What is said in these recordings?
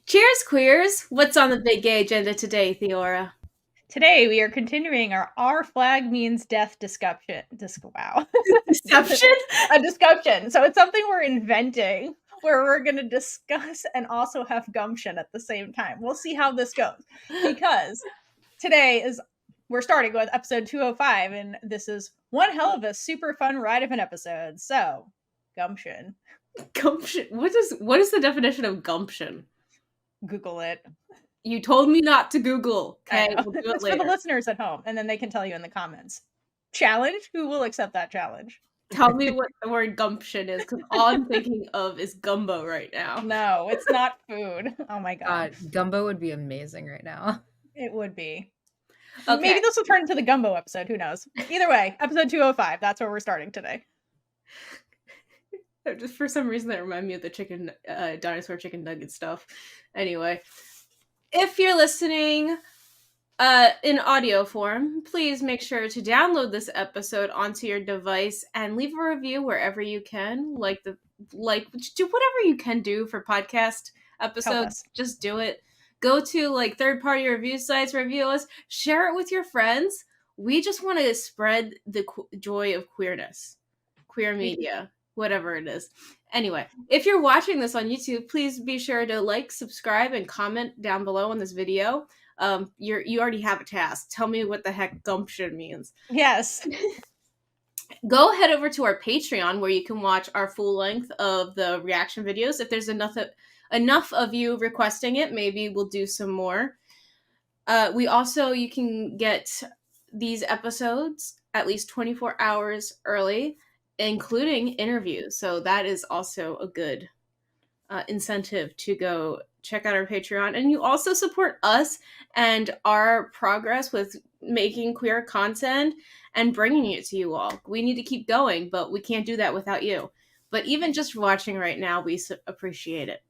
Cheers, queers! What's on the big gay agenda today, Theora? Today we are continuing our flag means death discussion. Wow. Deception? A discussion. So it's something we're inventing where we're going to discuss and also have gumption at the same time. We'll see how this goes. Because today we're starting with episode 205, and this is one hell of a super fun ride of an episode. So, gumption. Gumption? What is the definition of gumption? Google it. You told me not to Google. Okay, we'll do it it's later. For the listeners at home, and then they can tell you in the comments. Challenge? Who will accept that challenge? Tell me what the word gumption is, because all I'm thinking of is gumbo right now. No, it's not food. Oh my god. Gumbo would be amazing right now. It would be. Okay. Maybe this will turn into the gumbo episode. Who knows? Either way, episode 205. That's where we're starting today. Just for some reason, that reminded me of the chicken, dinosaur chicken nugget stuff. Anyway, if you're listening in audio form, please make sure to download this episode onto your device and leave a review wherever you can. Do whatever you can do for podcast episodes. Just do it. Go to third-party review sites, review us, share it with your friends. We just want to spread the joy of queerness, queer media, whatever it is. Anyway, if you're watching this on YouTube, please be sure to like, subscribe, and comment down below on this video. You already have a task. Tell me what the heck gumption means. Yes. Go head over to our Patreon where you can watch our full length of the reaction videos. If there's enough of you requesting it, maybe we'll do some more. You can get these episodes at least 24 hours early, including interviews. So that is also a good incentive to go check out our Patreon. And you also support us and our progress with making queer content and bringing it to you all. We need to keep going, but we can't do that without you. But even just watching right now, we appreciate it.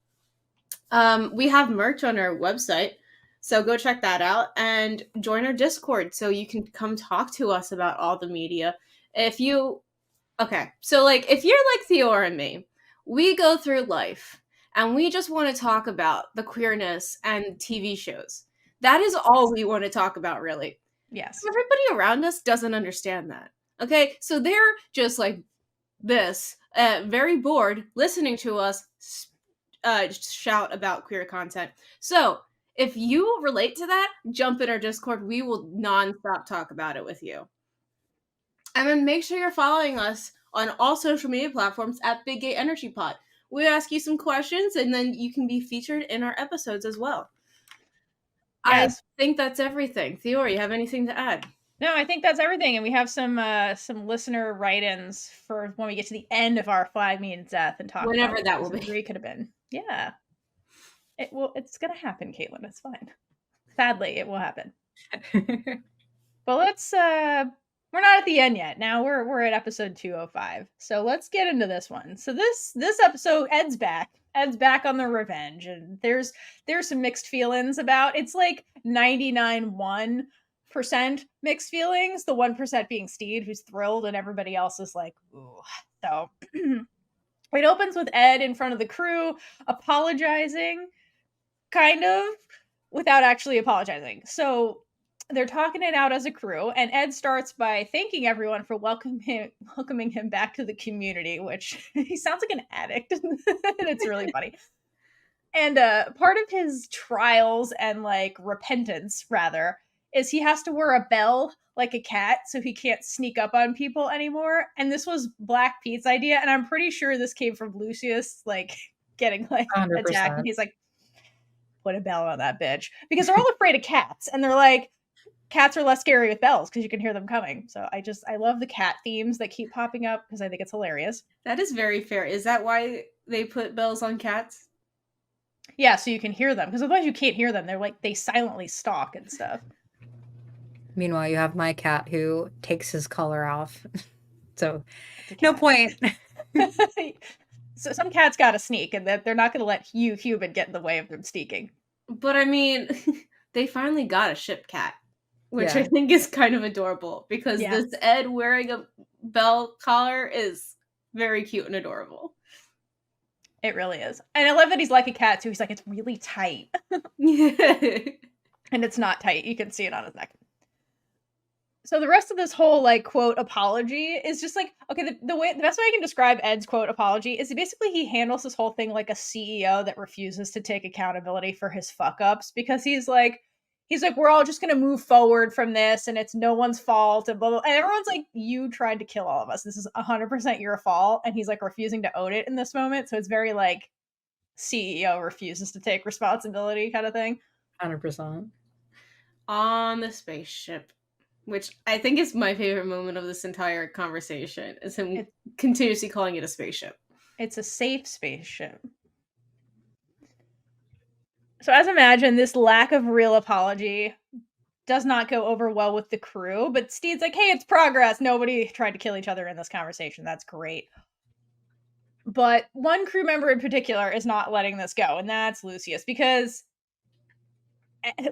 We have merch on our website, so go check that out and join our Discord so you can come talk to us about all the media. If you're like Theora and me, we go through life and we just want to talk about the queerness and TV shows. That is all we want to talk about, really. Yes. Everybody around us doesn't understand that. Okay, so they're just like this, very bored, listening to us shout about queer content. So if you relate to that, jump in our Discord. We will nonstop talk about it with you. And then make sure you're following us on all social media platforms at Big Gay Energy Pod. We ask you some questions, and then you can be featured in our episodes as well. Yes. I think that's everything. Theora, you have anything to add? No, I think that's everything. And we have some listener write-ins for when we get to the end of our flag means death and talk whenever about that will be. 3 could have been. Yeah. It's going to happen, Kaitlynn. It's fine. Sadly, it will happen. But let's we're not at the end yet. Now we're at episode 205. So let's get into this one. So this episode, Ed's back. Ed's back on the revenge, and there's some mixed feelings about. It's like 99.1% mixed feelings. The 1% being Stede, who's thrilled, and everybody else is like, ooh. So it opens with Ed in front of the crew, apologizing, kind of, without actually apologizing. So they're talking it out as a crew, and Ed starts by thanking everyone for welcoming him back to the community, which he sounds like an addict, and it's really funny. And part of his trials and repentance, rather, is he has to wear a bell like a cat so he can't sneak up on people anymore. And this was Black Pete's idea, and I'm pretty sure this came from Lucius, getting 100%. Attacked, and he's like, put a bell on that bitch, because they're all afraid of cats, and they're like, cats are less scary with bells because you can hear them coming. So I love the cat themes that keep popping up because I think it's hilarious. That is very fair. Is that why they put bells on cats? Yeah, so you can hear them, because otherwise you can't hear them. They're they silently stalk and stuff. Meanwhile, you have my cat who takes his collar off. So no point. So some cats gotta sneak, and they're not going to let you, human, get in the way of them sneaking. But I mean, they finally got a ship cat, which I think is kind of adorable, because this Ed wearing a bell collar is very cute and adorable. It really is. And I love that he's like a cat too. He's like, it's really tight. And it's not tight. You can see it on his neck. So the rest of this whole like quote apology is just like, okay, the best way I can describe Ed's quote apology is basically he handles this whole thing like a CEO that refuses to take accountability for his fuck ups, because he's like, we're all just gonna move forward from this and it's no one's fault and blah blah. And everyone's like, you tried to kill all of us. This is 100% your fault. And he's like refusing to own it in this moment. So it's very like CEO refuses to take responsibility kind of thing. 100%. On the spaceship, which I think is my favorite moment of this entire conversation, is him continuously calling it a spaceship. It's a safe spaceship. So as imagined, this lack of real apology does not go over well with the crew, but Stede's like, hey, it's progress. Nobody tried to kill each other in this conversation. That's great. But one crew member in particular is not letting this go, and that's Lucius, because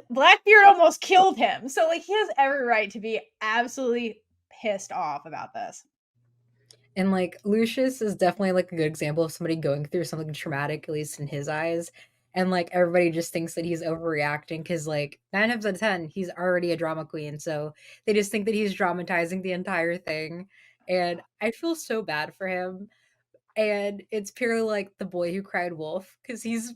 Blackbeard almost killed him. So like he has every right to be absolutely pissed off about this. And like Lucius is definitely like a good example of somebody going through something traumatic, at least in his eyes. And like everybody just thinks that he's overreacting because like 9 times out of 10, he's already a drama queen. So they just think that he's dramatizing the entire thing. And I feel so bad for him. And it's purely like the boy who cried wolf, because he's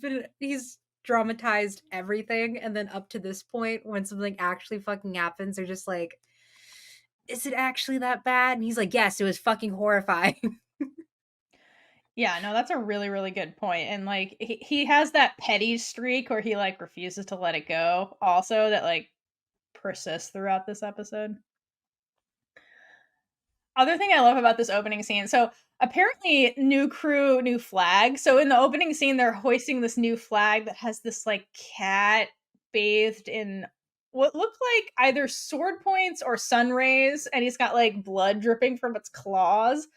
dramatized everything. And then up to this point, when something actually fucking happens, they're just like, is it actually that bad? And he's like, yes, it was fucking horrifying. Yeah, no, that's a really, really good point. And like he has that petty streak where he like refuses to let it go also, that like persists throughout this episode. Other thing I love about this opening scene, so apparently new crew, new flag. So in the opening scene, they're hoisting this new flag that has this like cat bathed in what looked like either sword points or sun rays, and he's got like blood dripping from its claws.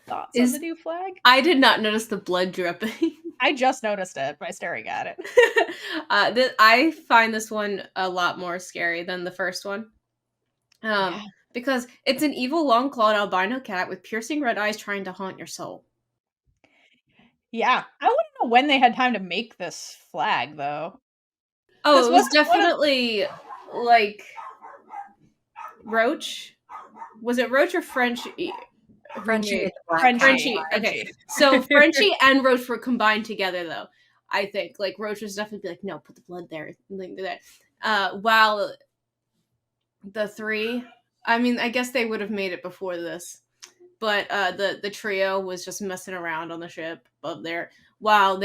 Thoughts on the new flag? I did not notice the blood dripping. I just noticed it by staring at it. I find this one a lot more scary than the first one. Because it's an evil, long-clawed albino cat with piercing red eyes trying to haunt your soul. Yeah. I want to know when they had time to make this flag, though. Oh, it was definitely, like, Roach? Was it Roach or Frenchie? Frenchie. Okay. So Frenchie and Roach were combined together, though. I think. Like, Roach was definitely like, no, put the blood there. While the three... I mean, I guess they would have made it before this, but the trio was just messing around on the ship up there while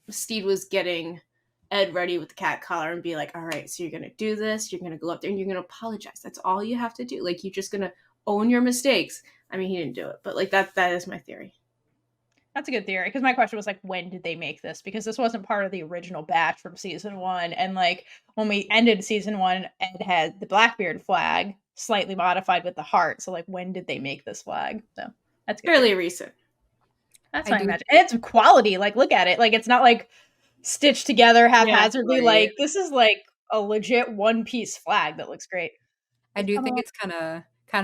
Stede was getting Ed ready with the cat collar and be like, all right, so you're gonna do this, you're gonna go up there and you're gonna apologize. That's all you have to do. Like, you're just gonna own your mistakes. I mean, he didn't do it, but like that is my theory. That's a good theory, because my question was like, when did they make this? Because this wasn't part of the original batch from season 1, and like when we ended season 1, Ed had the Blackbeard flag slightly modified with the heart. So like, when did they make this flag? So that's fairly recent. That's my imagine. And it's quality. Like, look at it. Like, it's not like stitched together haphazardly. Yeah, like, this is like a legit one-piece flag that looks great. I do think it's kind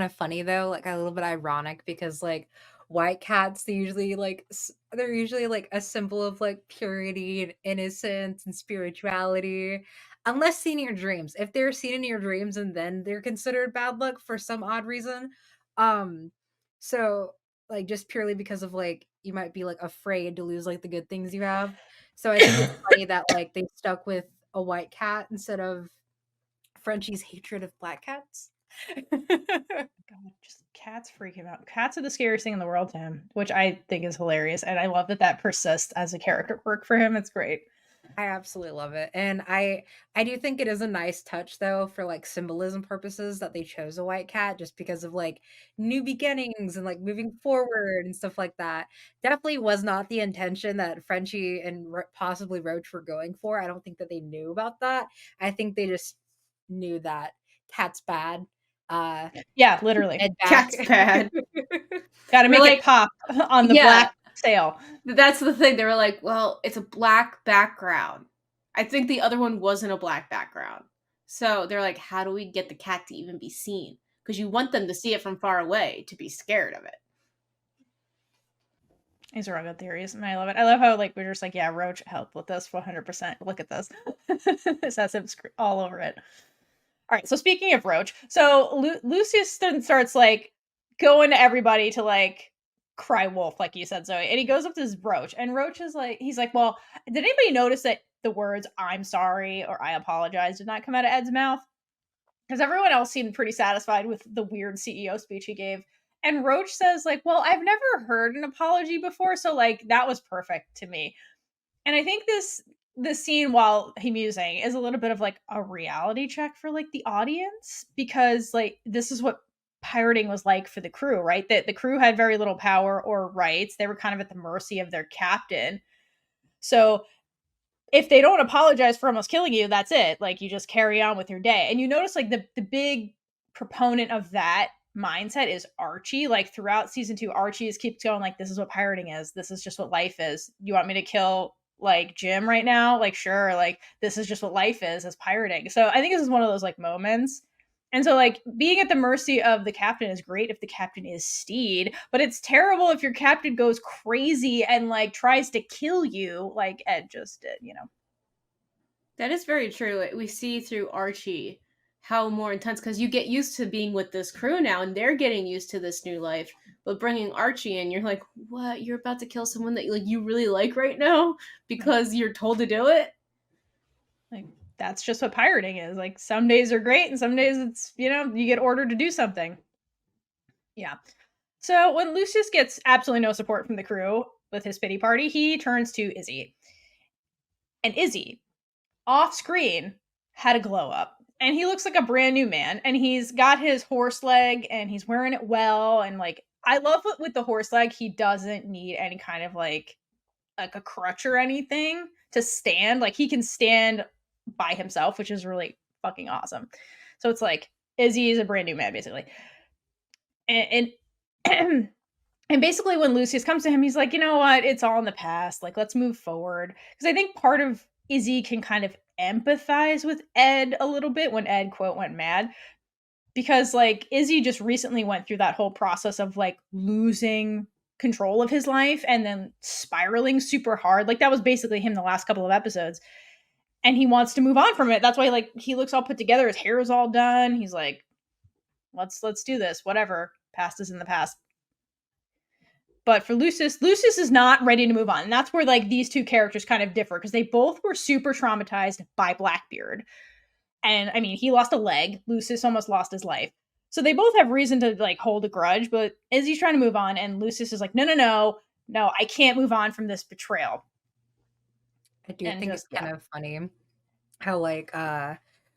of funny though, like a little bit ironic, because like white cats, they're usually like a symbol of like purity and innocence and spirituality, unless seen in your dreams. If they're seen in your dreams, and then they're considered bad luck for some odd reason. So like just purely because of like you might be like afraid to lose like the good things you have. So I think it's funny that like they stuck with a white cat instead of Frenchie's hatred of black cats. God, just cats freak him out. Cats are the scariest thing in the world to him, which I think is hilarious, and I love that persists as a character quirk for him. It's great. I absolutely love it, and I do think it is a nice touch though, for like symbolism purposes, that they chose a white cat, just because of like new beginnings and like moving forward and stuff like that. Definitely was not the intention that Frenchie and possibly Roach were going for. I don't think that they knew about that. I think they just knew that cat's bad. Yeah, literally. Cat's bad. Gotta make it pop on the black sail. That's the thing. They were like, well, it's a black background. I think the other one wasn't a black background. So they're like, how do we get the cat to even be seen? Because you want them to see it from far away to be scared of it. These are all good theories, and I love it. I love how like we're just like, yeah, Roach helped with this 100%. Look at this. This has him all over it. All right, so speaking of Roach, so Lucius then starts like going to everybody to like cry wolf, like you said, Zoe, and he goes up to this Roach, and Roach is like, he's like, well, did anybody notice that the words "I'm sorry" or "I apologize" did not come out of Ed's mouth? Because everyone else seemed pretty satisfied with the weird CEO speech he gave. And Roach says, like, well, I've never heard an apology before, so like that was perfect to me. And I think this scene, while he musing, is a little bit of like a reality check for like the audience, because like this is what pirating was like for the crew, right? That the crew had very little power or rights. They were kind of at the mercy of their captain. So if they don't apologize for almost killing you, that's it. Like you just carry on with your day. And you notice like the big proponent of that mindset is Archie. Like throughout season 2, Archie keeps going like, this is what pirating is. This is just what life is. You want me to kill like Jim right now? Like, sure. Like this is just what life is pirating. So I think this is one of those like moments. And so like being at the mercy of the captain is great if the captain is Stede, but it's terrible if your captain goes crazy and like tries to kill you like Ed just did, you know. That is very true. We see through Archie how more intense, because you get used to being with this crew now and they're getting used to this new life, but bringing Archie in, you're like, what, you're about to kill someone that like you really like right now because you're told to do it? Like that's just what pirating is. Like some days are great and some days it's, you know, you get ordered to do something. Yeah. So when Lucius gets absolutely no support from the crew with his pity party, he turns to Izzy. And Izzy, off screen, had a glow up. And he looks like a brand new man. And he's got his horse leg and he's wearing it well. And like, I love it with the horse leg, he doesn't need any kind of like a crutch or anything to stand. Like he can stand by himself, which is really fucking awesome. So it's like Izzy is a brand new man, basically. And and basically when Lucius comes to him, he's like, you know what? It's all in the past. Like, let's move forward. Because I think part of Izzy can kind of empathize with Ed a little bit when Ed, quote, went mad. Because, like, Izzy just recently went through that whole process of, like, losing control of his life and then spiraling super hard. Like, that was basically him the last couple of episodes. And he wants to move on from it. That's why, like, he looks all put together. His hair is all done. He's like, let's do this. Whatever. Past is in the past. But for Lucius is not ready to move on. And that's where like these two characters kind of differ because they both were super traumatized by Blackbeard. And I mean, he lost a leg. Lucius almost lost his life. So they both have reason to like hold a grudge, but Izzy's trying to move on and Lucius is like, no, I can't move on from this betrayal. I do think it's kind of funny how like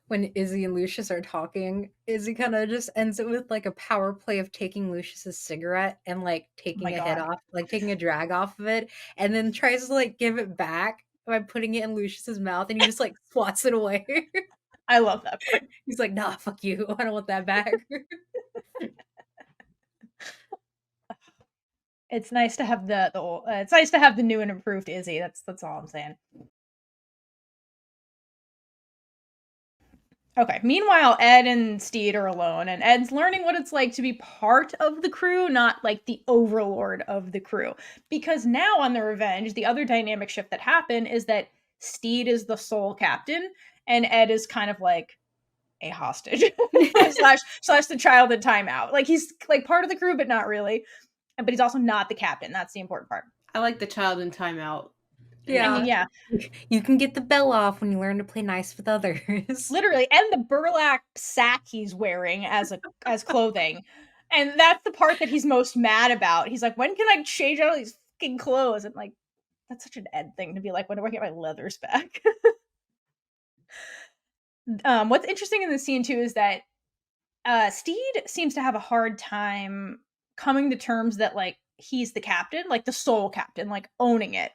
when Izzy and Lucius are talking, Izzy kind of just ends it with like a power play of taking Lucius's cigarette and like taking a hit off, like taking a drag off of it, and then tries to like give it back by putting it in Lucius's mouth, and he just like swats it away. I love that part. He's like, nah, fuck you. I don't want that back. It's nice to have it's nice to have the new and improved Izzy. That's all I'm saying. Okay. Meanwhile, Ed and Stede are alone, and Ed's learning what it's like to be part of the crew, not like the overlord of the crew. Because now on the Revenge, the other dynamic shift that happened is that Stede is the sole captain, and Ed is kind of like a hostage slash the child in timeout. Like he's like part of the crew, but not really. But he's also not the captain. That's the important part. I like the child in timeout. Yeah. I mean, yeah. You can get the bell off when you learn to play nice with others. Literally. And the burlap sack he's wearing as clothing. And that's the part that he's most mad about. He's like, when can I change out all these fucking clothes? And like, that's such an Ed thing to be like, when do I get my leathers back? What's interesting in the scene too is that Stede seems to have a hard time coming to terms that like he's the captain, like the sole captain, like owning it.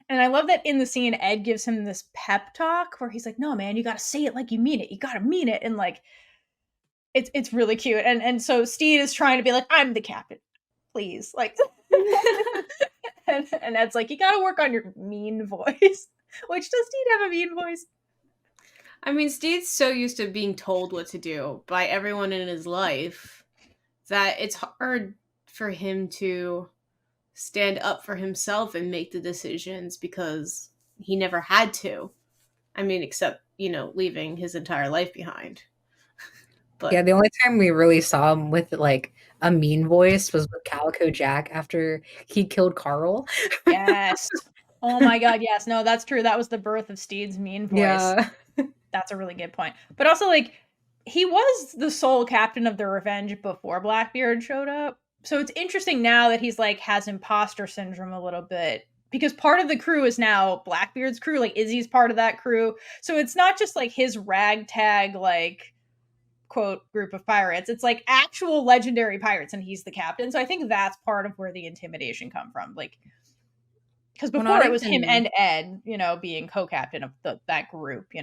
And I love that in the scene, Ed gives him this pep talk where he's like, no, man, you got to say it like you mean it. You got to mean it. And like, it's really cute. And so Stede is trying to be like, I'm the captain, please. Like, and Ed's like, you got to work on your mean voice. Which, does Stede have a mean voice? I mean, Stede's so used to being told what to do by everyone in his life that it's hard for him to stand up for himself and make the decisions because he never had to. I mean, except, leaving his entire life behind. But yeah, the only time we really saw him with like a mean voice was with Calico Jack after he killed Carl. Yes. Oh my god, yes. No, that's true. That was the birth of Stede's mean voice. Yeah. That's a really good point. But also, like, he was the sole captain of the Revenge before Blackbeard showed up. So it's interesting now that he's like has imposter syndrome a little bit. Because part of the crew is now Blackbeard's crew, like Izzy's part of that crew. So it's not just like his ragtag, like, quote, group of pirates. It's like actual legendary pirates, and he's the captain. So I think that's part of where the intimidation come from. Like, because before it was him and Ed, being co-captain of that group,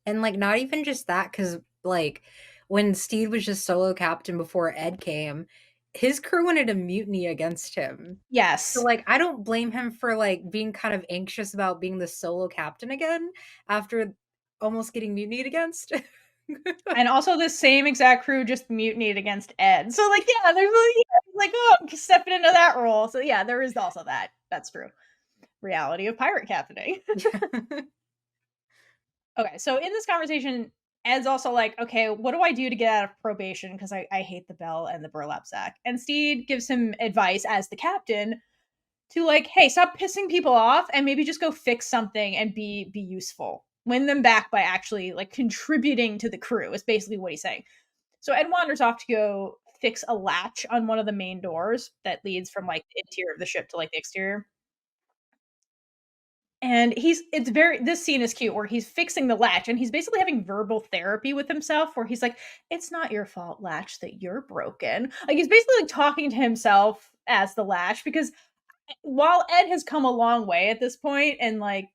And like not even just that, because like when Stede was just solo captain before Ed came, his crew wanted a mutiny against him. Yes. So like I don't blame him for like being kind of anxious about being the solo captain again after almost getting mutinied against. And also the same exact crew just mutinied against Ed. So like, yeah, there's like, oh, I'm stepping into that role. So yeah, there is also that. That's true. Reality of pirate captaining. Okay, so in this conversation, Ed's also like, okay, what do I do to get out of probation? Because I hate the bell and the burlap sack. And Stede gives him advice as the captain to like, hey, stop pissing people off and maybe just go fix something and be useful. Win them back by actually like contributing to the crew is basically what he's saying. So Ed wanders off to go fix a latch on one of the main doors that leads from like the interior of the ship to like the exterior. And this scene is cute where he's fixing the latch and he's basically having verbal therapy with himself where he's like, it's not your fault, latch, that you're broken. Like he's basically like talking to himself as the latch, because while Ed has come a long way at this point and like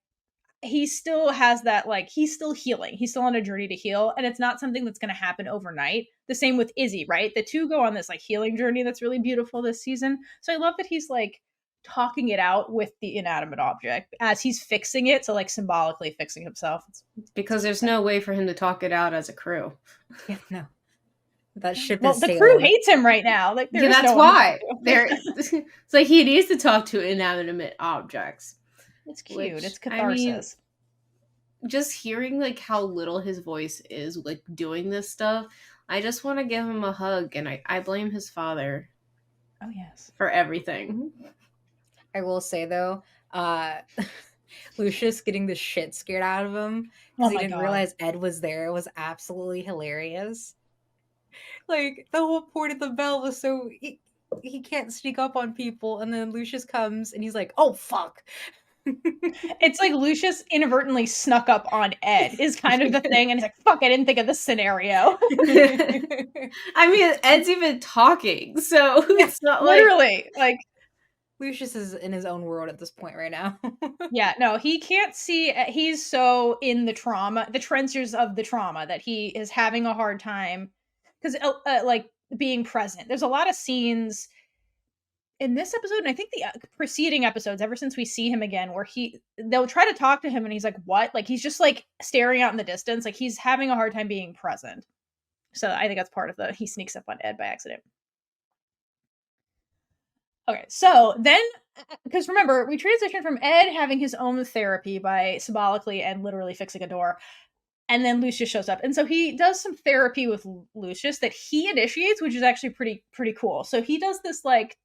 he still has that, like, he's still healing. He's still on a journey to heal. And it's not something that's going to happen overnight. The same with Izzy, right? The two go on this like healing journey that's really beautiful this season. So I love that he's like talking it out with the inanimate object as he's fixing it. So like symbolically fixing himself. Because there's no way for him to talk it out as a crew. Yeah, no. That ship well, is the Salem. crew hates him right now. Like, yeah, that's why. It's like he needs to talk to inanimate objects. It's cute. It's catharsis. I mean, just hearing like how little his voice is like doing this stuff, I just want to give him a hug, and I blame his father. Oh yes, for everything. I will say though, Lucius getting the shit scared out of him because he didn't realize Ed was there was absolutely hilarious. Like the whole point of the bell was so he can't sneak up on people, and then Lucius comes and he's like, "Oh fuck." It's like Lucius inadvertently snuck up on Ed is kind of the thing, and he's like, fuck, I didn't think of this scenario. I mean, Ed's even talking, so it's not literally like Lucius is in his own world at this point right now. Yeah, no, he can't see. He's so in the trauma, the trenches of the trauma, that he is having a hard time because like being present. There's a lot of scenes in this episode, and I think the preceding episodes, ever since we see him again, where they'll try to talk to him and he's like, what? Like, he's just like staring out in the distance. Like, he's having a hard time being present. So I think that's part of he sneaks up on Ed by accident. Okay, so then, because remember, we transitioned from Ed having his own therapy by symbolically and literally fixing a door, and then Lucius shows up. And so he does some therapy with Lucius that he initiates, which is actually pretty cool. So he does this, like,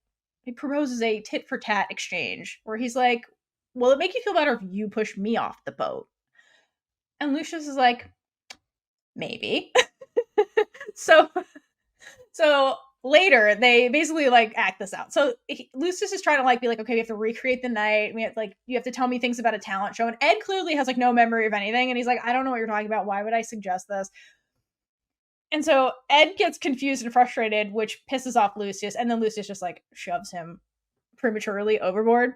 he proposes a tit-for-tat exchange where he's like, will it make you feel better if you push me off the boat? And Lucius is like, maybe. So later they basically like act this out. So Lucius is trying to like be like, okay, we have to recreate the night. We have like, you have to tell me things about a talent show. And Ed clearly has like no memory of anything. And he's like, I don't know what you're talking about. Why would I suggest this? And so Ed gets confused and frustrated, which pisses off Lucius. And then Lucius just like shoves him prematurely overboard.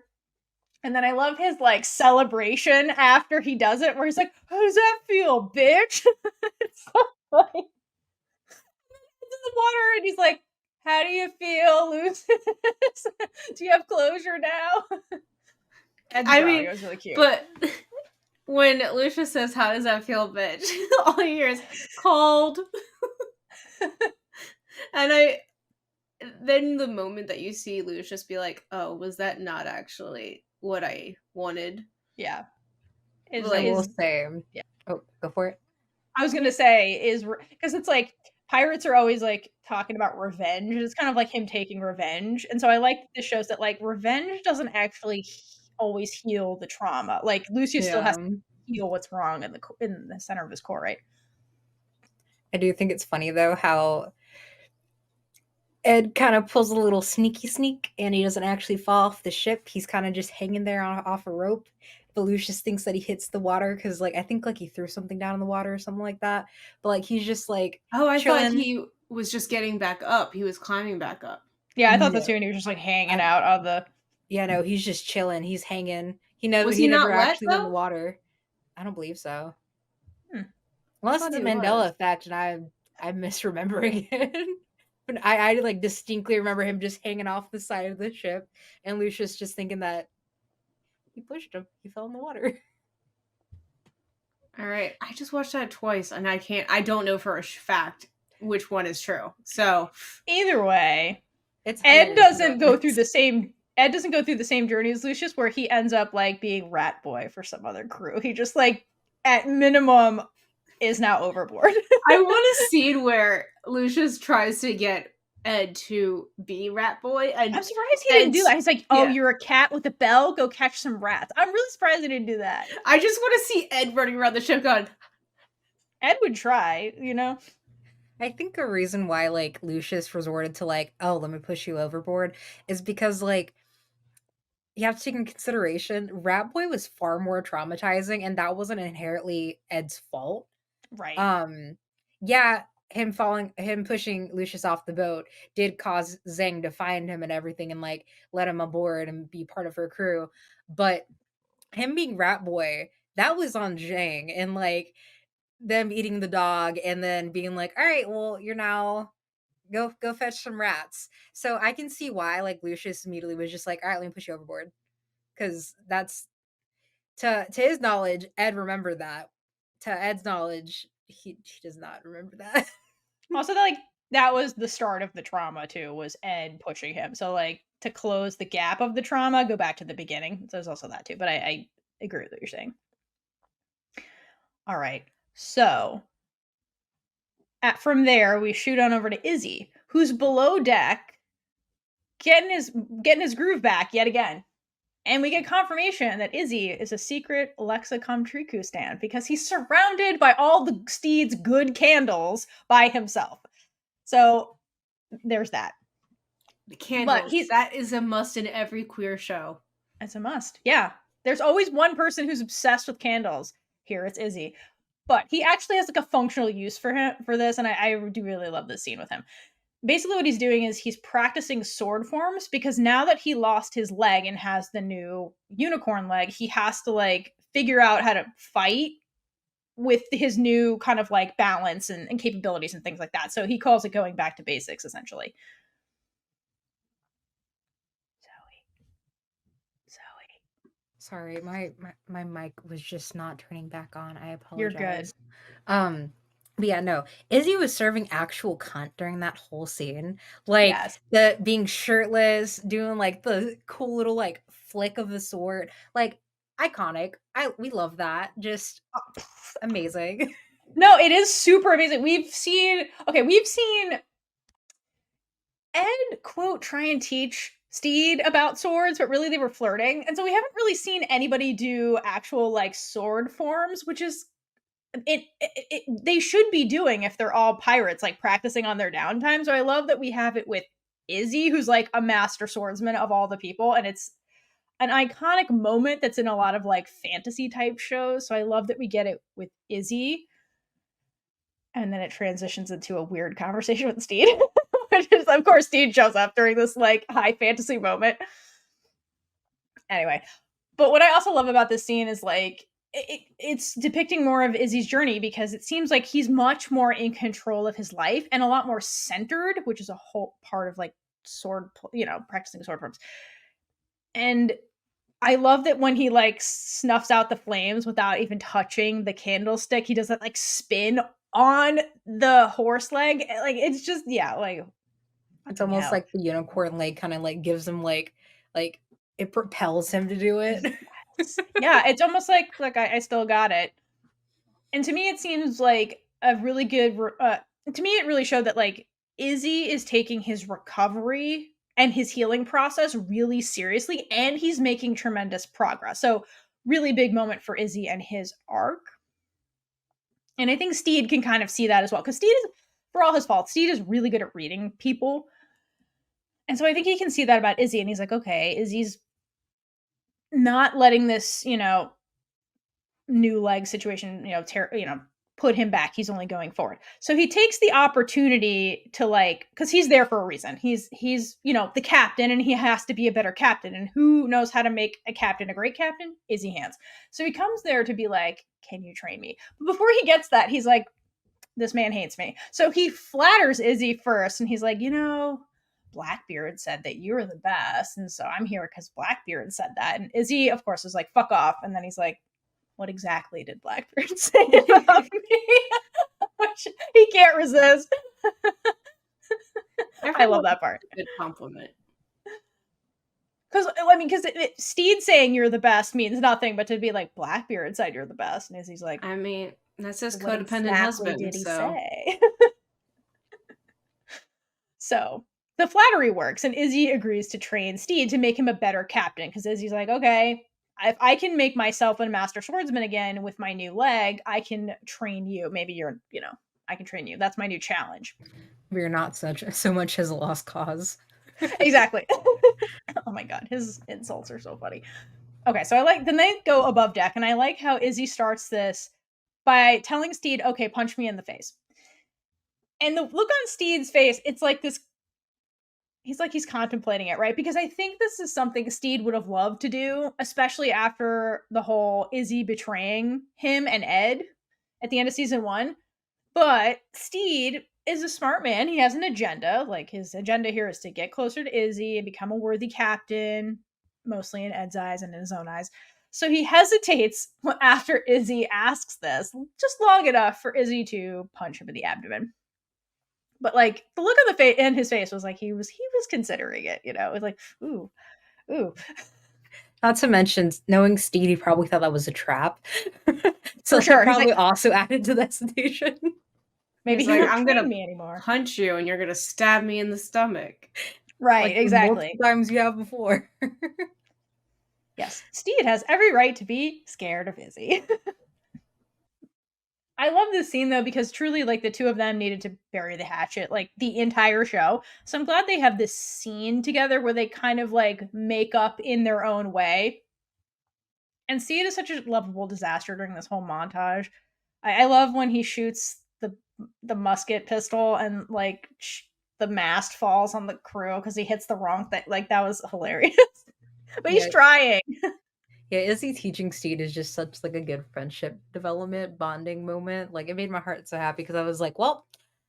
And then I love his like celebration after he does it, where he's like, how does that feel, bitch? It's so funny. He's in the water and he's like, how do you feel, Lucius? Do you have closure now? I mean, it was really cute. But when Lucius says, how does that feel, bitch? All you hear is cold. And then the moment that you see Lucius be like, "Oh, was that not actually what I wanted?" Yeah. I will say, yeah. Oh, go for it. I was gonna say because it's like pirates are always like talking about revenge. It's kind of like him taking revenge, and so I like this shows that like revenge doesn't actually always heal the trauma. Like Lucius still has to heal what's wrong in the center of his core, right? I do think it's funny though how Ed kind of pulls a little sneak, and he doesn't actually fall off the ship. He's kind of just hanging there off a rope. But Lucius thinks that he hits the water because, like, I think like he threw something down in the water or something like that. But like he's just like, oh, I chilling. thought he was just getting back up. He was climbing back up. Yeah, I thought that too, and he was just like hanging out on the. Yeah, no, he's just chilling. He's hanging. He never. Was he never not wet, actually went in though? the water. I don't believe so. Unless it's a Mandela effect, and I'm misremembering it. But I like distinctly remember him just hanging off the side of the ship, and Lucius just thinking that he pushed him. He fell in the water. All right, I just watched that twice, and I don't know for a fact which one is true. So either way, Ed doesn't go through the same journey as Lucius, where he ends up like being rat boy for some other crew. He just like at minimum is now overboard. I want a scene where Lucius tries to get Ed to be rat boy, and I'm surprised he didn't do that. He's like, "Oh, you're a cat with a bell. Go catch some rats." I'm really surprised he didn't do that. I just want to see Ed running around the ship going. Ed would try, you know. I think a reason why like Lucius resorted to like, oh, let me push you overboard is because like you have to take in consideration Rat Boy was far more traumatizing, and that wasn't inherently Ed's fault. Right. Yeah, him pushing Lucius off the boat did cause Zhang to find him and everything and like let him aboard and be part of her crew. But him being Rat Boy, that was on Zhang, and like them eating the dog and then being like, all right, well, you're now go fetch some rats. So I can see why like Lucius immediately was just like, all right, let me push you overboard. Because that's to his knowledge, Ed remembered that. To Ed's knowledge, he does not remember that. Also, like that was the start of the trauma too, was Ed pushing him. So like to close the gap of the trauma, go back to the beginning. So there's also that too. But I agree with what you're saying. All right. So from there, we shoot on over to Izzy, who's below deck, getting his groove back yet again. And we get confirmation that Izzy is a secret Alexa Comtriku stan because he's surrounded by all the Stede's good candles by himself. So there's that. The candles. That is a must in every queer show. It's a must. Yeah. There's always one person who's obsessed with candles. Here it's Izzy. But he actually has like a functional use for this, and I do really love this scene with him. Basically what he's doing is he's practicing sword forms because now that he lost his leg and has the new unicorn leg, he has to like figure out how to fight with his new kind of like balance and capabilities and things like that. So he calls it going back to basics, essentially. Zoey. Sorry, my mic was just not turning back on. I apologize. You're good. But yeah, no. Izzy was serving actual cunt during that whole scene. Like the being shirtless, doing like the cool little like flick of the sword. Like iconic. We love that. Just amazing. No, it is super amazing. We've seen Ed quote try and teach Stede about swords, but really they were flirting. And so we haven't really seen anybody do actual like sword forms, which is they should be doing if they're all pirates, like practicing on their downtime. So I love that we have it with Izzy, who's like a master swordsman of all the people, and it's an iconic moment that's in a lot of like fantasy type shows. So I love that we get it with Izzy, and then it transitions into a weird conversation with Stede, which is of course Stede shows up during this like high fantasy moment. Anyway, but what I also love about this scene is like it's depicting more of Izzy's journey because it seems like he's much more in control of his life and a lot more centered, which is a whole part of like practicing sword forms. And I love that when he like snuffs out the flames without even touching the candlestick, he does that like spin on the horse leg. Like it's just, yeah, like It's almost like the unicorn leg kind of like gives him like it propels him to do it. Yeah, it's almost like I still got it. And to me, it seems like a really good. To me, it really showed that like Izzy is taking his recovery and his healing process really seriously, and he's making tremendous progress. So, really big moment for Izzy and his arc. And I think Stede can kind of see that as well, because Stede is, for all his faults, Stede is really good at reading people. And so I think he can see that about Izzy, and he's like, okay, Izzy's not letting this, new leg situation, put him back. He's only going forward. So he takes the opportunity to like, because he's there for a reason. He's the captain, and he has to be a better captain. And who knows how to make a captain a great captain? Izzy Hands. So he comes there to be like, can you train me? But before he gets that, he's like, this man hates me. So he flatters Izzy first, and he's like, Blackbeard said that you were the best, and so I'm here because Blackbeard said that. And Izzy, of course, is like, fuck off. And then he's like, what exactly did Blackbeard say about me? Which he can't resist. I love that part. Good compliment. Because Stede saying you're the best means nothing but to be like, Blackbeard said you're the best. And Izzy's like, I mean, that's his codependent exactly husband. Did he so. say? So the flattery works, and Izzy agrees to train Stede to make him a better captain. Because Izzy's like, okay, if I can make myself a master swordsman again with my new leg, I can train you. Maybe I can train you. That's my new challenge. We're not so much as a lost cause. Exactly. Oh my god, his insults are so funny. Okay, so then they go above deck, and I like how Izzy starts this by telling Stede, okay, punch me in the face. And the look on Stede's face, it's like this, he's contemplating it, right? Because I think this is something Stede would have loved to do, especially after the whole Izzy betraying him and Ed at the end of season 1. But Stede is a smart man. He has an agenda. Like, his agenda here is to get closer to Izzy and become a worthy captain, mostly in Ed's eyes and in his own eyes. So he hesitates after Izzy asks this, just long enough for Izzy to punch him in the abdomen. But like the look on in his face was like he was considering it, It was like, ooh. Not to mention, knowing Stede, he probably thought that was a trap. So for sure, probably also added to the hesitation. Maybe he's like, I'm gonna me anymore. Punch you, and you're gonna stab me in the stomach. Right, like exactly. Times you have before. Yes, Stede has every right to be scared of Izzy. I love this scene though, because truly, like, the two of them needed to bury the hatchet, like, the entire show. So I'm glad they have this scene together where they kind of like make up in their own way. And Stede is such a lovable disaster during this whole montage. I love when he shoots the musket pistol and like the mast falls on the crew because he hits the wrong thing. Like, that was hilarious. But he's trying. Yeah, Izzy teaching Stede is just such like a good friendship development bonding moment. Like, it made my heart so happy because I was like, well,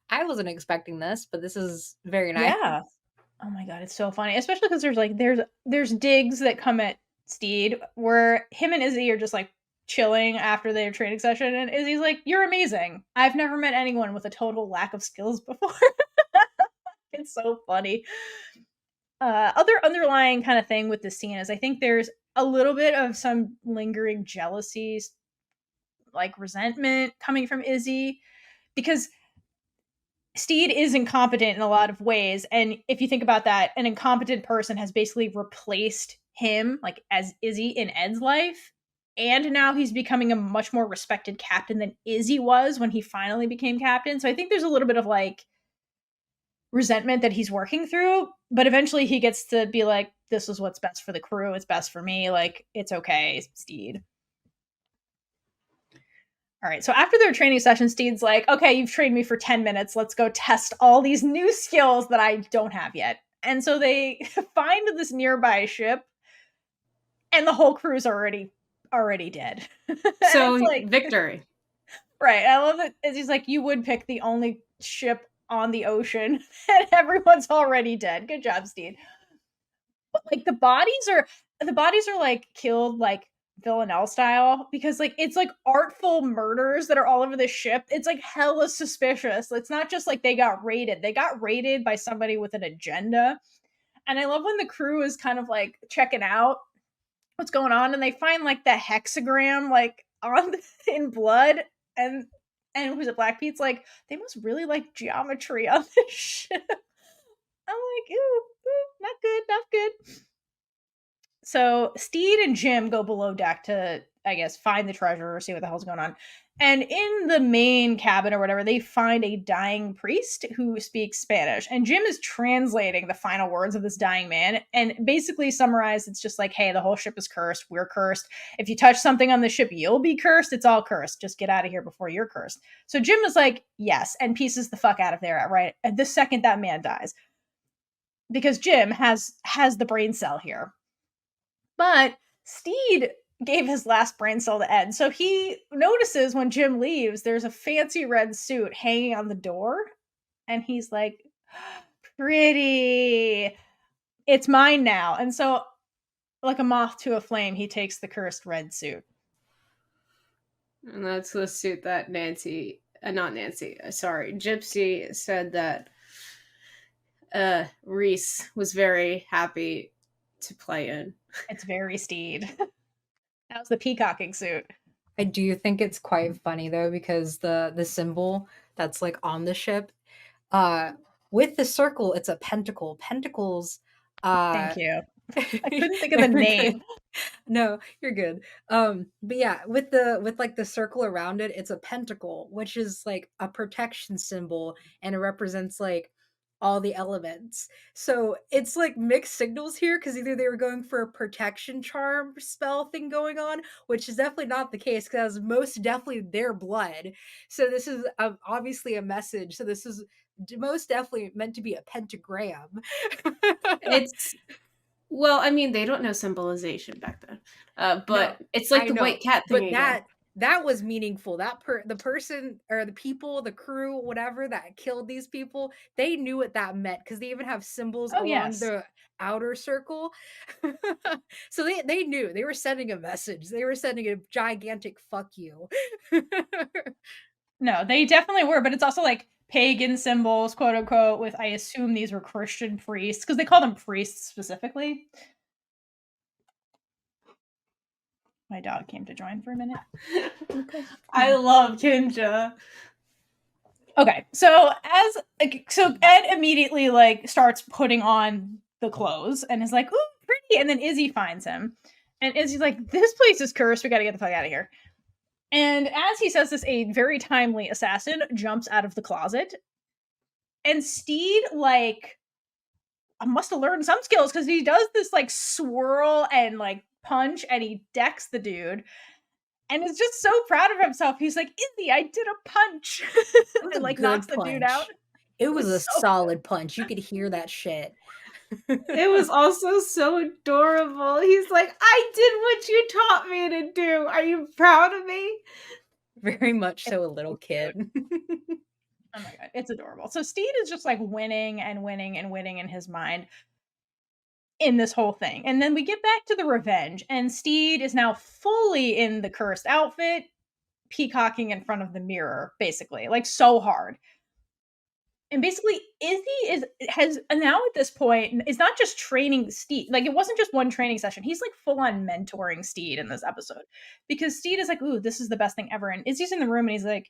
I wasn't expecting this, but this is very nice. Yeah. Oh my god, it's so funny, especially because there's digs that come at Stede where him and Izzy are just like chilling after their training session, and Izzy's like, "You're amazing. I've never met anyone with a total lack of skills before." It's so funny. Other underlying kind of thing with this scene is I think there's a little bit of some lingering jealousies, like resentment coming from Izzy, because Stede is incompetent in a lot of ways. And if you think about that, an incompetent person has basically replaced him, like, as Izzy in Ed's life. And now he's becoming a much more respected captain than Izzy was when he finally became captain. So I think there's a little bit of like resentment that he's working through, but eventually he gets to be like, this is what's best for the crew. It's best for me. Like, it's okay, Stede. All right, so after their training session, Stede's like, okay, you've trained me for 10 minutes. Let's go test all these new skills that I don't have yet. And so they find this nearby ship, and the whole crew's already dead. So, like, victory. Right. I love that he's like, you would pick the only ship on the ocean, and everyone's already dead. Good job, Stede. But like the bodies are like killed like Villanelle style, because like it's like artful murders that are all over the ship. It's like hella suspicious. It's not just like they got raided by somebody with an agenda. And I love when the crew is kind of like checking out what's going on, and they find like the hexagram like on in blood, and who's it, Black Pete's like, they must really like geometry on this ship. I'm like, ooh, not good. So Stede and Jim go below deck to, I guess, find the treasure or see what the hell's going on. And in the main cabin or whatever, they find a dying priest who speaks Spanish. And Jim is translating the final words of this dying man. And basically summarized, it's just like, hey, the whole ship is cursed. We're cursed. If you touch something on the ship, you'll be cursed. It's all cursed. Just get out of here before you're cursed. So Jim is like, yes, and pieces the fuck out of there right at the second that man dies. Because Jim has the brain cell here. But Stede gave his last brain cell to Ed. So he notices when Jim leaves, there's a fancy red suit hanging on the door. And he's like, pretty. It's mine now. And so, like a moth to a flame, he takes the cursed red suit. And that's the suit that Gypsy said that Reese was very happy to play in. It's very Stede. That was the peacocking suit. I do think it's quite funny though, because the symbol that's like on the ship, with the circle, it's a pentacle. Pentacles. Thank you. I couldn't think of the name. No, you're good. But yeah, with like the circle around it, it's a pentacle, which is like a protection symbol, and it represents like all the elements. So it's like mixed signals here, because either they were going for a protection charm spell thing going on, which is definitely not the case, because most definitely their blood. So this is obviously a message. So this is most definitely meant to be a pentagram. It's, well, I mean, they don't know symbolization back then, but no, it's like the white cat thing. But that was meaningful. The person or the people, the crew, whatever that killed these people, they knew what that meant, because they even have symbols along the outer circle. So they knew. They were sending a message. They were sending a gigantic fuck you. No, they definitely were, but it's also like pagan symbols, quote unquote, with, I assume these were Christian priests, because they call them priests specifically. My dog came to join for a minute. I love Kinja. Okay, so Ed immediately like starts putting on the clothes and is like, ooh, pretty. And then Izzy finds him. And Izzy's like, this place is cursed. We got to get the fuck out of here. And as he says this, a very timely assassin jumps out of the closet. And Stede, like, must have learned some skills, because he does this like swirl and like punch, and he decks the dude, and is just so proud of himself. He's like, Izzy, I did a punch. And like knocks the dude out. It was a solid punch. You could hear that shit. It was also so adorable. He's like, I did what you taught me to do. Are you proud of me? Very much so, a little kid. Oh my god, it's adorable. So Stede is just like winning and winning and winning in his mind in this whole thing. And then we get back to the revenge, and Stede is now fully in the cursed outfit, peacocking in front of the mirror, basically, like so hard. And basically, Izzy has now at this point is not just training Stede. Like, it wasn't just one training session. He's like full on mentoring Stede in this episode, because Stede is like, ooh, this is the best thing ever. And Izzy's in the room, and he's like,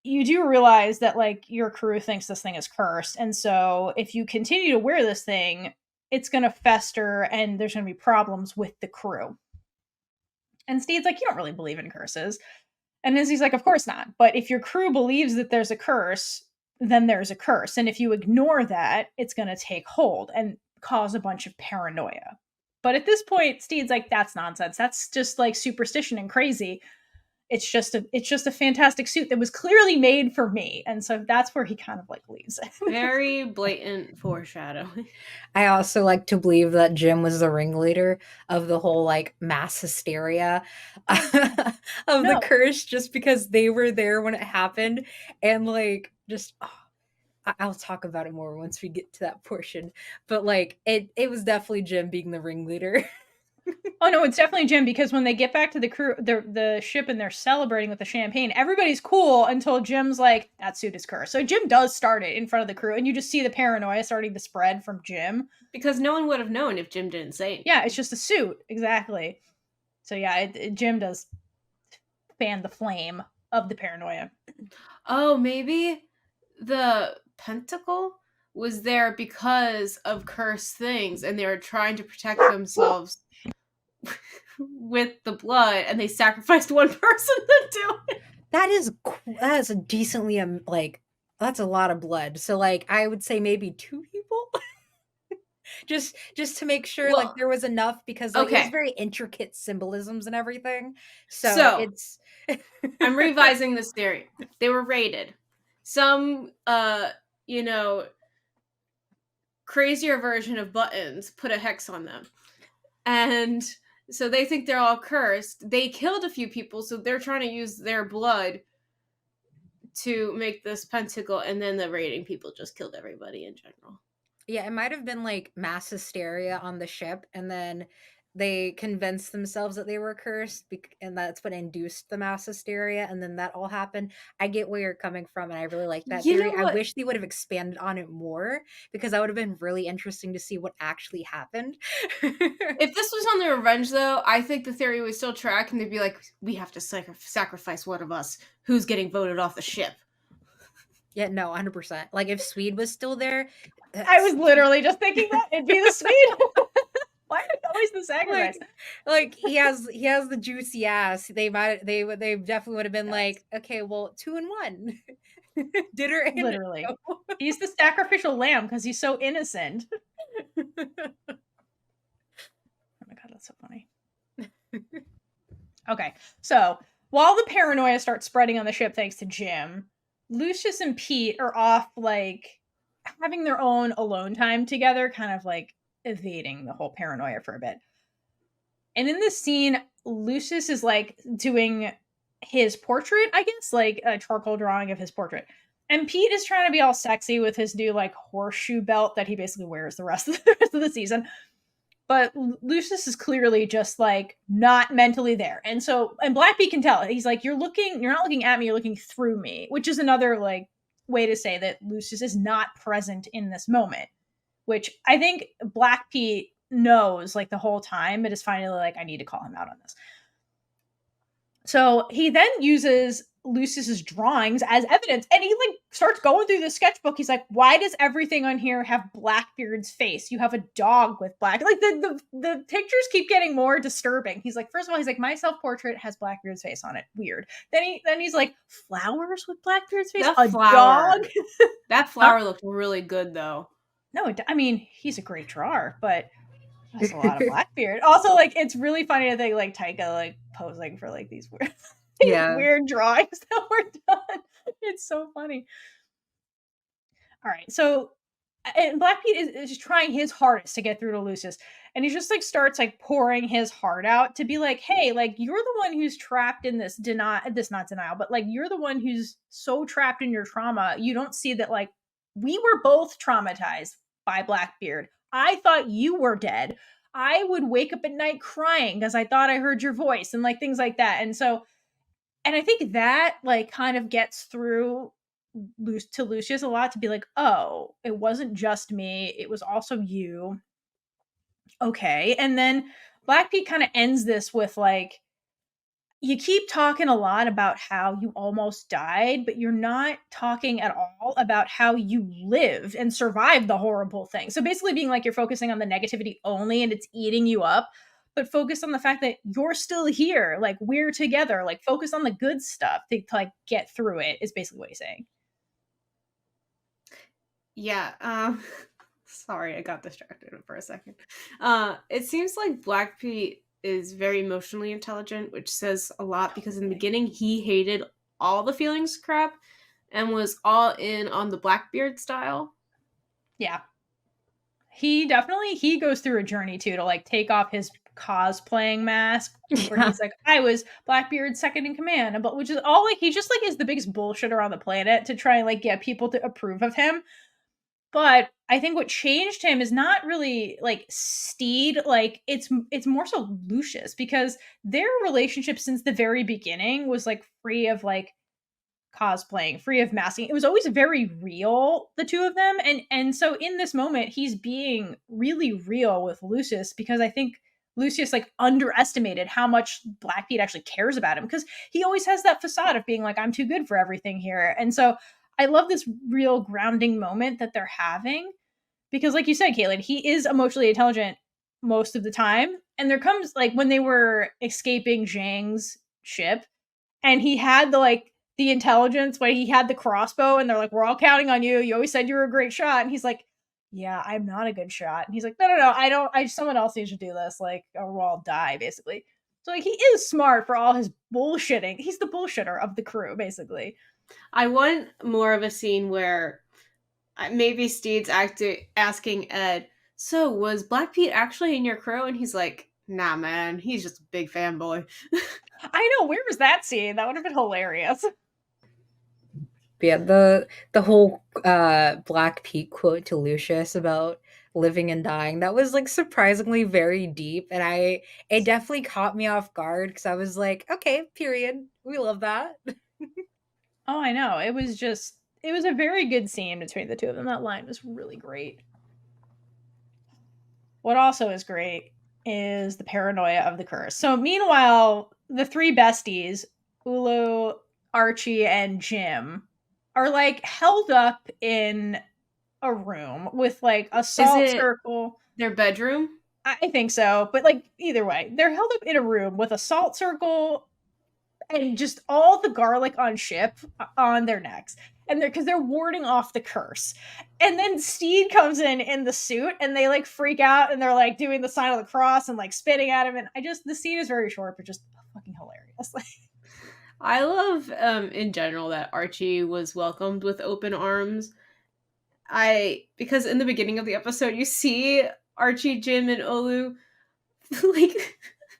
you do realize that like your crew thinks this thing is cursed, and so if you continue to wear this thing, it's going to fester, and there's going to be problems with the crew. And Stede's like, you don't really believe in curses. And Izzy's like, of course not. But if your crew believes that there's a curse, then there's a curse. And if you ignore that, it's going to take hold and cause a bunch of paranoia. But at this point, Stede's like, that's nonsense. That's just like superstition and crazy. It's just a fantastic suit that was clearly made for me. And so that's where he kind of like leaves it. Very blatant foreshadowing. I also like to believe that Jim was the ringleader of the whole like mass hysteria of the curse, just because they were there when it happened. And like, just, I'll talk about it more once we get to that portion. But like, it was definitely Jim being the ringleader. Oh no, it's definitely Jim, because when they get back to the crew, the ship, and they're celebrating with the champagne, everybody's cool until Jim's like, that suit is cursed. So Jim does start it in front of the crew, and you just see the paranoia starting to spread from Jim. Because no one would have known if Jim didn't say anything. Yeah, it's just a suit. Exactly. So yeah, Jim does fan the flame of the paranoia. Oh, maybe the pentacle was there because of cursed things, and they were trying to protect themselves with the blood, and they sacrificed one person to do it. That is a decently like, that's a lot of blood. So like I would say maybe 2 people. just to make sure like there was enough, because like it was very intricate symbolisms and everything. So it's I'm revising this theory. They were raided. Some you know, crazier version of Buttons put a hex on them. And so they think they're all cursed. They killed a few people, so they're trying to use their blood to make this pentacle, and then the raiding people just killed everybody in general. Yeah, it might have been like mass hysteria on the ship, and then they convinced themselves that they were cursed, and that's what induced the mass hysteria, and then that all happened. I get where you're coming from, and I really like that theory. I wish they would have expanded on it more, because that would have been really interesting to see what actually happened. If this was on the Revenge, though, I think the theory would still track, and they'd be like, we have to sacrifice one of us. Who's getting voted off the ship? Yeah, no, 100%. Like, if Swede was still there... I was literally just thinking that. It'd be the Swede. Why is it always the sacrifice? Like he has the juicy ass. They definitely would have been like, okay, well, 2 in 1. Dinner and literally. He's the sacrificial lamb because he's so innocent. Oh my god, that's so funny. Okay, so while the paranoia starts spreading on the ship thanks to Jim, Lucius and Pete are off like having their own alone time together, kind of like evading the whole paranoia for a bit. And in this scene, Lucius is like doing his portrait, I guess, like a charcoal drawing of his portrait. And Pete is trying to be all sexy with his new like horseshoe belt that he basically wears the rest of the season. But Lucius is clearly just like not mentally there. And Black Pete can tell. He's like, you're not looking at me, you're looking through me, which is another like way to say that Lucius is not present in this moment, which I think Black Pete knows like the whole time, but is finally like, I need to call him out on this. So he then uses Lucius's drawings as evidence, and he like starts going through the sketchbook. He's like, why does everything on here have Blackbeard's face? You have a dog with black, like the pictures keep getting more disturbing. He's like, first of all, he's like, my self-portrait has Blackbeard's face on it. Weird. Then he's like, flowers with Blackbeard's face? That flower. Dog? That flower looked really good though. No, I mean, he's a great drawer, but that's a lot of Blackbeard. Also, like, it's really funny to think like Taika like posing for like these weird drawings that were done. It's so funny. All right, so and Black Pete is trying his hardest to get through to Lucius, and he just like starts like pouring his heart out to be like, hey, like you're the one who's trapped in this not denial, but like you're the one who's so trapped in your trauma. You don't see that like we were both traumatized by Blackbeard. I thought you were dead. I would wake up at night crying because I thought I heard your voice and like things like that. And I think that like kind of gets through to Lucius a lot, to be like, oh, it wasn't just me. It was also you. Okay. And then Black Pete kind of ends this with like, you keep talking a lot about how you almost died, but you're not talking at all about how you lived and survived the horrible thing. So basically being like, you're focusing on the negativity only and it's eating you up, but focus on the fact that you're still here. Like we're together, like focus on the good stuff to like get through it is basically what he's saying. Yeah. Sorry, I got distracted for a second. It seems like Black Pete is very emotionally intelligent, which says a lot because in the beginning he hated all the feelings crap and was all in on the Blackbeard style. Yeah. He goes through a journey too to like take off his cosplaying mask where he's like, I was Blackbeard's second in command, but which is all like he just like is the biggest bullshitter on the planet to try and like get people to approve of him. But I think what changed him is not really like Stede, like it's more so Lucius, because their relationship since the very beginning was like free of like cosplaying, free of masking. It was always very real, the two of them. And so in this moment, he's being really real with Lucius, because I think Lucius like underestimated how much Black Pete actually cares about him, because he always has that facade of being like, I'm too good for everything here. And so I love this real grounding moment that they're having, because like you said, Kaitlynn, he is emotionally intelligent most of the time. And there comes like when they were escaping Zhang's ship, and he had the intelligence when he had the crossbow, and they're like, we're all counting on you. You always said you were a great shot. And he's like, yeah, I'm not a good shot. And he's like, no, someone else needs to do this, like, or we'll all die, basically. So like he is smart for all his bullshitting. He's the bullshitter of the crew, basically. I want more of a scene where maybe Stede's asking Ed, so was Black Pete actually in your crew? And he's like, nah, man, he's just a big fanboy. I know, where was that scene? That would have been hilarious. Yeah, the whole Black Pete quote to Lucius about living and dying, that was like surprisingly very deep, and it definitely caught me off guard, because I was like, okay, period, we love that. Oh, I know. It was a very good scene between the two of them. That line was really great. What also is great is the paranoia of the curse. So meanwhile, the three besties, Ulu, Archie, and Jim, are like held up in a room with like a salt circle. Their bedroom? I think so. But like either way, they're held up in a room with a salt circle and just all the garlic on ship on their necks. And because they're warding off the curse. And then Stede comes in the suit, and they like freak out, and they're like doing the sign of the cross and like spitting at him. And the scene is very short, but just fucking hilarious. I love in general that Archie was welcomed with open arms. Because in the beginning of the episode, you see Archie, Jim, and Olu like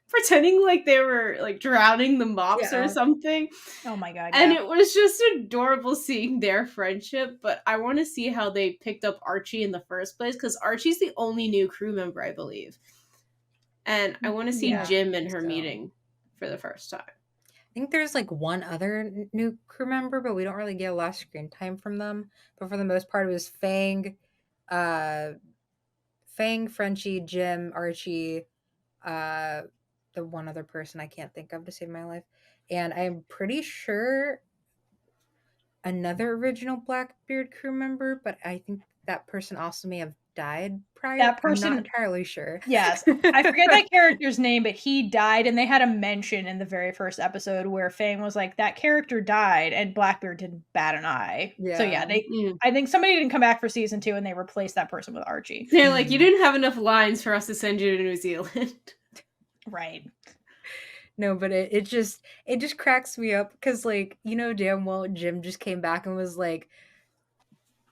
pretending like they were like drowning the mops or something. Oh my god. And it was just adorable seeing their friendship, but I want to see how they picked up Archie in the first place, because Archie's the only new crew member, I believe. And I want to see Jim and her meeting for the first time. I think there's like one other new crew member, but we don't really get a lot of screen time from them. But for the most part, it was Fang, Frenchie, Jim, Archie, the one other person I can't think of to save my life. And I'm pretty sure another original Blackbeard crew member, but I think that person also may have died prior. That person, I'm not entirely sure. Yes. I forget that character's name, but he died, and they had a mention in the very first episode where Fang was like, that character died, and Blackbeard didn't bat an eye. Yeah. So yeah, I think somebody didn't come back for season 2, and they replaced that person with Archie. They're like, you didn't have enough lines for us to send you to New Zealand. Right. No, but it just cracks me up, because like, you know damn well Jim just came back and was like,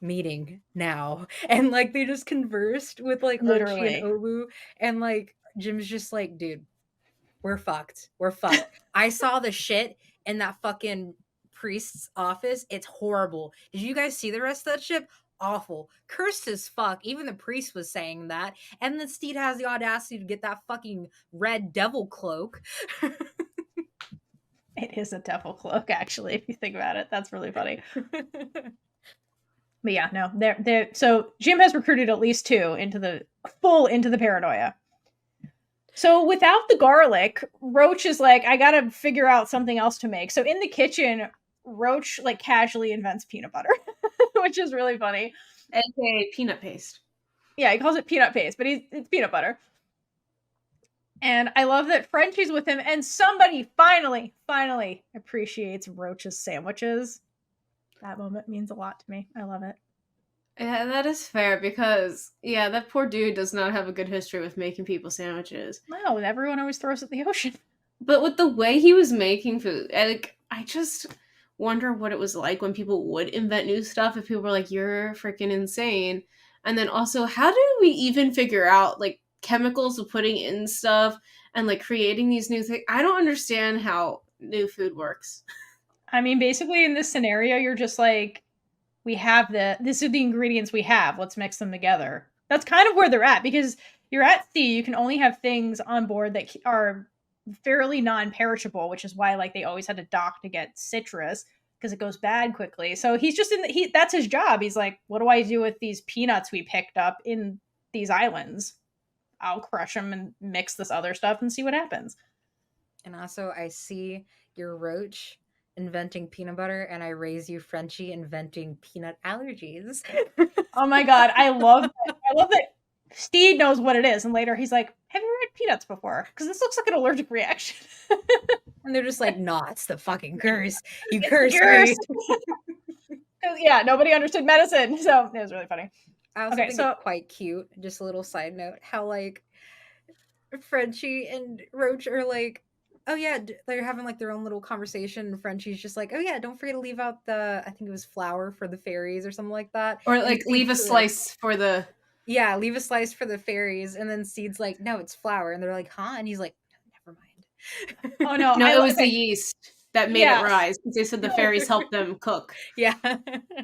meeting now, and like they just conversed with like literally Archie and Olu, and like Jim's just like, dude, we're fucked. I saw the shit in that fucking priest's office. It's horrible. Did you guys see the rest of that ship? Awful. Cursed as fuck. Even the priest was saying that. And then Stede has the audacity to get that fucking red devil cloak. It is a devil cloak, actually, if you think about it. That's really funny. But yeah, no, they're so Jim has recruited at least 2 into the paranoia. So without the garlic, Roach is like, I gotta figure out something else to make. So in the kitchen, Roach like casually invents peanut butter, which is really funny. AKA peanut paste. Yeah, he calls it peanut paste, but it's peanut butter. And I love that Frenchie's with him, and somebody finally appreciates Roach's sandwiches. That moment means a lot to me. I love it. Yeah, that is fair, because that poor dude does not have a good history with making people sandwiches. No, everyone always throws it in the ocean. But with the way he was making food, I just wonder what it was like when people would invent new stuff, if people were like, you're freaking insane. And then also, how do we even figure out like chemicals of putting in stuff and like creating these new things? I don't understand how new food works. I mean, basically in this scenario, you're just like, we have this are the ingredients we have. Let's mix them together. That's kind of where they're at, because you're at sea. You can only have things on board that are fairly non-perishable, which is why like they always had to dock to get citrus because it goes bad quickly. So he's just that's his job. He's like, what do I do with these peanuts we picked up in these islands? I'll crush them and mix this other stuff and see what happens. And also, I see your roach inventing peanut butter, and I raise you Frenchie inventing peanut allergies. Oh my god, I love that. I love that Stede knows what it is, and later he's like, have you read peanuts before? Because this looks like an allergic reaction. And they're just like, nah, it's the fucking curse. You cursed me. Yeah, nobody understood medicine, so it was really funny. I also think it's quite cute. Just a little side note, how like Frenchie and Roach are like, oh yeah, they're having like their own little conversation, and Frenchie's just like, oh yeah, don't forget to leave out I think it was flour for the fairies or something like that. Or like leave a slice for the... Yeah, leave a slice for the fairies. And then Stede's like, no, it's flour. And they're like, huh? And he's like, never mind. Oh no. No, it was the yeast that made it rise, because they said the fairies helped them cook. Yeah.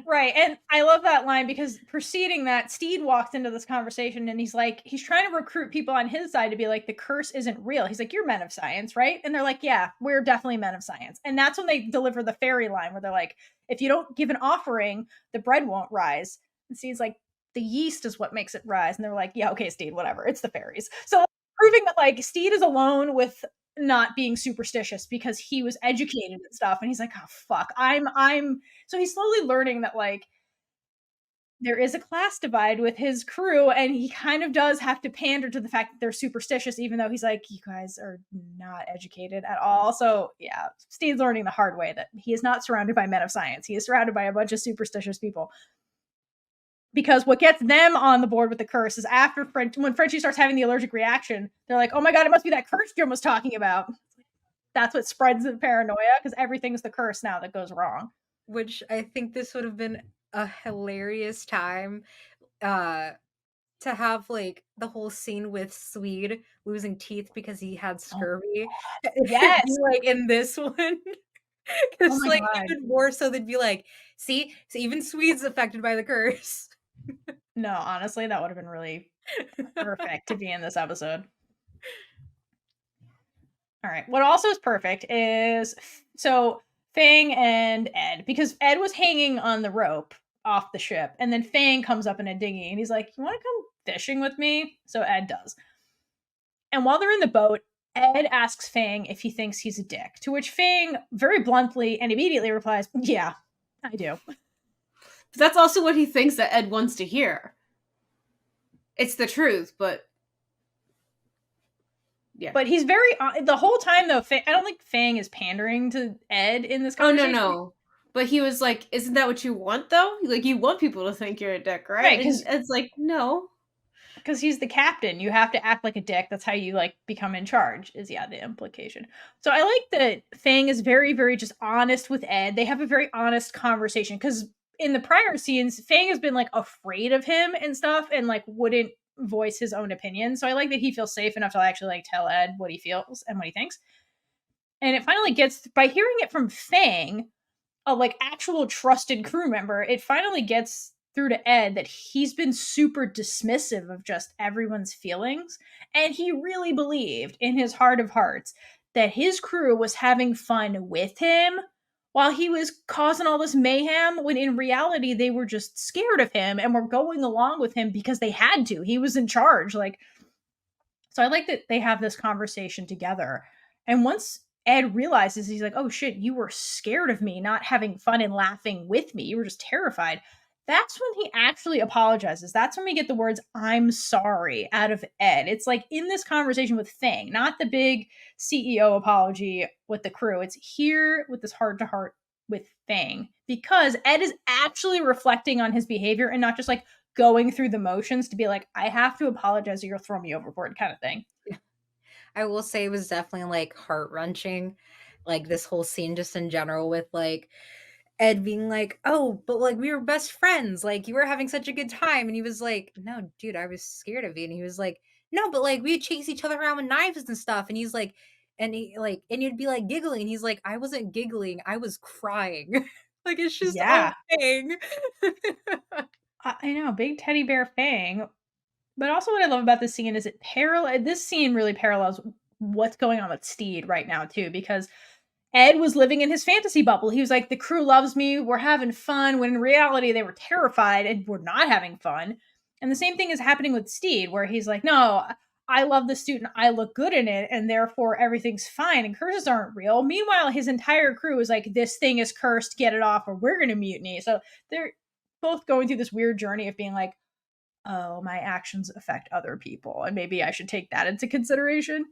Right. And I love that line, because preceding that, Stede walks into this conversation and he's like, he's trying to recruit people on his side to be like, the curse isn't real. He's like, you're men of science, right? And they're like, yeah, we're definitely men of science. And that's when they deliver the fairy line where they're like, if you don't give an offering, the bread won't rise. And Stede's like, the yeast is what makes it rise. And they're like, yeah, okay, Stede, whatever. It's the fairies. So proving that like Stede is alone with not being superstitious because he was educated and stuff. And he's like, oh fuck, so he's slowly learning that like there is a class divide with his crew, and he kind of does have to pander to the fact that they're superstitious, even though he's like, you guys are not educated at all. So yeah, Stede's learning the hard way that he is not surrounded by men of science. He is surrounded by a bunch of superstitious people. Because what gets them on the board with the curse is after when Frenchie starts having the allergic reaction, they're like, oh my god, it must be that curse Jim was talking about. That's what spreads the paranoia, because everything's the curse now that goes wrong. Which I think this would have been a hilarious time to have like the whole scene with Swede losing teeth because he had scurvy. Yes. Like in this one. Because like god. Even more so they'd be like, see, so even Swede's affected by the curse. No, honestly, that would have been really perfect to be in this episode. All right. What also is perfect is, so Fang and Ed, because Ed was hanging on the rope off the ship, and then Fang comes up in a dinghy, and he's like, you want to come fishing with me? So Ed does. And while they're in the boat, Ed asks Fang if he thinks he's a dick, to which Fang very bluntly and immediately replies, yeah, I do. But that's also what he thinks that Ed wants to hear. It's the truth, but... yeah. But he's very... the whole time, though, I don't think Fang is pandering to Ed in this conversation. Oh, no. But he was like, isn't that what you want, though? Like, you want people to think you're a dick, right? Right, because Ed's like, no. Because he's the captain. You have to act like a dick. That's how you, like, become in charge, is, yeah, the implication. So I like that Fang is very, very just honest with Ed. They have a very honest conversation, because in the prior scenes, Fang has been, like, afraid of him and stuff, and, like, wouldn't voice his own opinion. So I like that he feels safe enough to actually, like, tell Ed what he feels and what he thinks. And it finally gets, by hearing it from Fang, a, like, actual trusted crew member, it finally gets through to Ed that he's been super dismissive of just everyone's feelings. And he really believed in his heart of hearts that his crew was having fun with him while he was causing all this mayhem, when in reality they were just scared of him and were going along with him because they had to. He was in charge. Like, so I like that they have this conversation together. And once Ed realizes, he's like, oh shit, you were scared of me not having fun and laughing with me. You were just terrified. That's when he actually apologizes. That's when we get the words, I'm sorry, out of Ed. It's like in this conversation with Fang, not the big CEO apology with the crew. It's here with this heart-to-heart with Fang, because Ed is actually reflecting on his behavior and not just like going through the motions to be like, I have to apologize or you'll throw me overboard kind of thing. I will say it was definitely like heart-wrenching, like this whole scene just in general, with like Ed being like, oh, but like we were best friends, like you were having such a good time, and he was like, no dude, I was scared of you. And he was like, no, but like we'd chase each other around with knives and stuff. And he's like, and he like, and you'd be like giggling, and he's like, I wasn't giggling, I was crying. Like, it's just Yeah. a thing. I know, big teddy bear Fang. But also what I love about this scene is this scene really parallels what's going on with Stede right now too, because Ed was living in his fantasy bubble. He was like, the crew loves me, we're having fun, when in reality they were terrified and were not having fun. And the same thing is happening with Stede, where he's like, no, I love the suit and I look good in it, and therefore everything's fine and curses aren't real. Meanwhile, his entire crew is like, this thing is cursed, get it off or we're gonna mutiny. So they're both going through this weird journey of being like, oh, my actions affect other people, and maybe I should take that into consideration.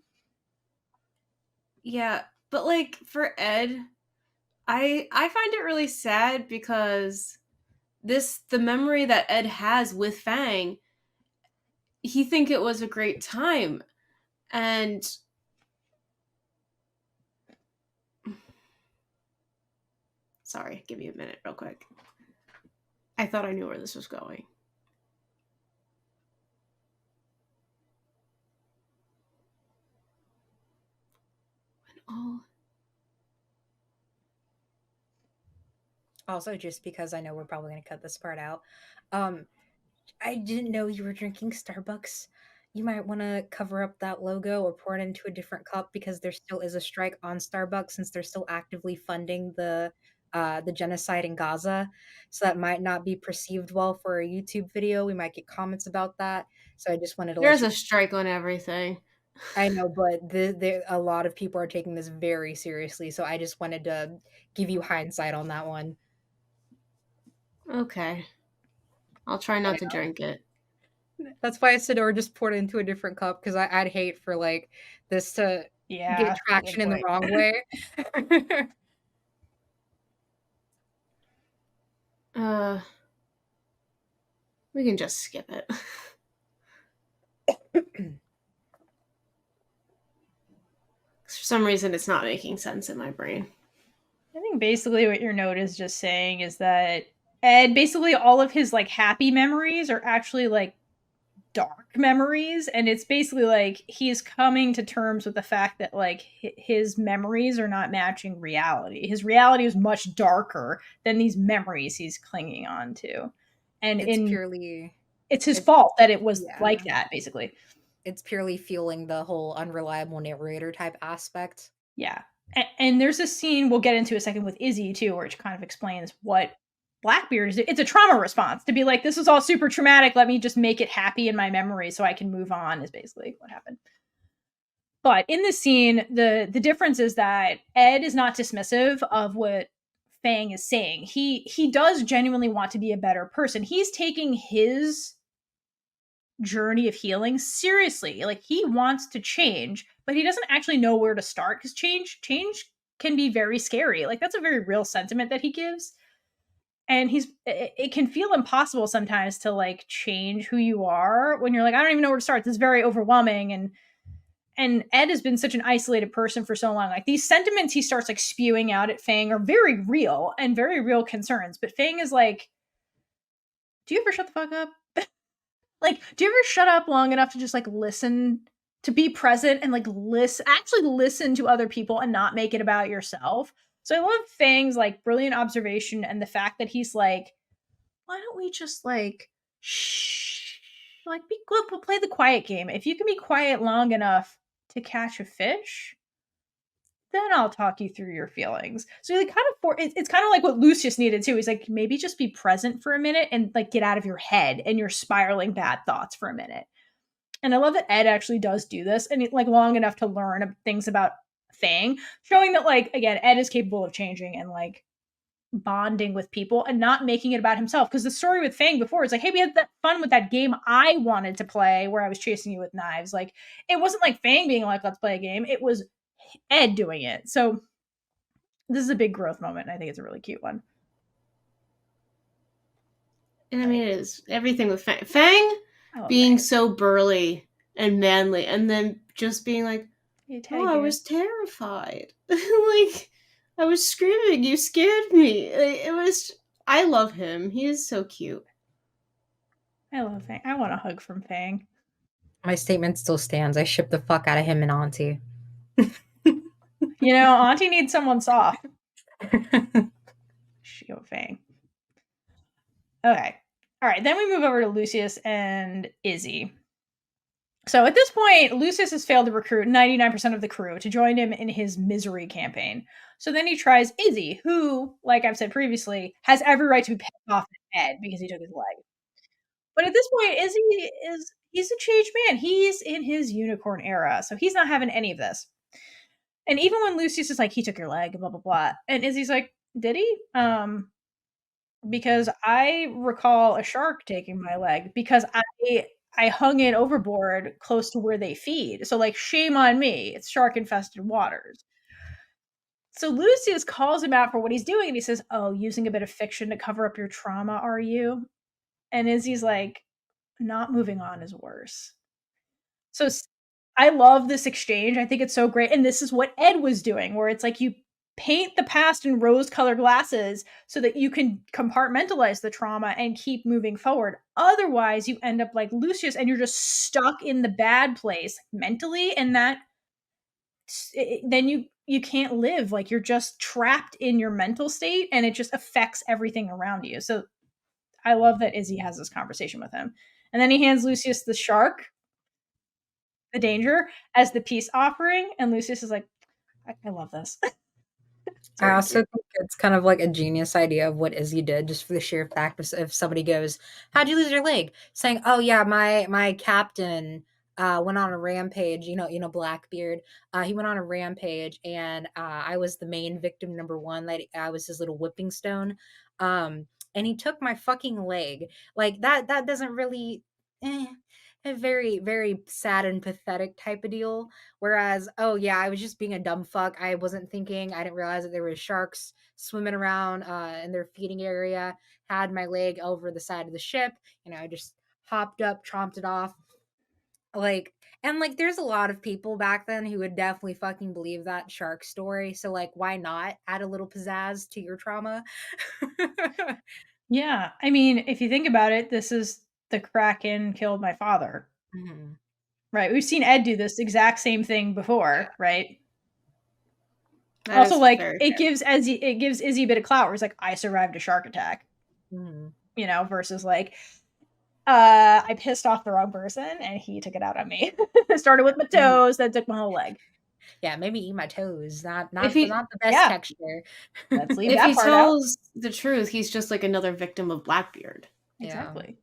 Yeah, but like for Ed, I find it really sad because the memory that Ed has with Fang, he think it was a great time, and sorry, give me a minute real quick. I thought I knew where this was going. Oh. Also, just because I know we're probably going to cut this part out, I didn't know you were drinking Starbucks. You might want to cover up that logo or pour it into a different cup, because there still is a strike on Starbucks since they're still actively funding the genocide in Gaza. So that might not be perceived well for a YouTube video. We might get comments about that. So I just wanted to There's let a strike on everything. I know, but a lot of people are taking this very seriously. So I just wanted to give you hindsight on that one. Okay. I'll try not to drink it. That's why I said, or just pour it into a different cup, because I'd hate for like this to get traction in the wrong way. We can just skip it. For some reason, it's not making sense in my brain. I think basically what your note is just saying is that Ed, basically all of his like happy memories are actually like dark memories, and it's basically like he's coming to terms with the fact that like his memories are not matching reality. His reality is much darker than these memories he's clinging on to, and it's his fault that it was like that. Basically, it's purely fueling the whole unreliable narrator type aspect. Yeah, and there's a scene we'll get into a second with Izzy too, where it kind of explains what Blackbeard is. It's a trauma response to be like, this is all super traumatic, let me just make it happy in my memory so I can move on, is basically what happened. But in this scene, the difference is that Ed is not dismissive of what Fang is saying. He does genuinely want to be a better person. He's taking his journey of healing seriously. Like, he wants to change, but he doesn't actually know where to start, because change can be very scary. Like, that's a very real sentiment that he gives. And it can feel impossible sometimes to like change who you are when you're like, I don't even know where to start. This is very overwhelming. And Ed has been such an isolated person for so long. Like, these sentiments he starts like spewing out at Fang are very real and very real concerns. But Fang is like, do you ever shut the fuck up? Like, do you ever shut up long enough to just like listen, to be present and like actually listen to other people and not make it about yourself? So I love Fang's like brilliant observation, and the fact that he's like, why don't we just like shh, like be good, play the quiet game. If you can be quiet long enough to catch a fish, then I'll talk you through your feelings. So like it's kind of like what Lucius needed too. He's like, maybe just be present for a minute and like get out of your head and your spiraling bad thoughts for a minute. And I love that Ed actually does do this, and like long enough to learn things about Fang, showing that like, again, Ed is capable of changing and like bonding with people and not making it about himself. Because the story with Fang before is like, hey, we had that fun with that game I wanted to play where I was chasing you with knives. Like, it wasn't like Fang being like, let's play a game. It was Ed doing it. So this is a big growth moment, and I think it's a really cute one. And I mean, it is everything with Fang being so burly and manly, and then just being like, oh, I was terrified. Like, I was screaming, you scared me. It was, I love him. He is so cute. I love Fang. I want a hug from Fang. My statement still stands. I ship the fuck out of him and Auntie. You know, Auntie needs someone soft. Fang. Okay. All right. Then we move over to Lucius and Izzy. So at this point, Lucius has failed to recruit 99% of the crew to join him in his misery campaign. So then he tries Izzy, who, like I've said previously, has every right to be pissed off at Ed because he took his leg. But at this point, Izzy he's a changed man. He's in his unicorn era, so he's not having any of this. And even when Lucius is like, he took your leg, blah, blah, blah. And Izzy's like, did he? Because I recall a shark taking my leg because I hung it overboard close to where they feed. So, like, shame on me. It's shark-infested waters. So Lucius calls him out for what he's doing, and he says, oh, using a bit of fiction to cover up your trauma, are you? And Izzy's like, not moving on is worse. So I love this exchange. I think it's so great. And this is what Ed was doing, where it's like you paint the past in rose-colored glasses so that you can compartmentalize the trauma and keep moving forward. Otherwise, you end up like Lucius and you're just stuck in the bad place mentally, and then you can't live. Like, you're just trapped in your mental state, and it just affects everything around you. So I love that Izzy has this conversation with him. And then he hands Lucius the shark, the danger, as the peace offering, and Lucius is like, I love this. I also think it's kind of like a genius idea of what Izzy did, just for the sheer fact of if somebody goes, how'd you lose your leg? Saying, oh yeah, my captain went on a rampage, Blackbeard. He went on a rampage, and I was the main victim number one. Like, I was his little whipping stone. And he took my fucking leg. Like, that doesn't really a very, very sad and pathetic type of deal. Whereas, oh yeah, I was just being a dumb fuck. I wasn't thinking. I didn't realize that there were sharks swimming around in their feeding area. Had my leg over the side of the ship. I just hopped up, tromped it off. And there's a lot of people back then who would definitely fucking believe that shark story. So, like, why not add a little pizzazz to your trauma? Yeah. I mean, if you think about it, this is the Kraken killed my father. Mm-hmm. Right. We've seen Ed do this exact same thing before, right? That also, is like, very it fair. gives Izzy a bit of clout where he's like, I survived a shark attack. Mm-hmm. Versus like, I pissed off the wrong person and he took it out on me. It started with my toes, then took my whole leg. Yeah, maybe eat my toes. Not the best texture. Let's leave If that he part tells the truth, he's just like another victim of Blackbeard. Exactly. Yeah.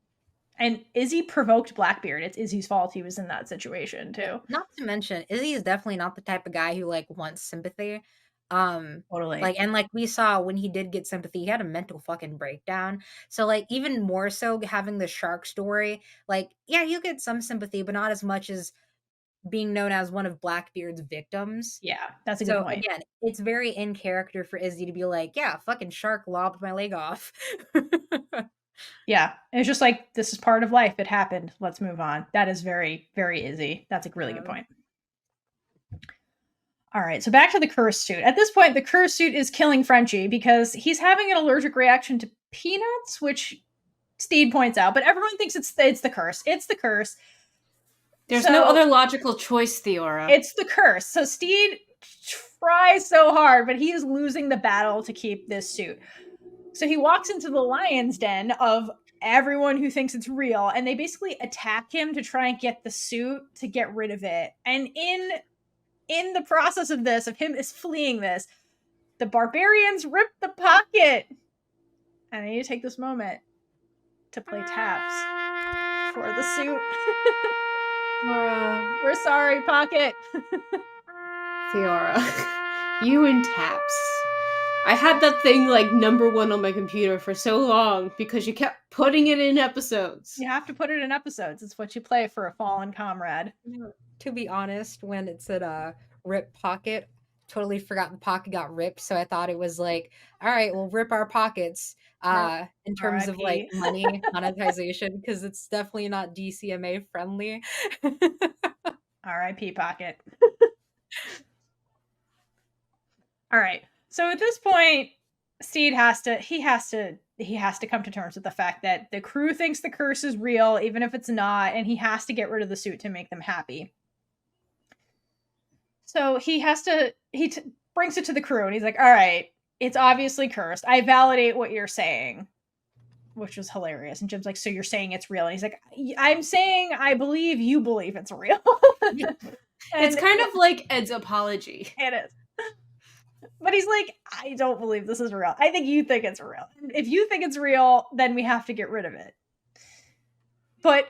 And Izzy provoked Blackbeard. It's Izzy's fault he was in that situation too. Not to mention, Izzy is definitely not the type of guy who like wants sympathy. Totally. Like we saw when he did get sympathy, he had a mental fucking breakdown. So like even more so having the shark story, like, yeah, you get some sympathy, but not as much as being known as one of Blackbeard's victims. Yeah, that's a good point. Again, it's very in character for Izzy to be like, yeah, fucking shark lobbed my leg off. Yeah, it's just like, this is part of life. It happened. Let's move on. That is very, very Izzy. That's a really good point. All right, so back to the curse suit. At this point, the curse suit is killing Frenchie because he's having an allergic reaction to peanuts, which Stede points out, but everyone thinks it's the curse. It's the curse. There's no other logical choice, Theora. It's the curse. So Stede tries so hard, but he is losing the battle to keep this suit. So he walks into the lion's den of everyone who thinks it's real, and they basically attack him to try and get the suit to get rid of it. And in the process of this, of him is fleeing this, the barbarians rip the pocket. And I need to take this moment to play taps for the suit. We're sorry, pocket. Theora, you and taps. I had that thing like #1 on my computer for so long because you kept putting it in episodes. You have to put it in episodes. It's what you play for a fallen comrade. To be honest, when it said rip pocket, totally forgot the pocket got ripped. So I thought it was like, all right, we'll rip our pockets in terms of like money monetization, because it's definitely not DCMA friendly. R.I.P. pocket. All right. So at this point, Stede has to come to terms with the fact that the crew thinks the curse is real, even if it's not, and he has to get rid of the suit to make them happy. So he brings it to the crew, and he's like, all right, it's obviously cursed. I validate what you're saying, which was hilarious. And Jim's like, so you're saying it's real? And he's like, I'm saying I believe you believe it's real. It's kind of like Ed's apology. It is. But he's like, I don't believe this is real. I think you think it's real. If you think it's real, then we have to get rid of it. But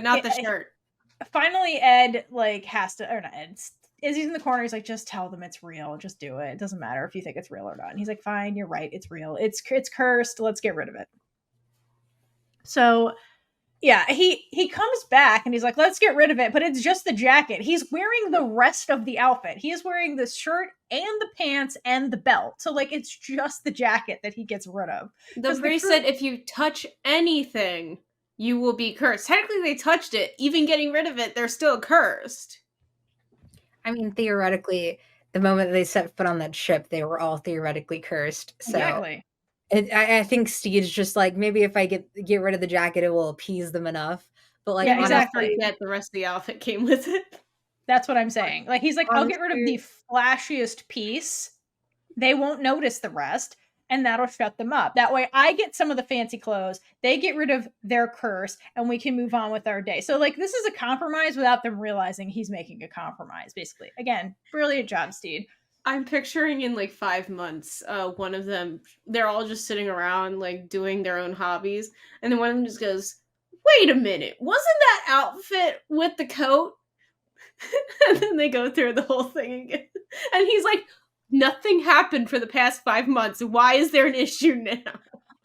not the shirt. Finally, Ed has to, or not Ed, Izzy's in the corner. He's like, just tell them it's real. Just do it. It doesn't matter if you think it's real or not. And he's like, fine, you're right. It's real. It's cursed. Let's get rid of it. So yeah, he comes back and he's like, let's get rid of it, but it's just the jacket. He's wearing the rest of the outfit. He is wearing the shirt and the pants and the belt. So it's just the jacket that he gets rid of. The priest said if you touch anything, you will be cursed. Technically, they touched it. Even getting rid of it, they're still cursed. I mean, theoretically, the moment they set foot on that ship, they were all theoretically cursed. So exactly. I think Stede's just like, maybe if I get rid of the jacket, it will appease them enough. But yeah, exactly. That the rest of the outfit came with it. That's what I'm saying. He's like, honestly, I'll get rid of the flashiest piece. They won't notice the rest, and that'll shut them up. That way, I get some of the fancy clothes. They get rid of their curse, and we can move on with our day. So, this is a compromise without them realizing he's making a compromise, basically. Again, brilliant job, Stede. I'm picturing in 5 months, one of them, they're all just sitting around doing their own hobbies, and then one of them just goes, wait a minute, wasn't that outfit with the coat? And then they go through the whole thing again. And he's like, nothing happened for the past 5 months. Why is there an issue now?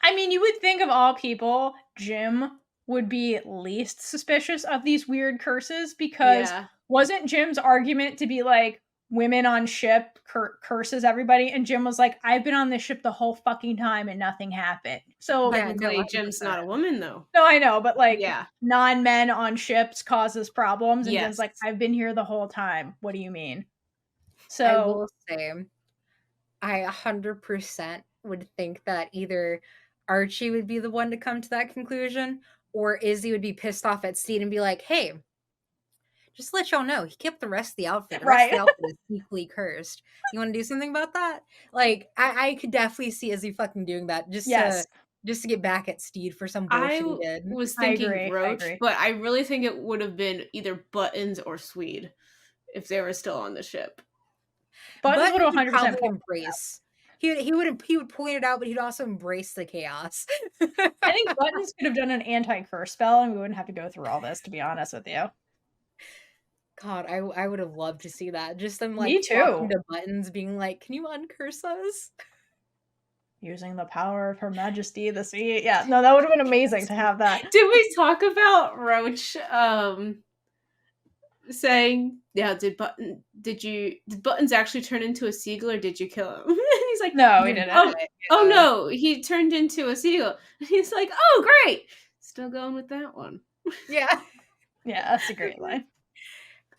I mean, you would think of all people, Jim would be least suspicious of these weird curses, because wasn't Jim's argument to be women on ship curses everybody, and Jim was like, I've been on this ship the whole fucking time and nothing happened. So technically, Jim's not a woman, though. No, I know, but non-men on ships causes problems, and Jim's like, I've been here the whole time. What do you mean? So I will say, I 100% would think that either Archie would be the one to come to that conclusion, or Izzy would be pissed off at Stede and be like, hey, just to let y'all know, he kept the rest of the outfit. The rest of the outfit is equally cursed. You want to do something about that? I could definitely see Izzy fucking doing that just to get back at Stede for some bullshit he did. I was thinking Roach, but I really think it would have been either Buttons or Swede if they were still on the ship. Buttons would 100% embrace. He would point it out, but he'd also embrace the chaos. I think Buttons could have done an anti-curse spell, and we wouldn't have to go through all this, to be honest with you. God, I would have loved to see that. Just them Me too. talking to Buttons, being like, "Can you uncurse us?" Using the power of Her Majesty the Sea. Yeah, no, that would have been amazing to have that. Did we talk about Roach saying, "Yeah, did Buttons actually turn into a seagull, or did you kill him?" And he's like, "No, he didn't." Oh no, he turned into a seagull. And he's like, "Oh great, still going with that one." Yeah, that's a great line.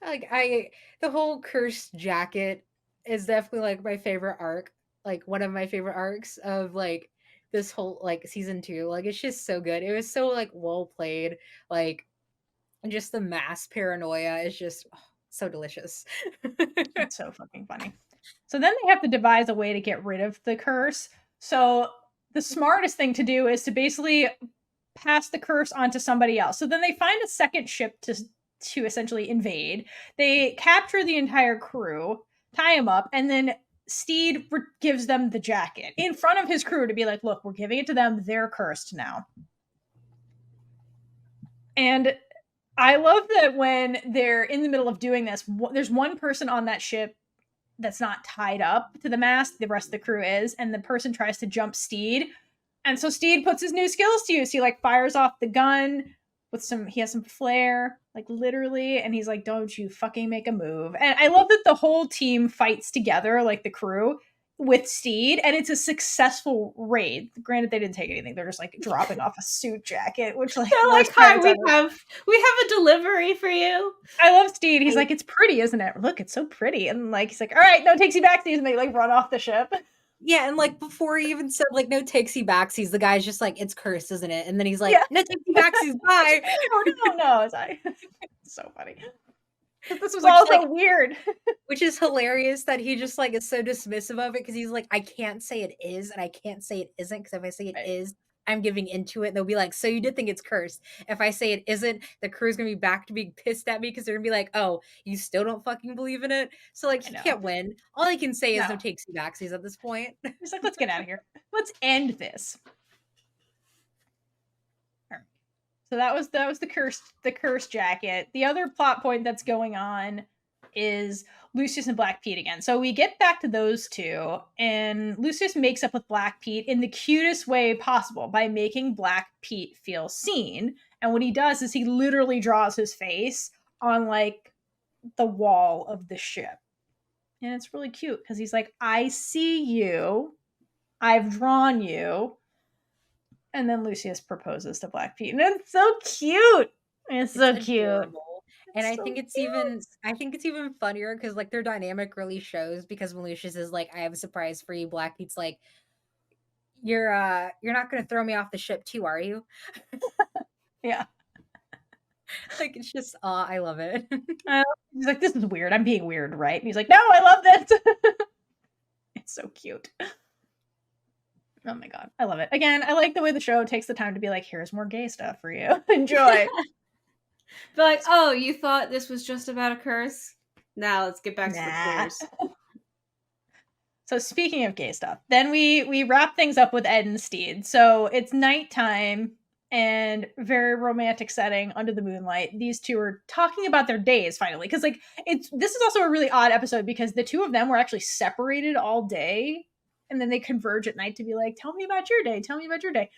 The whole cursed jacket is definitely my favorite arc, one of my favorite arcs of this whole season 2. It's just so good. It was so well played. Just the mass paranoia is just so delicious. It's so fucking funny. So then they have to devise a way to get rid of the curse. So the smartest thing to do is to basically pass the curse on to somebody else. So then they find a second ship to essentially invade. They capture the entire crew, tie them up, and then Stede gives them the jacket in front of his crew to be like, look, we're giving it to them. They're cursed now. And I love that when they're in the middle of doing this, there's one person on that ship that's not tied up to the mast. The rest of the crew is, and the person tries to jump Stede. And so Stede puts his new skills to use. He fires off the gun with he has some flair, literally, and he's like, don't you fucking make a move. And I love that the whole team fights together, the crew, with Stede, and it's a successful raid. Granted, they didn't take anything. They're just dropping off a suit jacket, which hi, we have a delivery for you. I love Stede. He's like, it's pretty, isn't it? Look, it's so pretty. And he's like, all right, no takesy backsies, and they run off the ship. Yeah, and before he even said no takesy backsies, the guy's just it's cursed, isn't it? And then he's like, no takesy backsies, bye. No, it's so funny. The this was Which, all so like, weird. Which is hilarious that he just like is so dismissive of it because he's like, I can't say it is and I can't say it isn't because if I say it is, I'm giving into it. They'll be like, so you did think it's cursed. If I say it isn't, the crew's gonna be back to being pissed at me because they're gonna be like, oh, you still don't fucking believe in it. So like he can't win. All he can say is no takesy backsies at this point. He's like, let's get out of here. Let's end this. So that was the curse jacket. The other plot point that's going on is Lucius and Black Pete again. So we get back to those two, and Lucius makes up with Black Pete in the cutest way possible by making Black Pete feel seen. And what he does is he literally draws his face on like the wall of the ship. And it's really cute because he's like, I see you. I've drawn you. And then Lucius proposes to Black Pete. And it's so cute. It's so cute. Adorable. And I think it's even funnier because like their dynamic really shows because when Lucius is like, I have a surprise for you, Black Pete's like, you're not gonna throw me off the ship too, are you? Yeah. Like it's just I love it. He's like, this is weird. I'm being weird, right? And he's like, no, I love this. It's so cute. Oh my god, I love it. Again, I like the way the show takes the time to be like, here's more gay stuff for you. Enjoy. But like, oh, you thought this was just about a curse? Now let's get back to the queers. So speaking of gay stuff, then we wrap things up with Ed and Stede. So it's nighttime and very romantic setting under the moonlight. These two are talking about their days finally. Because like this is also a really odd episode because the two of them were actually separated all day. And then they converge at night to be like, tell me about your day. Tell me about your day.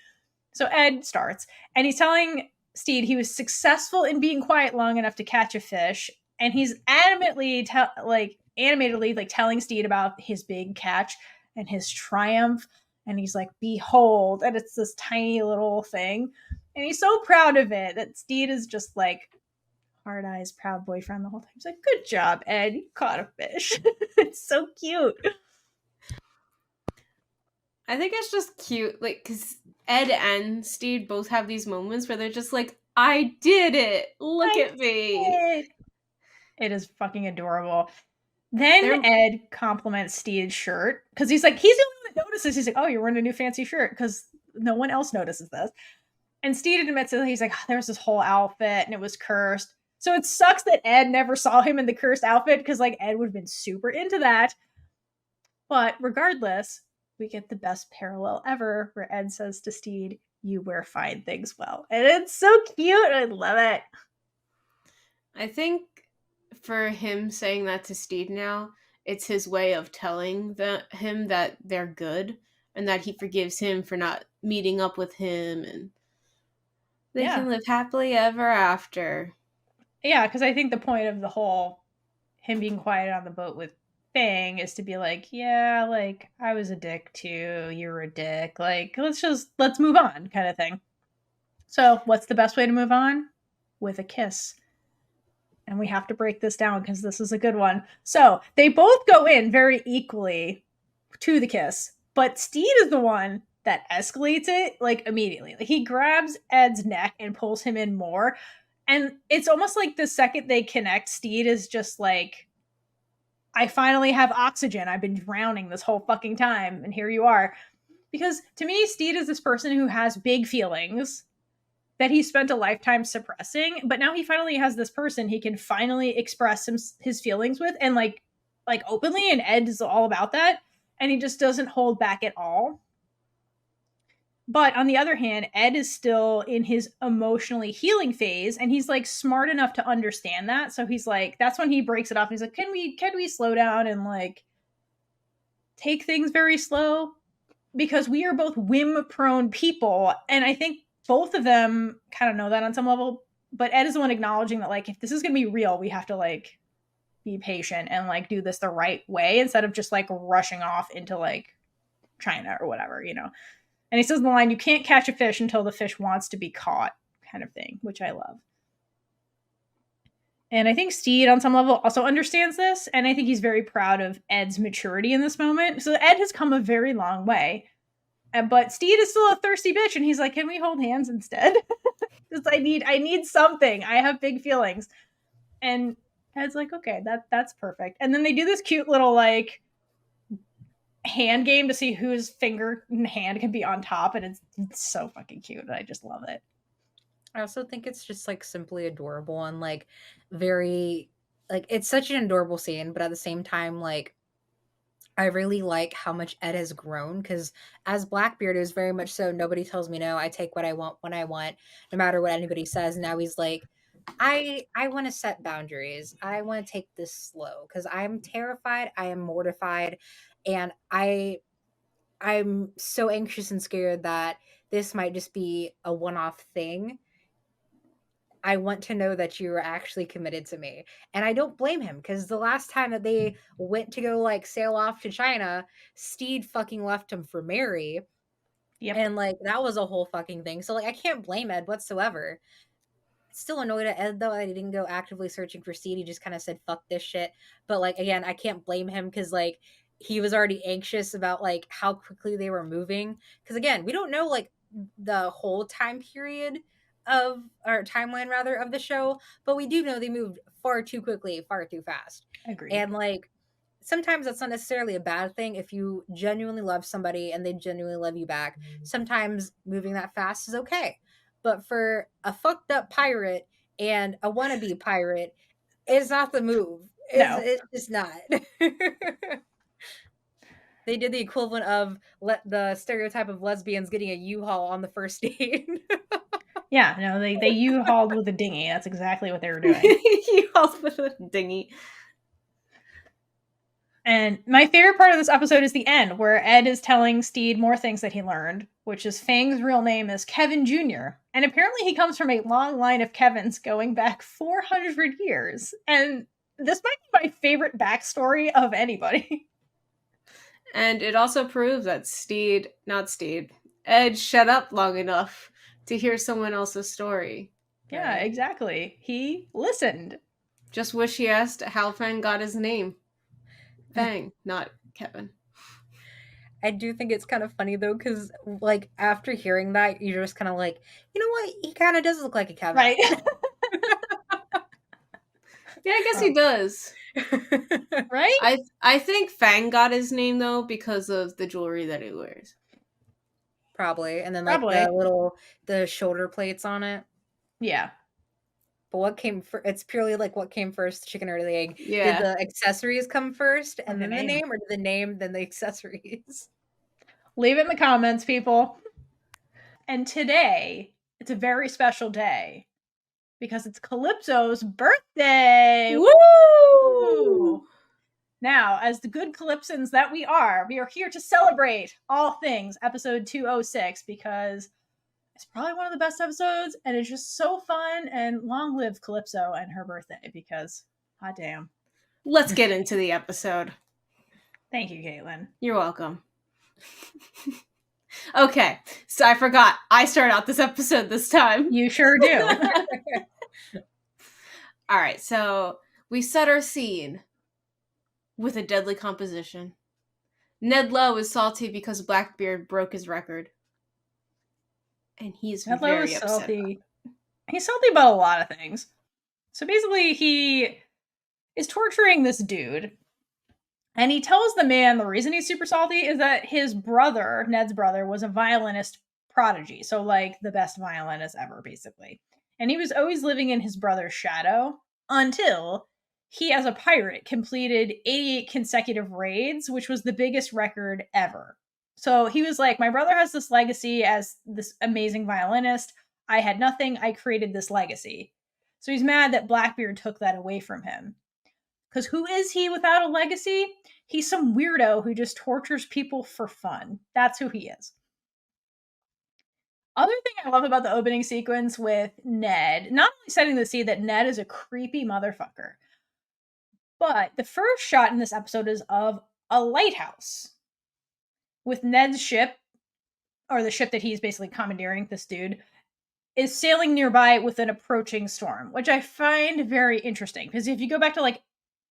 So Ed starts and he's telling Stede he was successful in being quiet long enough to catch a fish. And he's animatedly telling Stede about his big catch and his triumph. And he's like, behold. And it's this tiny little thing. And he's so proud of it that Stede is just like hard eyes, proud boyfriend the whole time. He's like, good job, Ed. You caught a fish. It's so cute. I think it's just cute, like, because Ed and Stede both have these moments where they're just like, I did it! Look at me! It is fucking adorable. Then Ed compliments Stede's shirt, because he's the only one that notices. He's like, oh, you're wearing a new fancy shirt, because no one else notices this. And Stede admits that he's like, oh, there was this whole outfit, and it was cursed. So it sucks that Ed never saw him in the cursed outfit, because like Ed would have been super into that. But regardless, we get the best parallel ever where Ed says to Stede, you wear fine things well. And it's so cute. I love it. I think for him saying that to Stede now, it's his way of telling him that they're good and that he forgives him for not meeting up with him and they can live happily ever after. Yeah, because I think the point of the whole him being quiet on the boat with thing is to be like, yeah, like I was a dick too, you're a dick, like let's move on kind of thing. So what's the best way to move on? With a kiss. And we have to break this down because this is a good one. So they both go in very equally to the kiss, but Stede is the one that escalates it like immediately. Like, he grabs Ed's neck and pulls him in more, and it's almost like the second they connect, Stede is just like, I finally have oxygen. I've been drowning this whole fucking time, and here you are. Because to me, Stede is this person who has big feelings that he spent a lifetime suppressing, but now he finally has this person he can finally express his feelings with, and like openly, and Ed is all about that, and he just doesn't hold back at all. But on the other hand, Ed is still in his emotionally healing phase, and he's like smart enough to understand that. So he's like, that's when he breaks it off. He's like, can we slow down and like take things very slow? Because we are both whim-prone people, and I think both of them kind of know that on some level. But Ed is the one acknowledging that like, if this is gonna be real, we have to like be patient and like do this the right way instead of just like rushing off into like China or whatever, you know. And he says in the line, you can't catch a fish until the fish wants to be caught, kind of thing, which I love. And I think Stede, on some level, also understands this. And I think he's very proud of Ed's maturity in this moment. So Ed has come a very long way. But Stede is still a thirsty bitch. And he's like, can we hold hands instead? Because I need something. I have big feelings. And Ed's like, okay, that's perfect. And then they do this cute little like hand game to see whose finger and hand can be on top, and it's so fucking cute, and I just love it. I also think it's just like simply adorable and like very like it's such an adorable scene, but at the same time, like I really like how much Ed has grown because as Blackbeard, it was very much so nobody tells me no. I take what I want when I want, no matter what anybody says. Now he's like, I want to set boundaries. I want to take this slow because I'm terrified. I am mortified, and I'm so anxious and scared that this might just be a one-off thing. I want to know that you're actually committed to me. And I don't blame him because the last time that they went to go like sail off to China, Stede fucking left him for Mary. Yep. And like that was a whole fucking thing. So like I can't blame Ed whatsoever. Still annoyed at Ed though that he didn't go actively searching for Stede. He just kind of said fuck this shit. But like again, I can't blame him because like he was already anxious about like how quickly they were moving. Because again, we don't know like the whole time period of or timeline rather of the show, but we do know they moved far too quickly, far too fast. Agreed. And like sometimes that's not necessarily a bad thing if you genuinely love somebody and they genuinely love you back. Sometimes moving that fast is okay. But for a fucked up pirate and a wannabe pirate, it's not the move. It's just not. They did the equivalent of the stereotype of lesbians getting a U-Haul on the first date. Yeah, no, they U-hauled with a dinghy. That's exactly what they were doing. U-hauled with a dinghy. And my favorite part of this episode is the end, where Ed is telling Stede more things that he learned, which is Fang's real name is Kevin Jr. And apparently he comes from a long line of Kevins going back 400 years. And this might be my favorite backstory of anybody. And it also proves that Ed shut up long enough to hear someone else's story. Yeah, exactly. He listened. Just wish he asked how Fang got his name. Fang, not Kevin. I do think it's kind of funny though, because like after hearing that, you're just kind of like, you know what? He kind of does look like a Kevin, right? Yeah, I guess he does. Right? I think Fang got his name though because of the jewelry that he wears. Probably, and then like the shoulder plates on it. Yeah. But what came first? It's purely like what came first, the chicken or the egg. Yeah. Did the accessories come first and then the name, or did the name then the accessories? Leave it in the comments, people. And today, it's a very special day because it's Calypso's birthday. Woo! Now, as the good Calypsons that we are here to celebrate all things episode 206 because it's probably one of the best episodes, and it's just so fun, and long live Calypso and her birthday, because, hot damn. Let's get into the episode. Thank you, Kaitlynn. You're welcome. Okay, so I forgot. I start out this episode this time. You sure do. All right, so we set our scene with a deadly composition. Ned Lowe is salty because Blackbeard broke his record. And he's very upset. Salty. He's salty about a lot of things. So basically, he is torturing this dude. And he tells the man the reason he's super salty is that his brother, Ned's brother, was a violinist prodigy. So, like, the best violinist ever, basically. And he was always living in his brother's shadow until he, as a pirate, completed 88 consecutive raids, which was the biggest record ever. So he was like, my brother has this legacy as this amazing violinist. I had nothing. I created this legacy. So he's mad that Blackbeard took that away from him. Because who is he without a legacy? He's some weirdo who just tortures people for fun. That's who he is. Other thing I love about the opening sequence with Ned, not only setting the scene that Ned is a creepy motherfucker, but the first shot in this episode is of a lighthouse with Ned's ship, or the ship that he's basically commandeering, this dude, is sailing nearby with an approaching storm, which I find very interesting. Because if you go back to like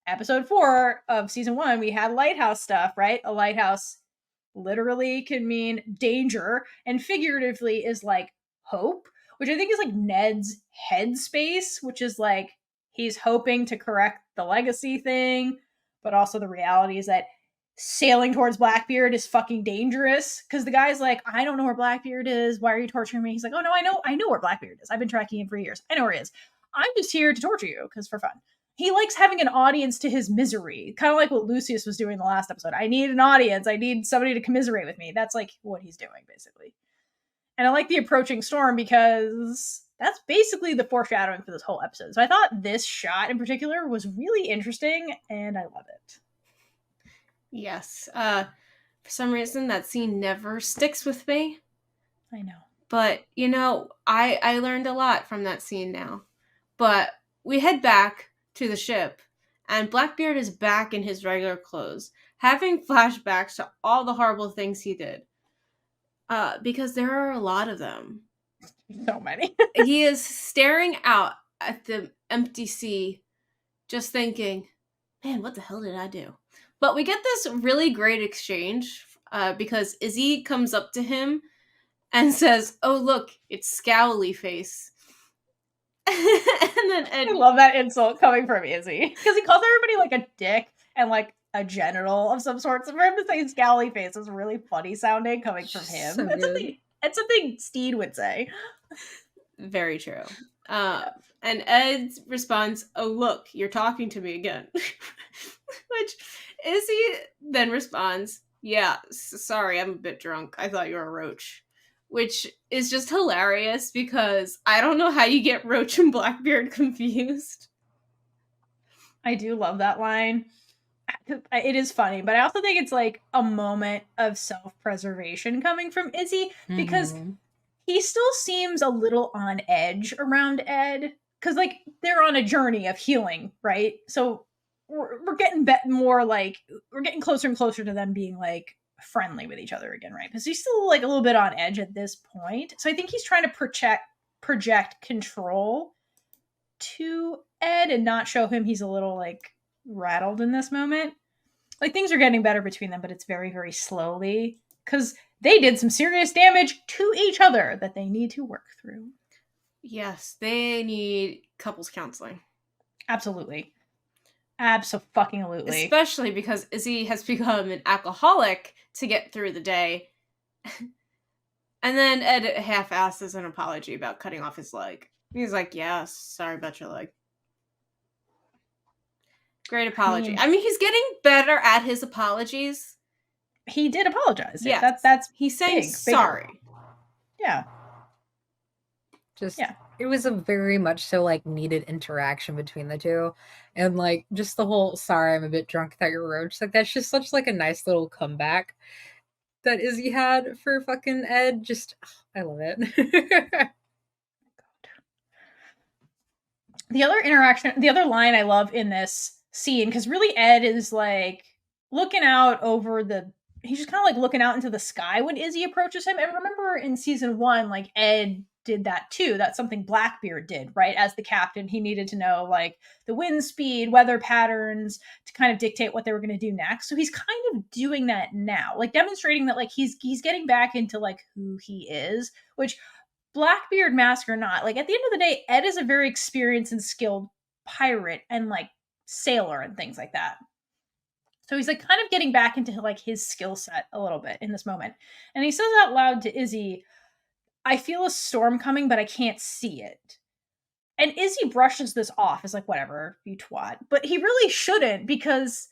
episode 4 of season 1, we had lighthouse stuff, right? A lighthouse literally can mean danger and figuratively is like hope, which I think is like Ned's headspace, which is like he's hoping to correct the legacy thing, but also the reality is that sailing towards Blackbeard is fucking dangerous, because the guy's like, I don't know where Blackbeard is. Why are you torturing me? He's like, oh no, I know where Blackbeard is. I've been tracking him for years. I know where he is. I'm just here to torture you because for fun. He likes having an audience to his misery, kind of like what Lucius was doing in the last episode. I need an audience. I need somebody to commiserate with me. That's like what he's doing, basically. And I like the approaching storm because that's basically the foreshadowing for this whole episode. So I thought this shot in particular was really interesting, and I love it. Yes. For some reason, that scene never sticks with me. I know. But, you know, I learned a lot from that scene now. But we head back to the ship, and Blackbeard is back in his regular clothes, having flashbacks to all the horrible things he did. Because there are a lot of them. So many. He is staring out at the empty sea, just thinking, man, what the hell did I do? But we get this really great exchange because Izzy comes up to him and says, oh, look, it's Scowly Face. And then Ed... I love that insult coming from Izzy, because he calls everybody like a dick and like a genital of some sort. So for him to say Scowly Face is really funny sounding coming from him. So it's something Stede would say. Very true. And Ed responds, oh, look, you're talking to me again. Which Izzy then responds, yeah, sorry, I'm a bit drunk. I thought you were a roach. Which is just hilarious because I don't know how you get Roach and Blackbeard confused. I do love that line. It is funny, but I also think it's like a moment of self-preservation coming from Izzy, because he still seems a little on edge around Ed, because like they're on a journey of healing, right? So we're getting more like, we're getting closer and closer to them being like friendly with each other again, right? Because he's still like a little bit on edge at this point. So I think he's trying to project control to Ed and not show him he's a little like rattled in this moment. Like things are getting better between them, but it's very, very slowly, because they did some serious damage to each other that they need to work through. Yes, they need couples counseling. Absolutely. Abso-fucking-lutely. Especially because Izzy has become an alcoholic to get through the day. And then Ed half-asses an apology about cutting off his leg. He's like, yeah, sorry about your leg. Great apology. I mean, he's getting better at his apologies. He did apologize. Yeah, that's he's saying big, sorry. Yeah. It was a very much so like needed interaction between the two, and like just the whole sorry I'm a bit drunk, thought you were roach, like that's just such like a nice little comeback that Izzy had for fucking Ed. Just I love it. The other line I love in this scene, because really Ed is like looking out over he's just kind of like looking out into the sky when Izzy approaches him. And remember in season 1, like Ed did that too. That's something Blackbeard did, right? As the captain, he needed to know like the wind speed, weather patterns to kind of dictate what they were going to do next. So he's kind of doing that now, like demonstrating that like he's getting back into like who he is, which Blackbeard mask or not, like at the end of the day, Ed is a very experienced and skilled pirate and like sailor and things like that. So he's like kind of getting back into like his skill set a little bit in this moment. And he says out loud to Izzy, I feel a storm coming, but I can't see it. And Izzy brushes this off as like, whatever, you twat. But he really shouldn't, because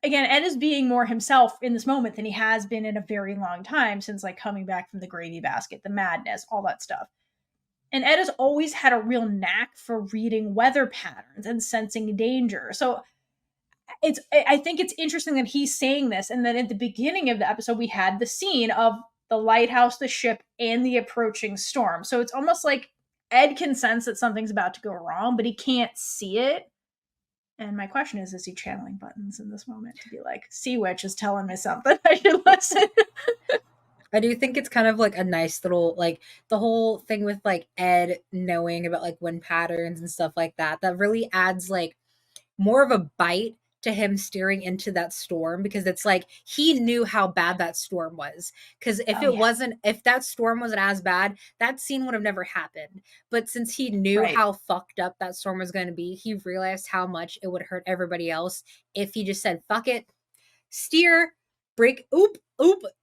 again, Ed is being more himself in this moment than he has been in a very long time, since like coming back from the gravy basket, the madness, all that stuff. And Ed has always had a real knack for reading weather patterns and sensing danger. So I think it's interesting that he's saying this. And then at the beginning of the episode, we had the scene of the lighthouse, the ship, and the approaching storm. So it's almost like Ed can sense that something's about to go wrong, but he can't see it. And my question is he channeling buttons in this moment to be like, Sea Witch is telling me something, I should listen? I do think it's kind of like a nice little, like the whole thing with like Ed knowing about like wind patterns and stuff like that, that really adds like more of a bite to him steering into that storm, because it's like he knew how bad that storm was. Because if that storm wasn't as bad, that scene would have never happened. But since he knew how fucked up that storm was going to be, he realized how much it would hurt everybody else if he just said, fuck it, steer, brake, oop,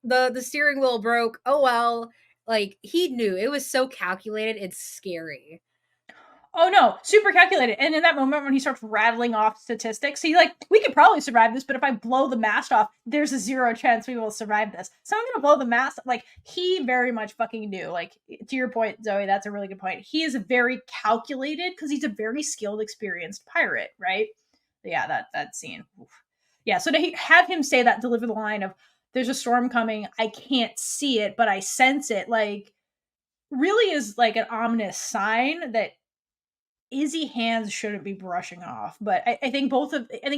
the steering wheel broke. Oh well. Like, he knew. It was so calculated, it's scary. Oh no, super calculated. And in that moment when he starts rattling off statistics, he's like, we could probably survive this, but if I blow the mast off, there's a 0% chance we will survive this. So I'm gonna blow the mast. Like, he very much fucking knew. Like, to your point, Zoe, that's a really good point. He is very calculated because he's a very skilled, experienced pirate, right? But yeah, that scene. Oof. Yeah, so to have him say that, deliver the line of, there's a storm coming, I can't see it, but I sense it, like, really is like an ominous sign that Izzy hands shouldn't be brushing off. But I think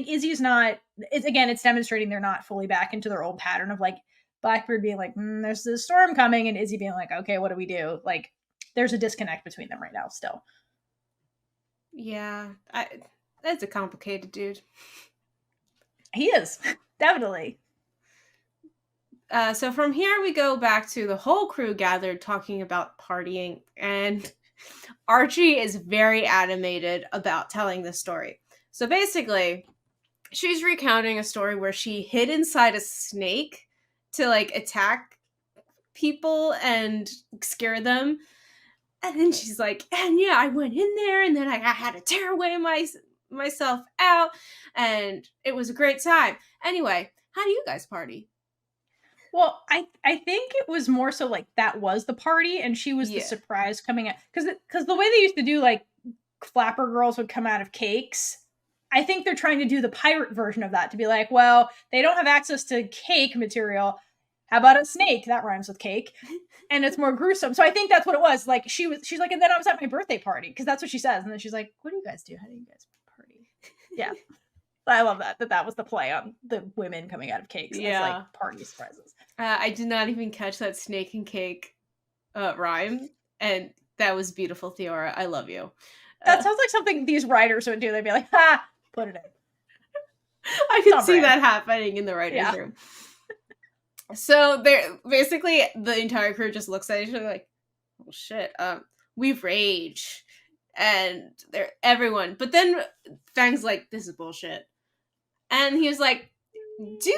Izzy's not, it's demonstrating they're not fully back into their old pattern of like Blackbeard being like, there's this storm coming, and Izzy being like, okay, what do we do? Like, there's a disconnect between them right now still. Yeah, that's a complicated dude. He is, definitely. So from here we go back to the whole crew gathered talking about partying, and Archie is very animated about telling the story. So basically, she's recounting a story where she hid inside a snake to like attack people and scare them. And then she's like, and yeah, I went in there and then I had to tear away myself out, and it was a great time. Anyway, how do you guys party? Well, I think it was more so like that was the party and she was the surprise coming out. Because the way they used to do, like, flapper girls would come out of cakes, I think they're trying to do the pirate version of that, to be like, well, they don't have access to cake material. How about a snake? That rhymes with cake. And it's more gruesome. So I think that's what it was. Like, she's like, and then I was at my birthday party, because that's what she says. And then she's like, what do you guys do? How do you guys party? Yeah. I love that was the play on the women coming out of cakes as like party surprises. I did not even catch that snake and cake rhyme, and that was beautiful, Theora. I love you. That sounds like something these writers would do. They'd be like, ha, put it in. I could see that happening in the writer's room. So they're basically, the entire crew just looks at each other like, oh shit, we rage. And they're everyone. But then Fang's like, this is bullshit. And he was like, do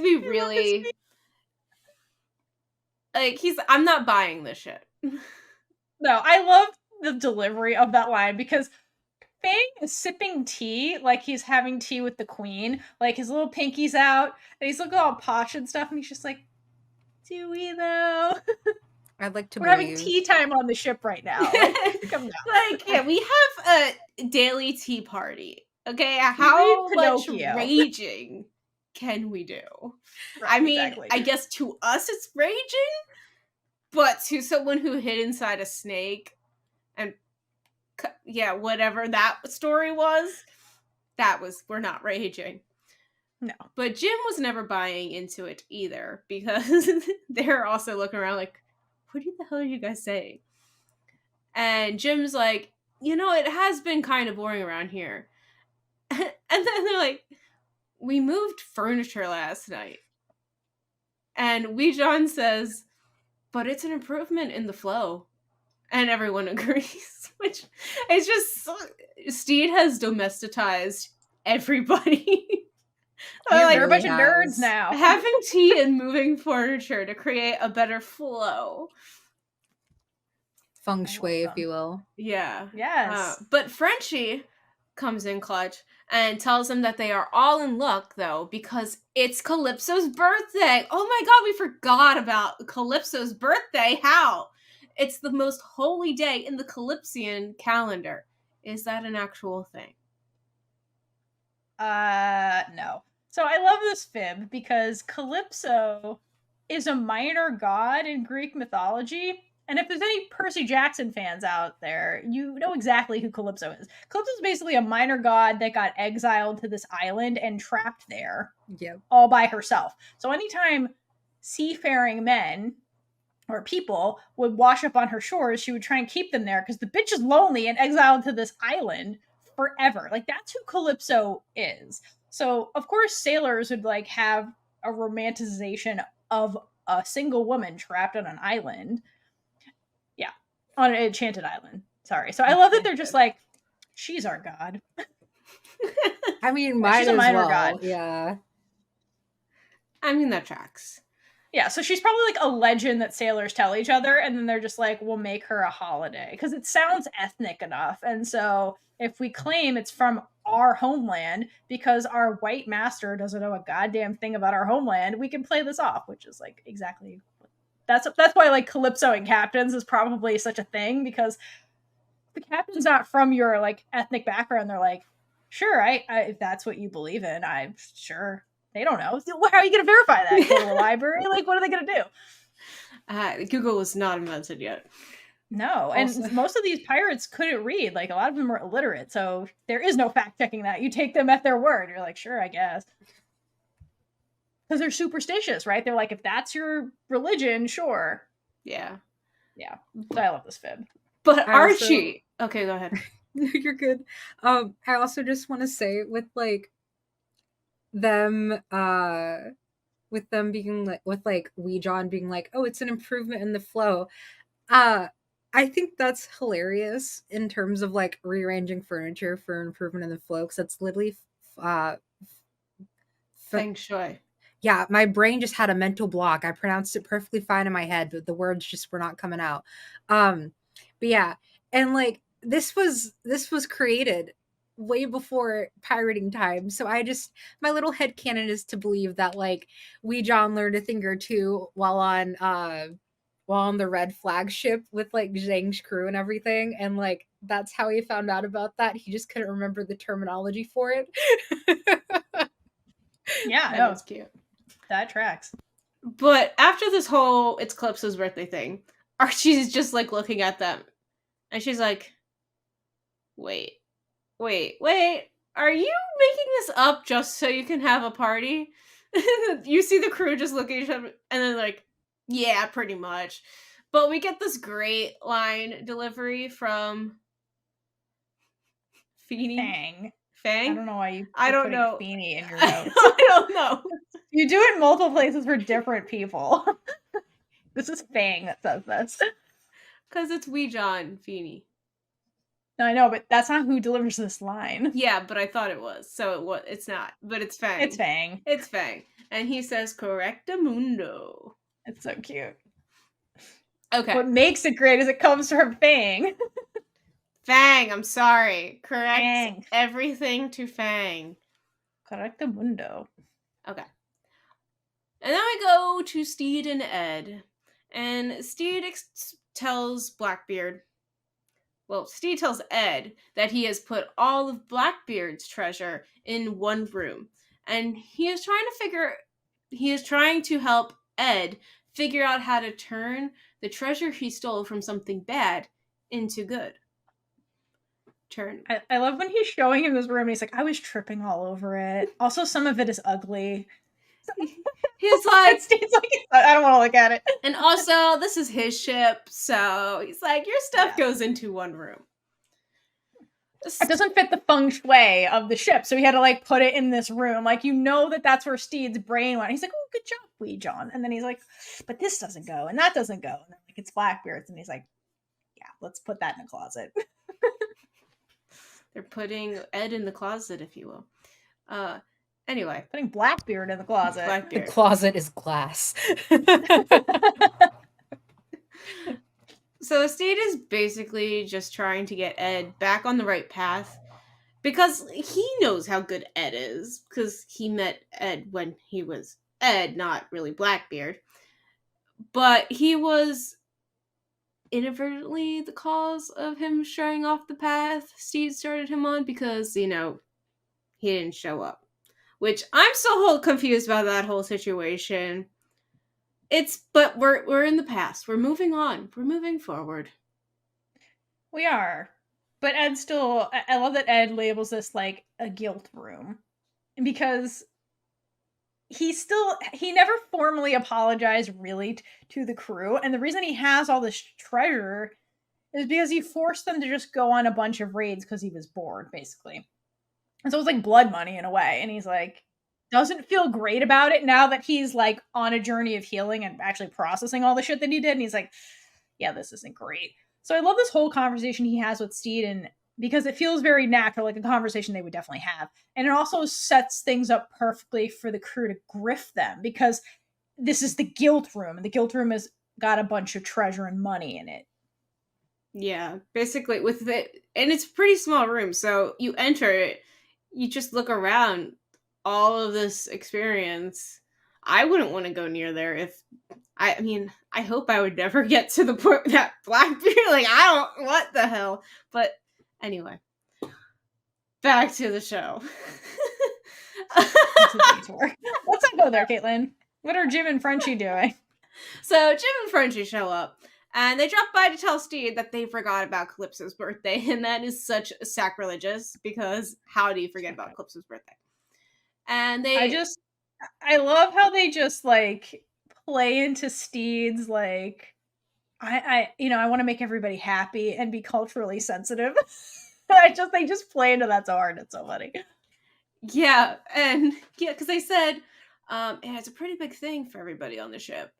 we really? Like, I'm not buying this shit. No, I love the delivery of that line, because Fang is sipping tea like he's having tea with the queen. Like, his little pinky's out, and he's looking all posh and stuff, and he's just like, do we though? I'd like to We're having tea time on the ship right now. Like, come down. Like, yeah, we have a daily tea party. Okay, how much raging can we do? Right, I mean, exactly. I guess to us it's raging, but to someone who hid inside a snake and whatever that story was, we're not raging. No. But Jim was never buying into it either, because they're also looking around like, what the hell are you guys saying? And Jim's like, it has been kind of boring around here. And then they're like, we moved furniture last night. And Wee John says, but it's an improvement in the flow. And everyone agrees. Which is just, Stede has domesticized everybody. They're a bunch of nerds now. Having tea and moving furniture to create a better flow. Feng shui, if you will. Yeah. Yes. But Frenchie comes in clutch and tells them that they are all in luck, though, because it's Calypso's birthday. Oh my god, we forgot about Calypso's birthday. How? It's the most holy day in the Calypsian calendar. Is that an actual thing? No. So I love this fib because Calypso is a minor god in Greek mythology. And if there's any Percy Jackson fans out there, you know exactly who Calypso is. Calypso is basically a minor god that got exiled to this island and trapped there all by herself. So anytime seafaring men or people would wash up on her shores, she would try and keep them there because the bitch is lonely and exiled to this island forever. Like, that's who Calypso is. So, of course, sailors would, like, have a romanticization of a single woman trapped on an island. Yeah, on an enchanted island. Sorry. So I love that they're just like, she's our god. I mean, Yeah, might she's a as minor well. god. Yeah. I mean, that tracks. Yeah, so she's probably like a legend that sailors tell each other, and then they're just like, we'll make her a holiday because it sounds ethnic enough. And so if we claim it's from our homeland because our white master doesn't know a goddamn thing about our homeland, we can play this off, which is like exactly that's why like Calypso and captains is probably such a thing, because the captain's not from your like ethnic background. They're like, sure, I if that's what you believe in, I'm sure. They don't know. How are you going to verify that? Go to a library? Like, what are they going to do? Google was not invented yet. No, Also- and most of these pirates couldn't read. Like, a lot of them were illiterate, so there is no fact checking that. You take them at their word. You're like, sure, I guess. Because they're superstitious, right? They're like, if that's your religion, sure. Yeah. Yeah. So I love this fib. But I also- Archie. Okay, go ahead. You're good. I also just want to say with like them being like with like Wee John being like, oh, it's an improvement in the flow. I think that's hilarious in terms of like rearranging furniture for improvement in the flow, because that's literally Feng Shui. yeah, my brain just had a mental block. I pronounced it perfectly fine in my head, but the words just were not coming out. But yeah, and like this was created way before pirating time. So my little headcanon is to believe that like Wee John learned a thing or two while on the red flagship with like Zhang's crew and everything, and like that's how he found out about that. He just couldn't remember the terminology for it. Yeah, That no, is cute. that tracks. But after this whole it's Calypso's birthday thing, Archie's just like looking at them. And she's like, wait. Are you making this up just so you can have a party? You see the crew just look at each other and then like, yeah, pretty much. But we get this great line delivery from Feeny. Fang. Fang? I don't know why you I don't putting know. Feeny in your I notes. don't know. You do it in multiple places for different people. This is Fang that says this. Because it's Wee John Feeny. No, I know, but that's not who delivers this line. Yeah, but I thought it was. So it's not. But it's Fang. It's Fang. It's Fang. And he says, correctamundo. It's so cute. Okay. What makes it great is it comes from Fang. Fang, I'm sorry. Correct Fang. everything to Fang. Correctamundo. Okay. And then we go to Stede and Ed. And Stede tells Blackbeard, well, Stede tells Ed that he has put all of Blackbeard's treasure in one room. And he is trying to help Ed figure out how to turn the treasure he stole from something bad into good. I love when he's showing him this room and he's like, I was tripping all over it. Also, some of it is ugly. He's like, Steve's like, I don't want to look at it. and also, this is his ship, so he's like, your stuff Yeah. goes into one room. It doesn't fit the feng shui of the ship, so he had to like put it in this room. Like, you know that's where Stede's brain went. He's like, oh, good job, Wee John. And then he's like, but this doesn't go, and that doesn't go. And then like it's Blackbeard's, and he's like, yeah, let's put that in a closet. They're putting Ed in the closet, if you will. Anyway. Putting Blackbeard in the closet. The closet is glass. So Stede is basically just trying to get Ed back on the right path because he knows how good Ed is, because he met Ed when he was Ed, not really Blackbeard. But he was inadvertently the cause of him straying off the path Stede started him on, because, he didn't show up. Which I'm still confused about that whole situation. But we're in the past. We're moving on. We're moving forward. We are. But Ed still, I love that Ed labels this like a guilt room. Because he never formally apologized really to the crew. And the reason he has all this treasure is because he forced them to just go on a bunch of raids because he was bored, basically. And so it was like blood money in a way. And he's like, doesn't feel great about it now that he's like on a journey of healing and actually processing all the shit that he did. And he's like, yeah, this isn't great. So I love this whole conversation he has with Stede, and because it feels very natural, like a conversation they would definitely have. And it also sets things up perfectly for the crew to grift them, because this is the guilt room, and the guilt room has got a bunch of treasure and money in it. Yeah, basically with it, and it's a pretty small room, so you enter it, you just look around, all of this experience. I wouldn't want to go near there. If I mean, I hope I would never get to the point that Blackbeard. Like, I don't, what the hell? But anyway, back to the show. That's a detour. Let's not go there, Kaitlynn. What are Jim and Frenchie doing? So Jim and Frenchie show up, and they drop by to tell Stede that they forgot about Calypso's birthday, and that is such sacrilegious, because how do you forget about Calypso's birthday? And I love how they just like play into Stede's like, I want to make everybody happy and be culturally sensitive. They just play into that so hard. It's so funny. Yeah, and yeah, because they said, it's a pretty big thing for everybody on the ship.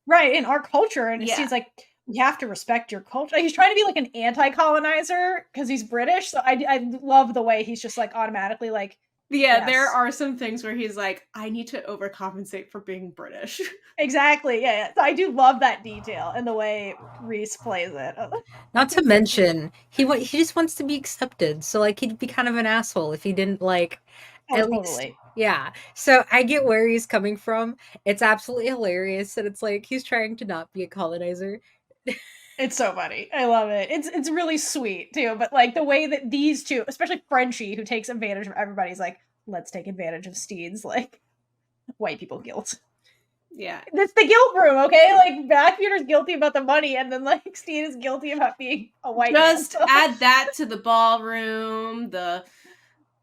Right, in our culture. And Stede's like, we have to respect your culture. He's trying to be like an anti-colonizer because he's British. So I love the way he's just like automatically like, yeah, yes. There are some things where he's like, I need to overcompensate for being British. Exactly, yeah. So I do love that detail and the way Reese plays it. Not to mention, he just wants to be accepted. So like he'd be kind of an asshole if he didn't like. Totally. Yeah. So I get where he's coming from. It's absolutely hilarious that it's like he's trying to not be a colonizer. It's so funny. I love it. It's really sweet too. But like the way that these two, especially Frenchie, who takes advantage of everybody's like, let's take advantage of Stede's like white people guilt. Yeah. It's the guilt room, okay? Like Blackbeard's guilty about the money, and then like Stede is guilty about being a white man. Just add that to the ballroom, the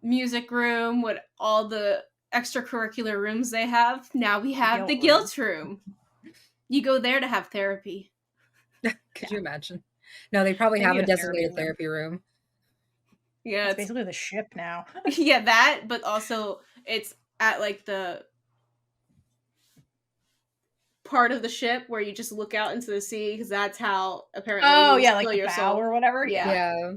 music room, what all the extracurricular rooms they have. Now we have the guilt room. You go there to have therapy. Could you imagine? No, they probably have a designated therapy room. Yeah, it's basically the ship now. Yeah, that, but also it's at like the part of the ship where you just look out into the sea, because that's how apparently you like the bow or whatever. Yeah.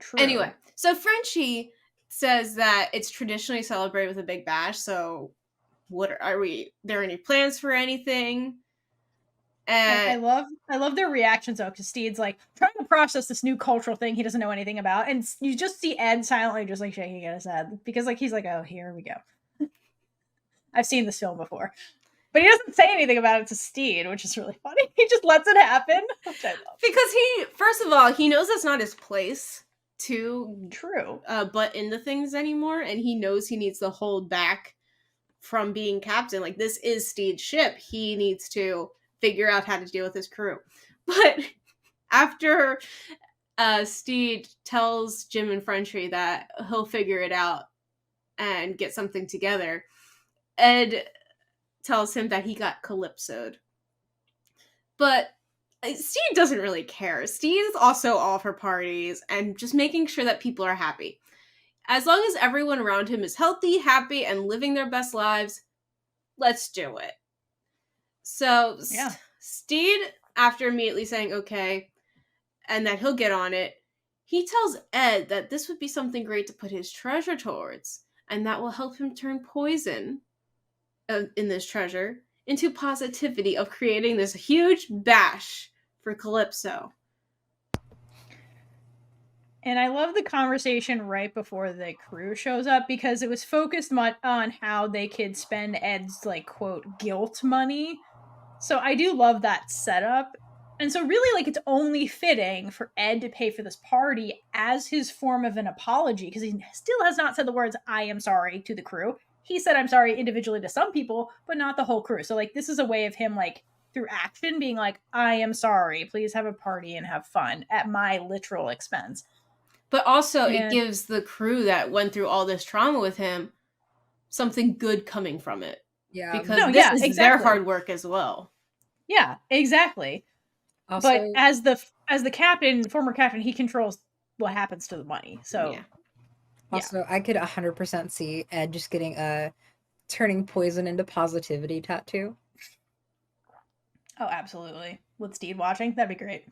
True. Anyway, so Frenchie says that it's traditionally celebrated with a big bash. So, there any plans for anything? And I love their reactions though, because Stede's like trying to process this new cultural thing he doesn't know anything about, and you just see Ed silently just like shaking his head, because like he's like, oh, here we go. I've seen this film before. But he doesn't say anything about it to Stede, which is really funny. He just lets it happen, which I love. Because first of all, he knows that's not his place to butt into things anymore, and he knows he needs to hold back from being captain. Like, this is Stede's ship. He needs to figure out how to deal with his crew. But after Stede tells Jim and Frenchie that he'll figure it out and get something together, Ed tells him that he got calypsoed. But Stede doesn't really care. Stede is also all for parties and just making sure that people are happy. As long as everyone around him is healthy, happy, and living their best lives, let's do it. So yeah. Stede, after immediately saying okay, and that he'll get on it, he tells Ed that this would be something great to put his treasure towards, and that will help him turn poison in this treasure into positivity of creating this huge bash for Calypso. And I love the conversation right before the crew shows up, because it was focused on how they could spend Ed's like quote guilt money. So I do love that setup. And so really, like, it's only fitting for Ed to pay for this party as his form of an apology, because he still has not said the words "I am sorry" to the crew. He said "I'm sorry" individually to some people, but not the whole crew. So like, this is a way of him like through action being like, "I am sorry, please have a party and have fun at my literal expense." But also it gives the crew that went through all this trauma with him something good coming from it. Yeah. Because this is their hard work as well. Yeah, exactly. Also, but as the as the captain, former captain, he controls what happens to the money. So Yeah. Also, I could 100% see Ed just getting a turning poison into positivity tattoo. Oh, absolutely. With Stede watching, that'd be great.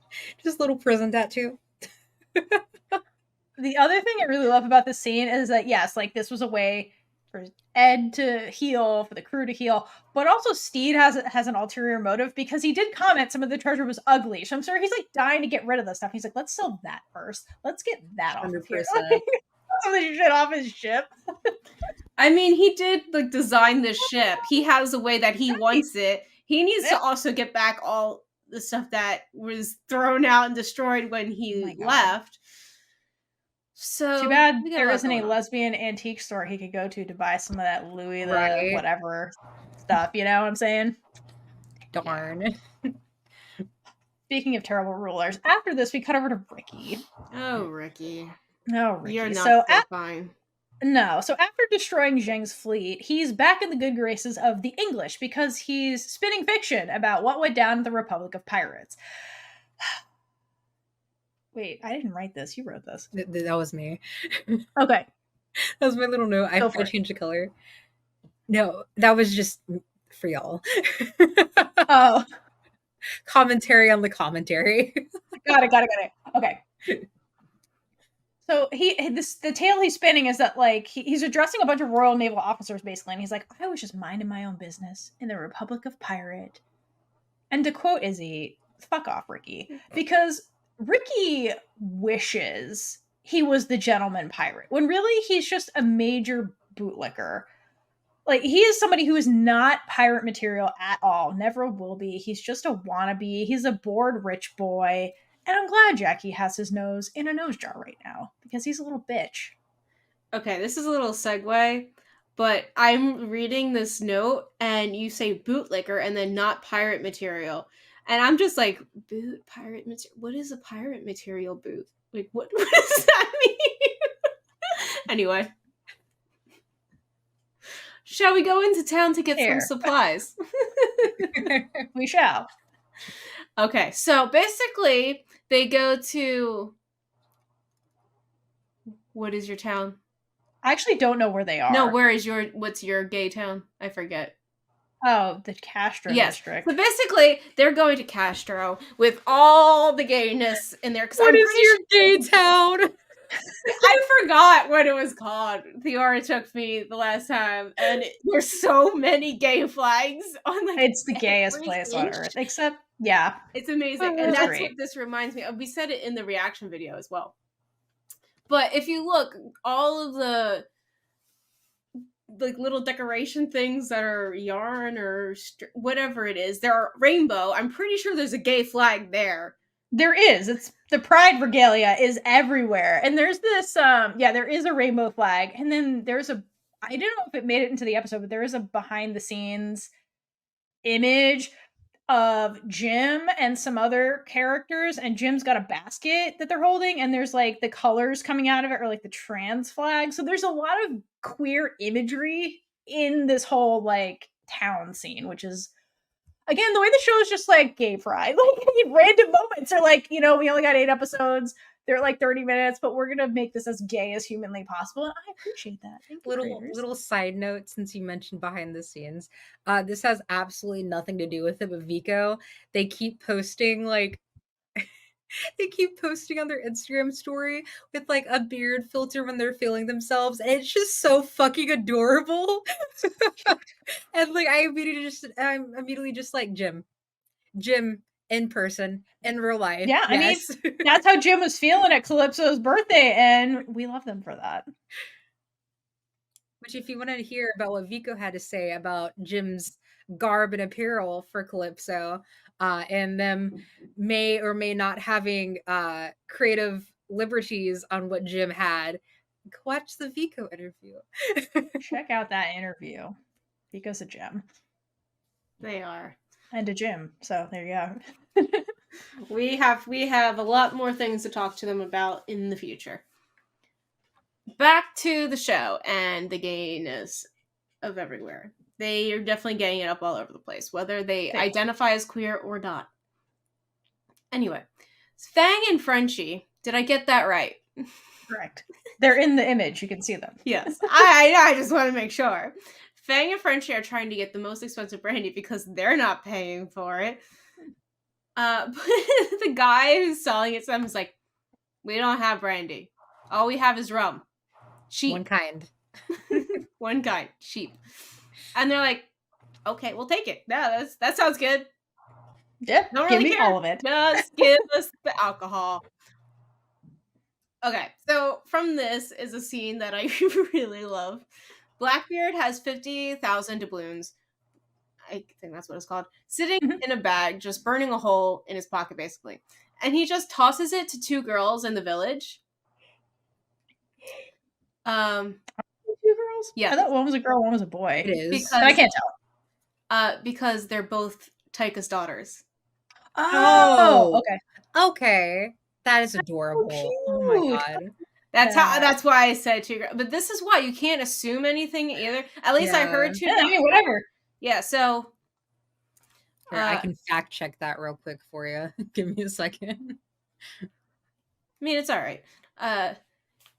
Just a little prison tattoo. The other thing I really love about this scene is that, yes, like, this was a way for Ed to heal, for the crew to heal, but also Stede has an ulterior motive because he did comment some of the treasure was ugly. So I'm sure he's like dying to get rid of this stuff. He's like, let's sell that first. Let's get that off of here. 100%. Some of the shit off his ship. I mean, he did like design this ship. He has a way that he wants it. He needs to also get back all the stuff that was thrown out and destroyed when he left. So too bad there isn't a lesbian antique store he could go to buy some of that Louis the whatever stuff. You know what I'm saying? Darn. Speaking of terrible rulers, after this we cut over to Ricky. Oh, Ricky. Oh, Ricky. You're not so fine. No. So after destroying Zheng's fleet, he's back in the good graces of the English because he's spinning fiction about what went down in the Republic of Pirates. Wait, I didn't write this. You wrote this. That was me. Okay. That was my little note. I have to change the color. No, that was just for y'all. Oh. Commentary on the commentary. Got it. Okay. So the tale he's spinning is that, like, he's addressing a bunch of Royal Naval officers, basically, and he's like, I was just minding my own business in the Republic of Pirate. And to quote Izzy, fuck off, Ricky. Because Ricky wishes he was the gentleman pirate, when really he's just a major bootlicker. Like, he is somebody who is not pirate material at all. Never will be. He's just a wannabe. He's a bored rich boy. And I'm glad Jackie has his nose in a nose jar right now, because he's a little bitch. Okay, this is a little segue, but I'm reading this note, and you say bootlicker and then not pirate material. And I'm just like, boot, pirate material? What is a pirate material boot? Like, what does that mean? Anyway. Shall we go into town to get some supplies? We shall. Okay, so basically, they go to... What is your town? I actually don't know where they are. No, what's your gay town? I forget. Oh, the Castro district. So basically, they're going to Castro with all the gayness in there. What is your gay town? I forgot what it was called. Theora took me the last time, and there's so many gay flags on like. It's the gayest place on earth, except it's amazing, and that's what this reminds me of. We said it in the reaction video as well. But if you look, all of the like little decoration things that are yarn or whatever it is, they're rainbow. I'm pretty sure there's a gay flag there. There is. It's the Pride regalia is everywhere. And there's this there is a rainbow flag. And then there's I didn't know if it made it into the episode, but there is a behind the scenes image of Jim and some other characters, and Jim's got a basket that they're holding, and there's like the colors coming out of it, or like the trans flag. So there's a lot of queer imagery in this whole like town scene, which is, again, the way the show is just like gay pride. Like, random moments are like, we only got 8 episodes. They're like 30 minutes, but we're gonna make this as gay as humanly possible. And I appreciate that. Thank you, little side note, since you mentioned behind the scenes. This has absolutely nothing to do with it, but Vico, they keep posting like they keep posting on their Instagram story with like a beard filter when they're feeling themselves, and it's just so fucking adorable. And like I'm immediately just like Jim in person, in real life. Yeah, yes. I mean, that's how Jim was feeling at Calypso's birthday, and we love them for that. Which, if you want to hear about what Vico had to say about Jim's garb and apparel for Calypso, and them may or may not having creative liberties on what Jim had, watch the Vico interview. Check out that interview. Vico's a gem. They are. And a gym, so there you go. we have a lot more things to talk to them about in the future. Back to the show and the gayness of everywhere. They are definitely getting it up all over the place, whether they identify as queer or not. Anyway, Fang and Frenchie, did I get that right? Correct. They're in the image. You can see them. Yes. I just want to make sure. Fang and Frenchie are trying to get the most expensive brandy because they're not paying for it. But the guy who's selling it to them is like, we don't have brandy. All we have is rum. Cheap. One kind. One kind. Cheap. And they're like, okay, we'll take it. Yeah, that sounds good. Yeah, Don't give really me care. all of it. Just give us the alcohol. Okay, so from this is a scene that I really love. Blackbeard has 50,000 doubloons. I think that's what it's called. Sitting in a bag, just burning a hole in his pocket, basically. And he just tosses it to two girls in the village. Two girls? Yeah. I thought one was a girl, one was a boy. It is. Because, but I can't tell. Because they're both Taika's daughters. Oh, okay. Okay. That is adorable. Oh my god. That's why I said two girls. But this is why you can't assume anything either. At least I heard two. Yeah, I mean, whatever. Yeah, so Here, I can fact check that real quick for you. Give me a second. I mean, it's all right.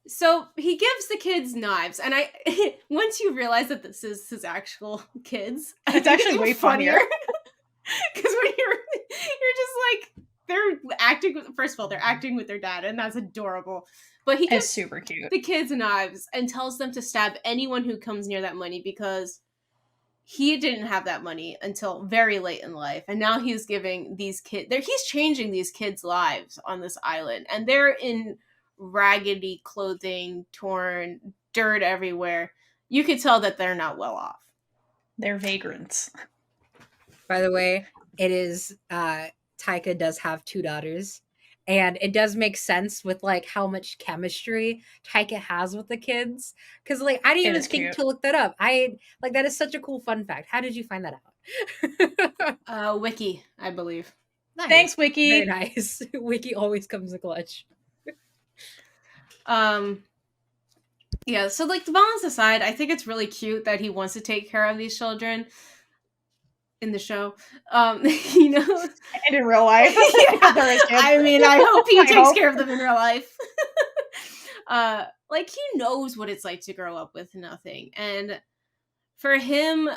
So he gives the kids knives, and once you realize that this is his actual kids, it's actually way funnier. Because when you're just like, they're acting. First of all, they're acting with their dad, and that's adorable. But he gives super cute the kids knives and tells them to stab anyone who comes near that money because he didn't have that money until very late in life, and now he's giving these kids. He's changing these kids' lives on this island, and they're in raggedy clothing, torn, dirt everywhere. You could tell that they're not well off. They're vagrants. By the way, it is Taika does have two daughters, and it does make sense with like how much chemistry Taika has with the kids. Because like I didn't even think to look that up. That is such a cool fun fact. How did you find that out? Wiki, I believe. Nice. Thanks, Wiki. Very nice. Wiki always comes in clutch. Yeah, so like the balance aside, I think it's really cute that he wants to take care of these children in the show. You know, and in real life. Yeah. I mean, I hope he takes care of them in real life. Like he knows what it's like to grow up with nothing, and for him,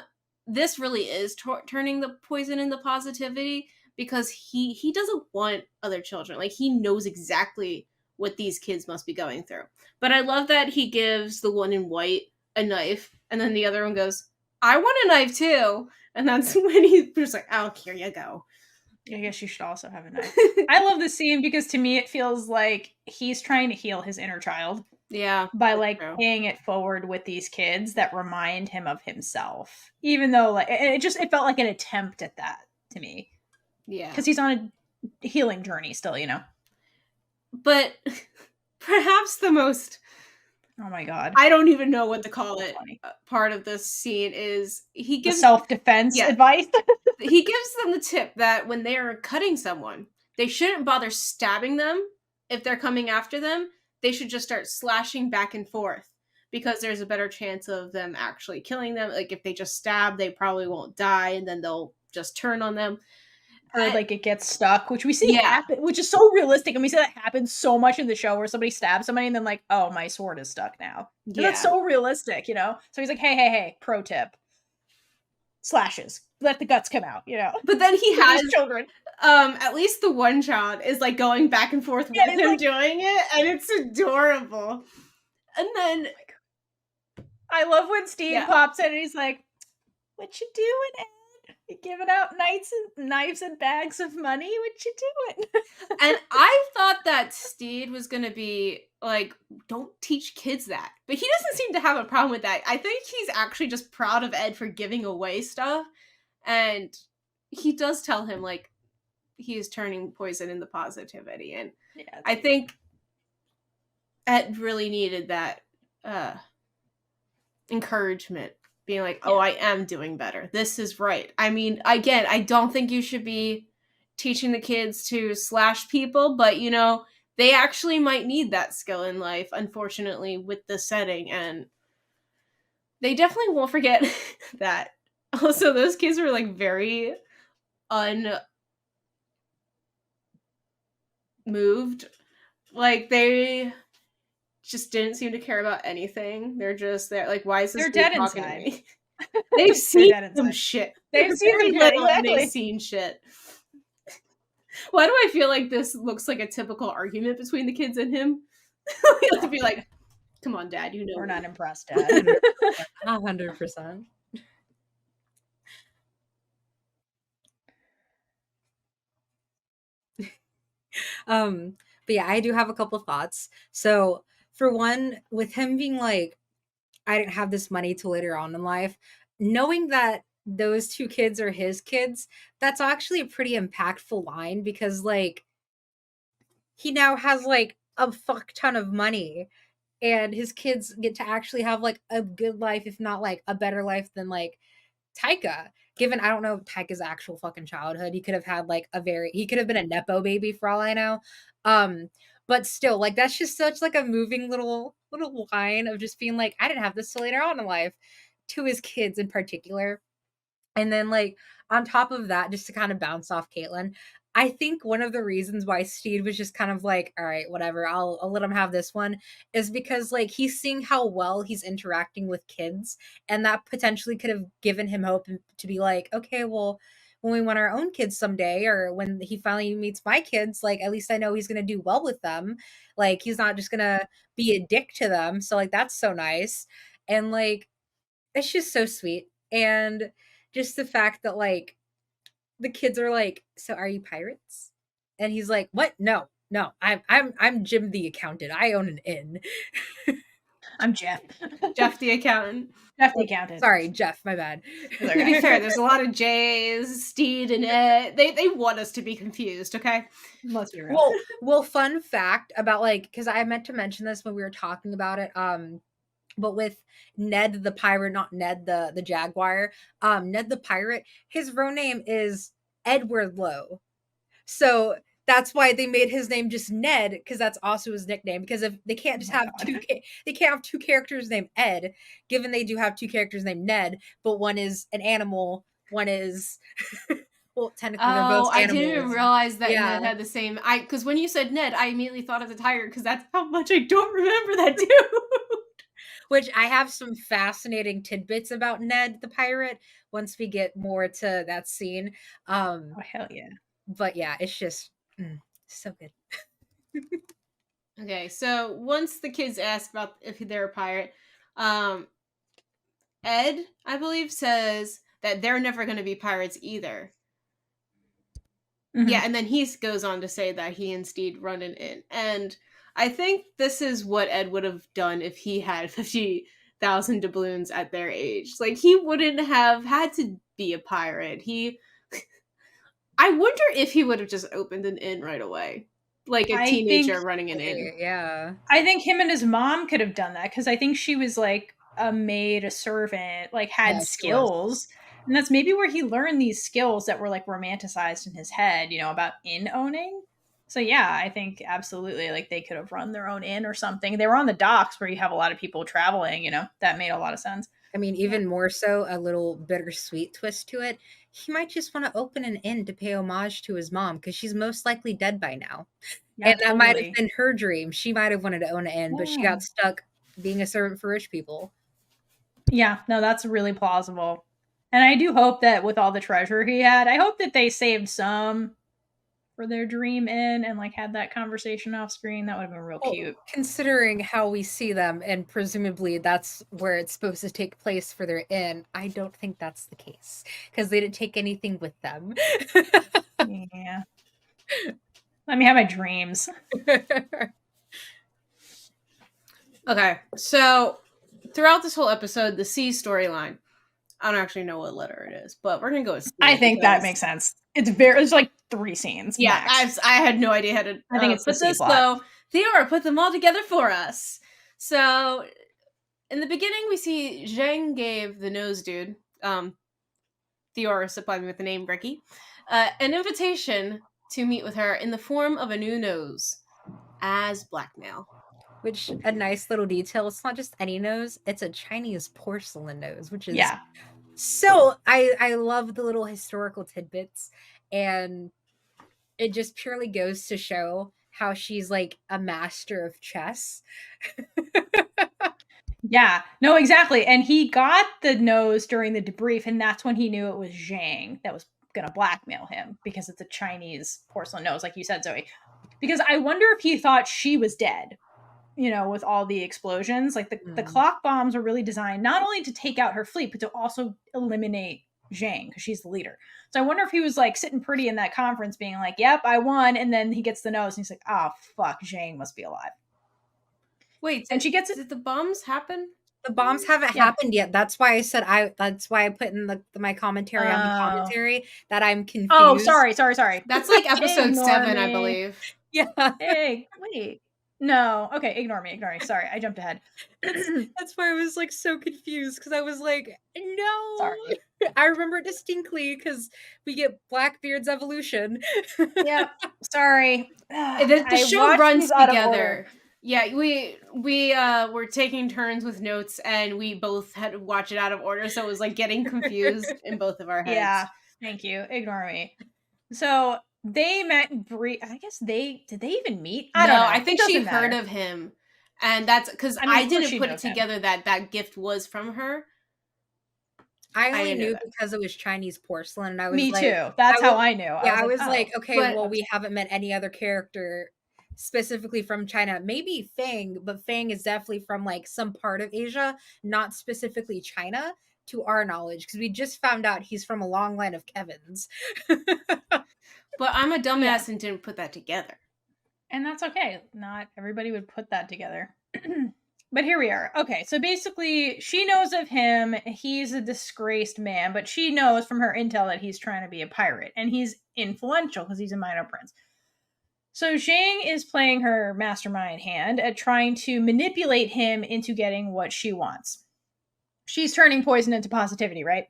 this really is turning the poison into positivity because he doesn't want other children. Like he knows exactly what these kids must be going through. But I love that he gives the one in white a knife, and then the other one goes, I want a knife too. And that's when he's just like, oh, here you go. I guess you should also have a knife. I love this scene because to me it feels like he's trying to heal his inner child. Yeah. By like paying it forward with these kids that remind him of himself. Even though like it felt like an attempt at that to me. Yeah. Because he's on a healing journey still, you know. But perhaps the most, oh my god, I don't even know what to call it, part of this scene is he gives self-defense advice. He gives them the tip that when they're cutting someone, they shouldn't bother stabbing them if they're coming after them. They should just start slashing back and forth because there's a better chance of them actually killing them. Like if they just stab, they probably won't die, and then they'll just turn on them. Or like it gets stuck, which we see happen, which is so realistic, and we see that happen so much in the show where somebody stabs somebody and then like, oh, my sword is stuck now. Yeah. That's so realistic, you know? So he's like, hey, pro tip. Slashes. Let the guts come out, you know? But then he has children. At least the one child is like going back and forth with him like, doing it, and it's adorable. And then I love when Stede pops in and he's like, what you doing, Ed? You giving out knives and bags of money? What you doing? And I thought that Stede was gonna be like, don't teach kids that. But he doesn't seem to have a problem with that. I think he's actually just proud of Ed for giving away stuff. And he does tell him, like, he is turning poison into positivity. And I think Ed really needed that encouragement. Being like, oh, I am doing better. This is right. I mean, again, I don't think you should be teaching the kids to slash people, but, you know, they actually might need that skill in life, unfortunately, with the setting. And they definitely won't forget that. Also, those kids were, like, very moved. Like, they just didn't seem to care about anything. They're just there. Like, why is this They're dude dead talking inside. to me? They've seen dead some inside. shit. They've They're seen very some shit, little and exactly. they've seen shit. Why do I feel like this looks like a typical argument between the kids and him? We have to be like, come on, Dad, you know We're me." not impressed, Dad. 100%. But yeah, I do have a couple thoughts. So for one, with him being like, I didn't have this money till later on in life, knowing that those two kids are his kids, that's actually a pretty impactful line because like he now has like a fuck ton of money and his kids get to actually have like a good life, if not like a better life than like Taika. Given I don't know Taika's actual fucking childhood, he could have had like he could have been a nepo baby for all I know. But still, like that's just such like a moving little line of just being like, I didn't have this till later on in life, to his kids in particular. And then, like, on top of that, just to kind of bounce off Kaitlynn, I think one of the reasons why Stede was just kind of like, all right, whatever, I'll let him have this one, is because, like, he's seeing how well he's interacting with kids. And that potentially could have given him hope to be like, okay, well, when we want our own kids someday, or when he finally meets my kids, like, at least I know he's going to do well with them. Like, he's not just going to be a dick to them. So, like, that's so nice. And, like, it's just so sweet. And just the fact that like the kids are like, so are you pirates? And he's like, what? No, I'm Jim the accountant. I own an inn. I'm Jeff. Jeff the accountant. Jeff the accountant. Sorry, Jeff, my bad. To be fair, there's a lot of J's, Stede and Ed. They want us to be confused, okay? Let's be real. Well, fun fact about like, because I meant to mention this when we were talking about it. But with Ned the pirate, not Ned the jaguar, Ned the pirate, his real name is Edward Lowe. So that's why they made his name just Ned, because that's also his nickname. Because if they can't just have they can't have two characters named Ed, given they do have two characters named Ned, but one is an animal, one is well, technically they're both animals. I didn't even realize that Ned had the same. Because when you said Ned, I immediately thought of the tiger, because that's how much I don't remember that dude. Which I have some fascinating tidbits about Ned the pirate once we get more to that scene. Oh hell yeah! But yeah, it's just so good. Okay, so once the kids ask about if they're a pirate, Ed, I believe, says that they're never going to be pirates either. Mm-hmm. Yeah, and then he goes on to say that he and Stede run an inn. And I think this is what Ed would have done if he had 50,000 doubloons at their age. Like, he wouldn't have had to be a pirate. I wonder if he would have just opened an inn right away. Like a teenager running an inn. Yeah. I think him and his mom could have done that, because I think she was like a maid, a servant, like had skills. And that's maybe where he learned these skills that were like romanticized in his head, you know, about inn owning. So yeah, I think absolutely, like they could have run their own inn or something. They were on the docks where you have a lot of people traveling, you know, that made a lot of sense. I mean, even more so, a little bittersweet twist to it. He might just want to open an inn to pay homage to his mom, because she's most likely dead by now. Yeah, and that might have been her dream. She might have wanted to own an inn, but she got stuck being a servant for rich people. Yeah, no, that's really plausible. And I do hope that with all the treasure he had, I hope that they saved some for their dream inn and like had that conversation off screen. That would have been real cute. Considering how we see them, and presumably that's where it's supposed to take place for their inn, I don't think that's the case, because they didn't take anything with them. Yeah. Let me have my dreams. Okay, so throughout this whole episode, the C storyline, I don't actually know what letter it is, but we're gonna go with C. I think that makes sense. It's like 3 scenes. Yeah, I had no idea how to. I think it's put this though. Theora put them all together for us. So, in the beginning, we see Zhang gave the nose dude, Theora supplied me with the name Ricky, an invitation to meet with her in the form of a new nose as blackmail. Which, a nice little detail, it's not just any nose, it's a Chinese porcelain nose, which is so I love the little historical tidbits, and it just purely goes to show how she's like a master of chess. Yeah, no, exactly. And he got the nose during the debrief, and that's when he knew it was Zhang that was going to blackmail him, because it's a Chinese porcelain nose, like you said, Zoe. Because I wonder if he thought she was dead, you know, with all the explosions. Like the clock bombs are really designed not only to take out her fleet, but to also eliminate Zhang, because she's the leader. So I wonder if he was like sitting pretty in that conference being like, yep, I won. And then he gets the nose and he's like, oh, fuck, Zhang must be alive. Wait, and she gets it. Did the bombs happen? The bombs haven't happened yet. That's why I said that's why I put in my commentary on the commentary that I'm confused. Oh, sorry. That's like episode 7, I believe. Yeah. Hey, wait. No. Okay, ignore me. Sorry, I jumped ahead. That's why I was like so confused, because I was like, no. Sorry. I remember distinctly because we get Blackbeard's evolution. Yeah. Sorry. The show runs together. Yeah, we were taking turns with notes, and we both had to watch it out of order, so it was like getting confused in both of our heads. Yeah, thank you. Ignore me. So they met. I guess did they even meet? I don't know. I think she heard of him, and that's because I didn't put it together that gift was from her. I only knew because it was Chinese porcelain, and I was me too. That's how I knew. Yeah, I was like, okay, well, we haven't met any other character specifically from China. Maybe Fang, but Fang is definitely from like some part of Asia, not specifically China, to our knowledge, because we just found out he's from a long line of Kevins. But I'm a dumbass and didn't put that together. And that's okay. Not everybody would put that together. But here we are. Okay, so basically she knows of him. He's a disgraced man, but she knows from her intel that he's trying to be a pirate, and he's influential because he's a minor prince. So Zhang is playing her mastermind hand at trying to manipulate him into getting what she wants. She's turning poison into positivity, right?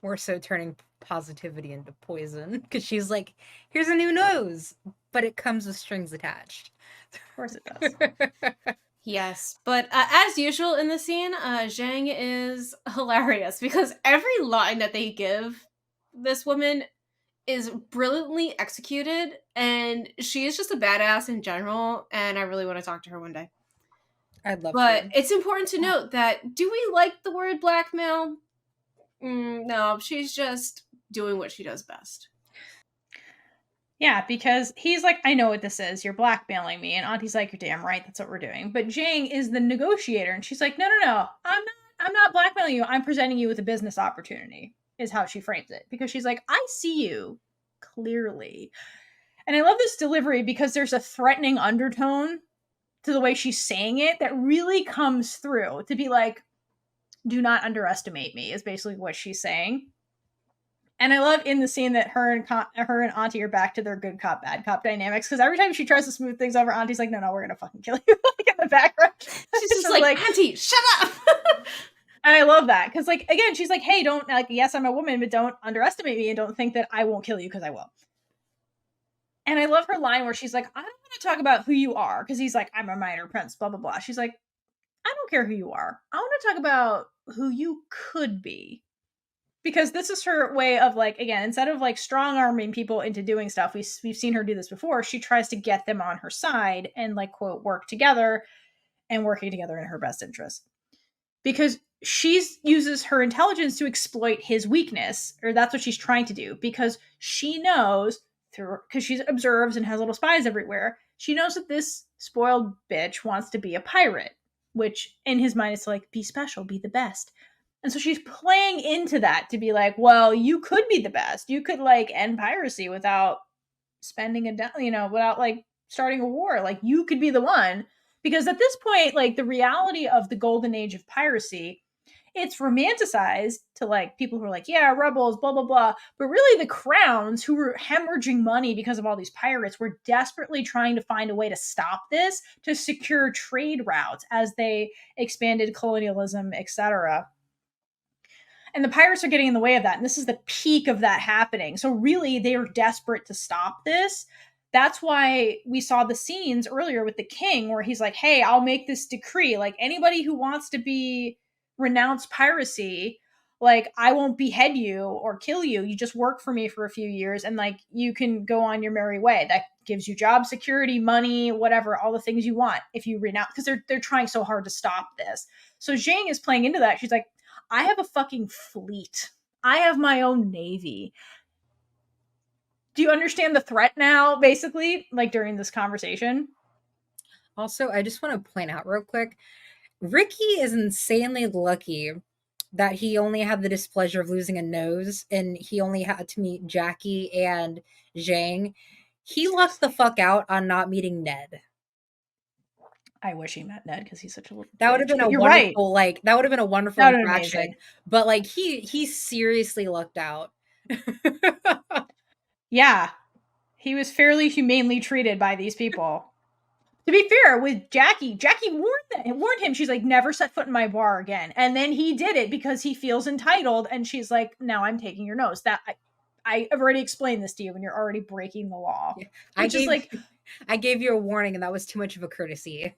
More so turning positivity into poison, because she's like, here's a new nose, but it comes with strings attached. Of course it does. Yes, but as usual in the scene, Zhang is hilarious, because every line that they give this woman is brilliantly executed, and she is just a badass in general, and I really want to talk to her one day. I'd love to. But it's important to note that, do we like the word blackmail? No, she's just doing what she does best. Yeah, because he's like, I know what this is. You're blackmailing me. And Auntie's like, you're damn right. That's what we're doing. But Zhang is the negotiator. And she's like, no. I'm not blackmailing you. I'm presenting you with a business opportunity, is how she frames it. Because she's like, I see you clearly. And I love this delivery because there's a threatening undertone to the way she's saying it that really comes through, to be like, do not underestimate me, is basically what she's saying. And I love in the scene that her and Auntie are back to their good cop, bad cop dynamics, because every time she tries to smooth things over, Auntie's like, no, we're going to fucking kill you, like in the background. She's just like, Auntie, shut up! And I love that, because, like, again, she's like, hey, don't, like, yes, I'm a woman, but don't underestimate me, and don't think that I won't kill you, because I will. And I love her line where she's like, I don't want to talk about who you are, because he's like, I'm a minor prince, blah, blah, blah. She's like, I don't care who you are. I want to talk about who you could be. Because this is her way of, like, again, instead of, like, strong-arming people into doing stuff, we've seen her do this before, she tries to get them on her side and, like, quote, work together, and working together in her best interest. Because she uses her intelligence to exploit his weakness, or that's what she's trying to do, because she knows, because she observes and has little spies everywhere, she knows that this spoiled bitch wants to be a pirate, which, in his mind, is to, like, be special, be the best. And so she's playing into that to be like, well, you could be the best. You could, like, end piracy without spending without, like, starting a war. Like, you could be the one. Because at this point, like, the reality of the golden age of piracy, it's romanticized to, like, people who are like, yeah, rebels, blah, blah, blah. But really the crowns, who were hemorrhaging money because of all these pirates, were desperately trying to find a way to stop this, to secure trade routes as they expanded colonialism, etc. And the pirates are getting in the way of that. And this is the peak of that happening. So really, they are desperate to stop this. That's why we saw the scenes earlier with the king where he's like, hey, I'll make this decree. Like, anybody who wants to renounce piracy, like, I won't behead you or kill you. You just work for me for a few years and like you can go on your merry way. That gives you job security, money, whatever, all the things you want if you renounce, because they're trying so hard to stop this. So Zhang is playing into that. She's like, I have a fucking fleet. I have my own navy. Do you understand the threat now, basically, like during this conversation? Also, I just want to point out real quick, Ricky is insanely lucky that he only had the displeasure of losing a nose and he only had to meet Jackie and Zhang. He lucked the fuck out on not meeting Ned. I wish he met Ned because he's such a little that would have been a wonderful, like, that would have been a wonderful interaction. But like he seriously lucked out. Yeah. He was fairly humanely treated by these people. To be fair, with Jackie warned him. She's like, never set foot in my bar again. And then he did it because he feels entitled. And she's like, now I'm taking your nose. That I've already explained this to you when you're already breaking the law. Yeah. I gave you a warning and that was too much of a courtesy.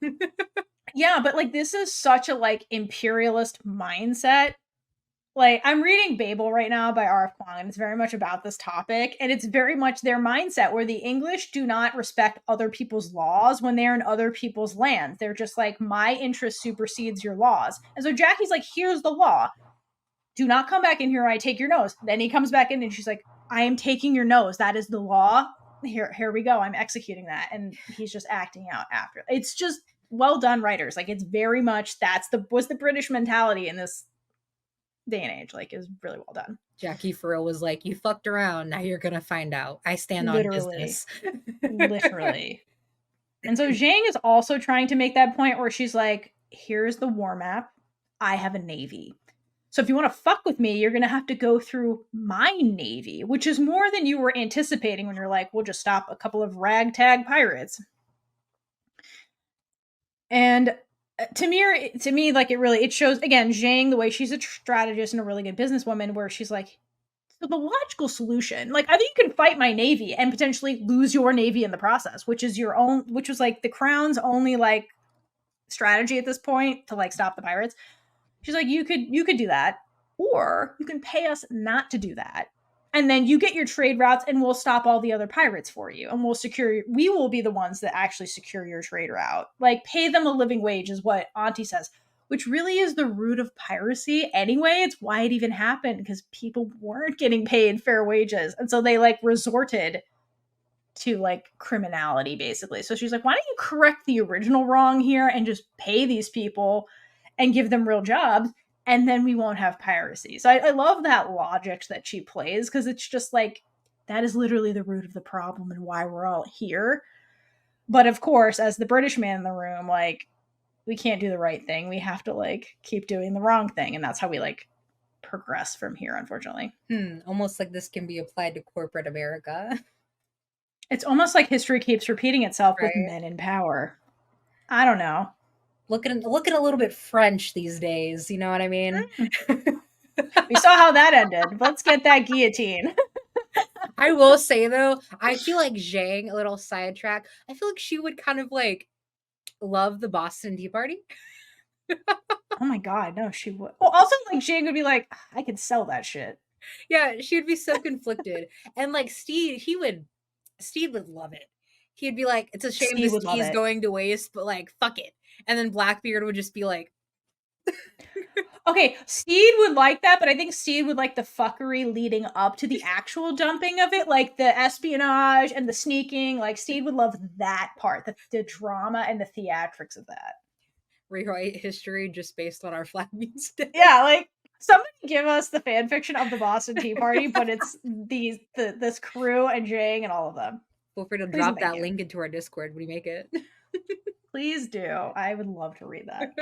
Yeah, but like this is such a like imperialist mindset. Like, I'm reading Babel right now by R.F. Kuang, and it's very much about this topic, and it's very much their mindset where the English do not respect other people's laws when they're in other people's lands. They're just like, my interest supersedes your laws. And so Jackie's like, here's the law. Do not come back in here or I take your nose. Then he comes back in and she's like, I am taking your nose. That is the law. Here we go. I'm executing that. And he's just acting out after. It's just well done, writers. Like, it's very much was the British mentality in this day and age. Like, is really well done. Jackie for real was like, you fucked around, now you're gonna find out. I stand on business. Literally. And so Zhang is also trying to make that point where she's like, here's the war map. I have a navy. So if you want to fuck with me, you're gonna have to go through my navy, which is more than you were anticipating when you're like, we'll just stop a couple of ragtag pirates. And to me, like, it shows, again, Zhang, the way she's a strategist and a really good businesswoman, where she's like, so the logical solution, like, I think you can fight my navy and potentially lose your navy in the process, which was like the crown's only like strategy at this point to like stop the pirates. She's like, you could do that, or you can pay us not to do that. And then you get your trade routes and we'll stop all the other pirates for you. And we will be the ones that actually secure your trade route. Like, pay them a living wage is what Auntie says, which really is the root of piracy anyway. It's why it even happened, because people weren't getting paid fair wages. And so they like resorted to like criminality, basically. So she's like, why don't you correct the original wrong here and just pay these people and give them real jobs? And then we won't have piracy. So I love that logic that she plays, because it's just like, that is literally the root of the problem and why we're all here. But of course, as the British man in the room, like, we can't do the right thing. We have to like keep doing the wrong thing. And that's how we like progress from here, unfortunately. Almost like this can be applied to corporate America. It's almost like history keeps repeating itself, right, with men in power. I don't know. Looking a little bit French these days, you know what I mean? We saw how that ended. Let's get that guillotine. I will say though, I feel like Zhang, a little sidetrack, I feel like she would kind of like love the Boston Tea Party. Oh my god, no, she would. Well, also like Zhang would be like, I could sell that shit. Yeah, she would be so conflicted. And like Stede would love it. He'd be like, it's a shame this tea's going to waste, but like, fuck it. And then Blackbeard would just be like, okay, Stede would like that, but I think Stede would like the fuckery leading up to the actual dumping of it, like the espionage and the sneaking. Like, Stede would love that part, the drama and the theatrics of that. Rewrite history just based on our flag beans. Yeah, like, somebody give us the fan fiction of the Boston Tea Party, but it's this crew and Zhang and all of them. Feel free to drop that link into our Discord when we make it. Please do. I would love to read that.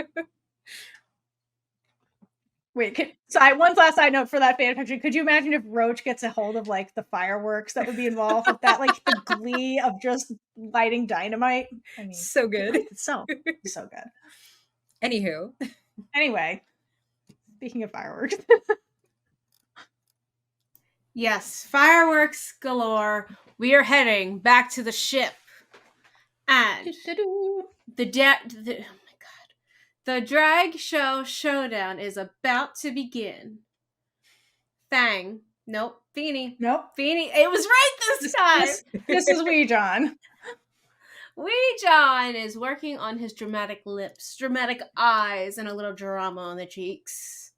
Wait, one last side note for that fan fiction. Could you imagine if Roach gets a hold of like the fireworks that would be involved with that, like the glee of just lighting dynamite? I mean, so good. So good. Anywho. Anyway, speaking of fireworks. Yes, fireworks galore. We are heading back to the ship. And the drag show showdown is about to begin. Fang. Nope. Feeny. Nope. Feeny. It was right this time. This is Wee John. Wee John is working on his dramatic lips, dramatic eyes, and a little drama on the cheeks.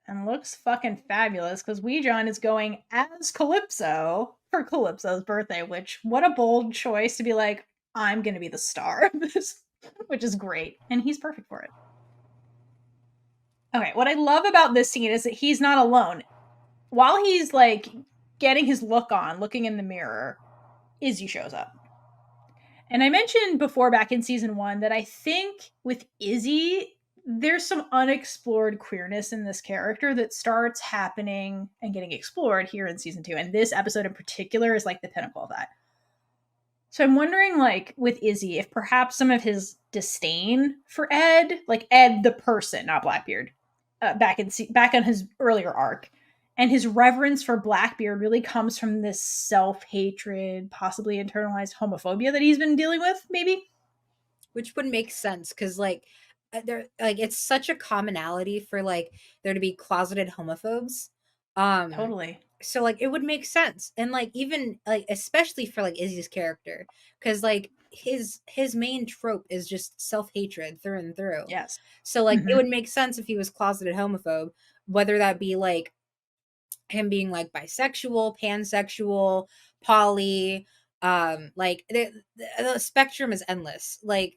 And looks fucking fabulous because Wee John is going as Calypso for Calypso's birthday, which, what a bold choice to be like, I'm going to be the star of this, which is great. And he's perfect for it. Okay, what I love about this scene is that he's not alone. While he's like getting his look on, looking in the mirror, Izzy shows up. And I mentioned before back in season 1 that I think with Izzy, there's some unexplored queerness in this character that starts happening and getting explored here in season 2. And this episode in particular is like the pinnacle of that. So I'm wondering, like, with Izzy, if perhaps some of his disdain for Ed, like Ed the person, not Blackbeard, back on his earlier arc, and his reverence for Blackbeard really comes from this self-hatred, possibly internalized homophobia that he's been dealing with, maybe? Which would make sense, because like there, like, it's such a commonality for like there to be closeted homophobes. Totally. So like it would make sense, and like even like especially for like Izzy's character, because like his main trope is just self-hatred through and through. Yes. So like it would make sense if he was closeted homophobe, whether that be like him being like bisexual, pansexual, poly, like the spectrum is endless. Like,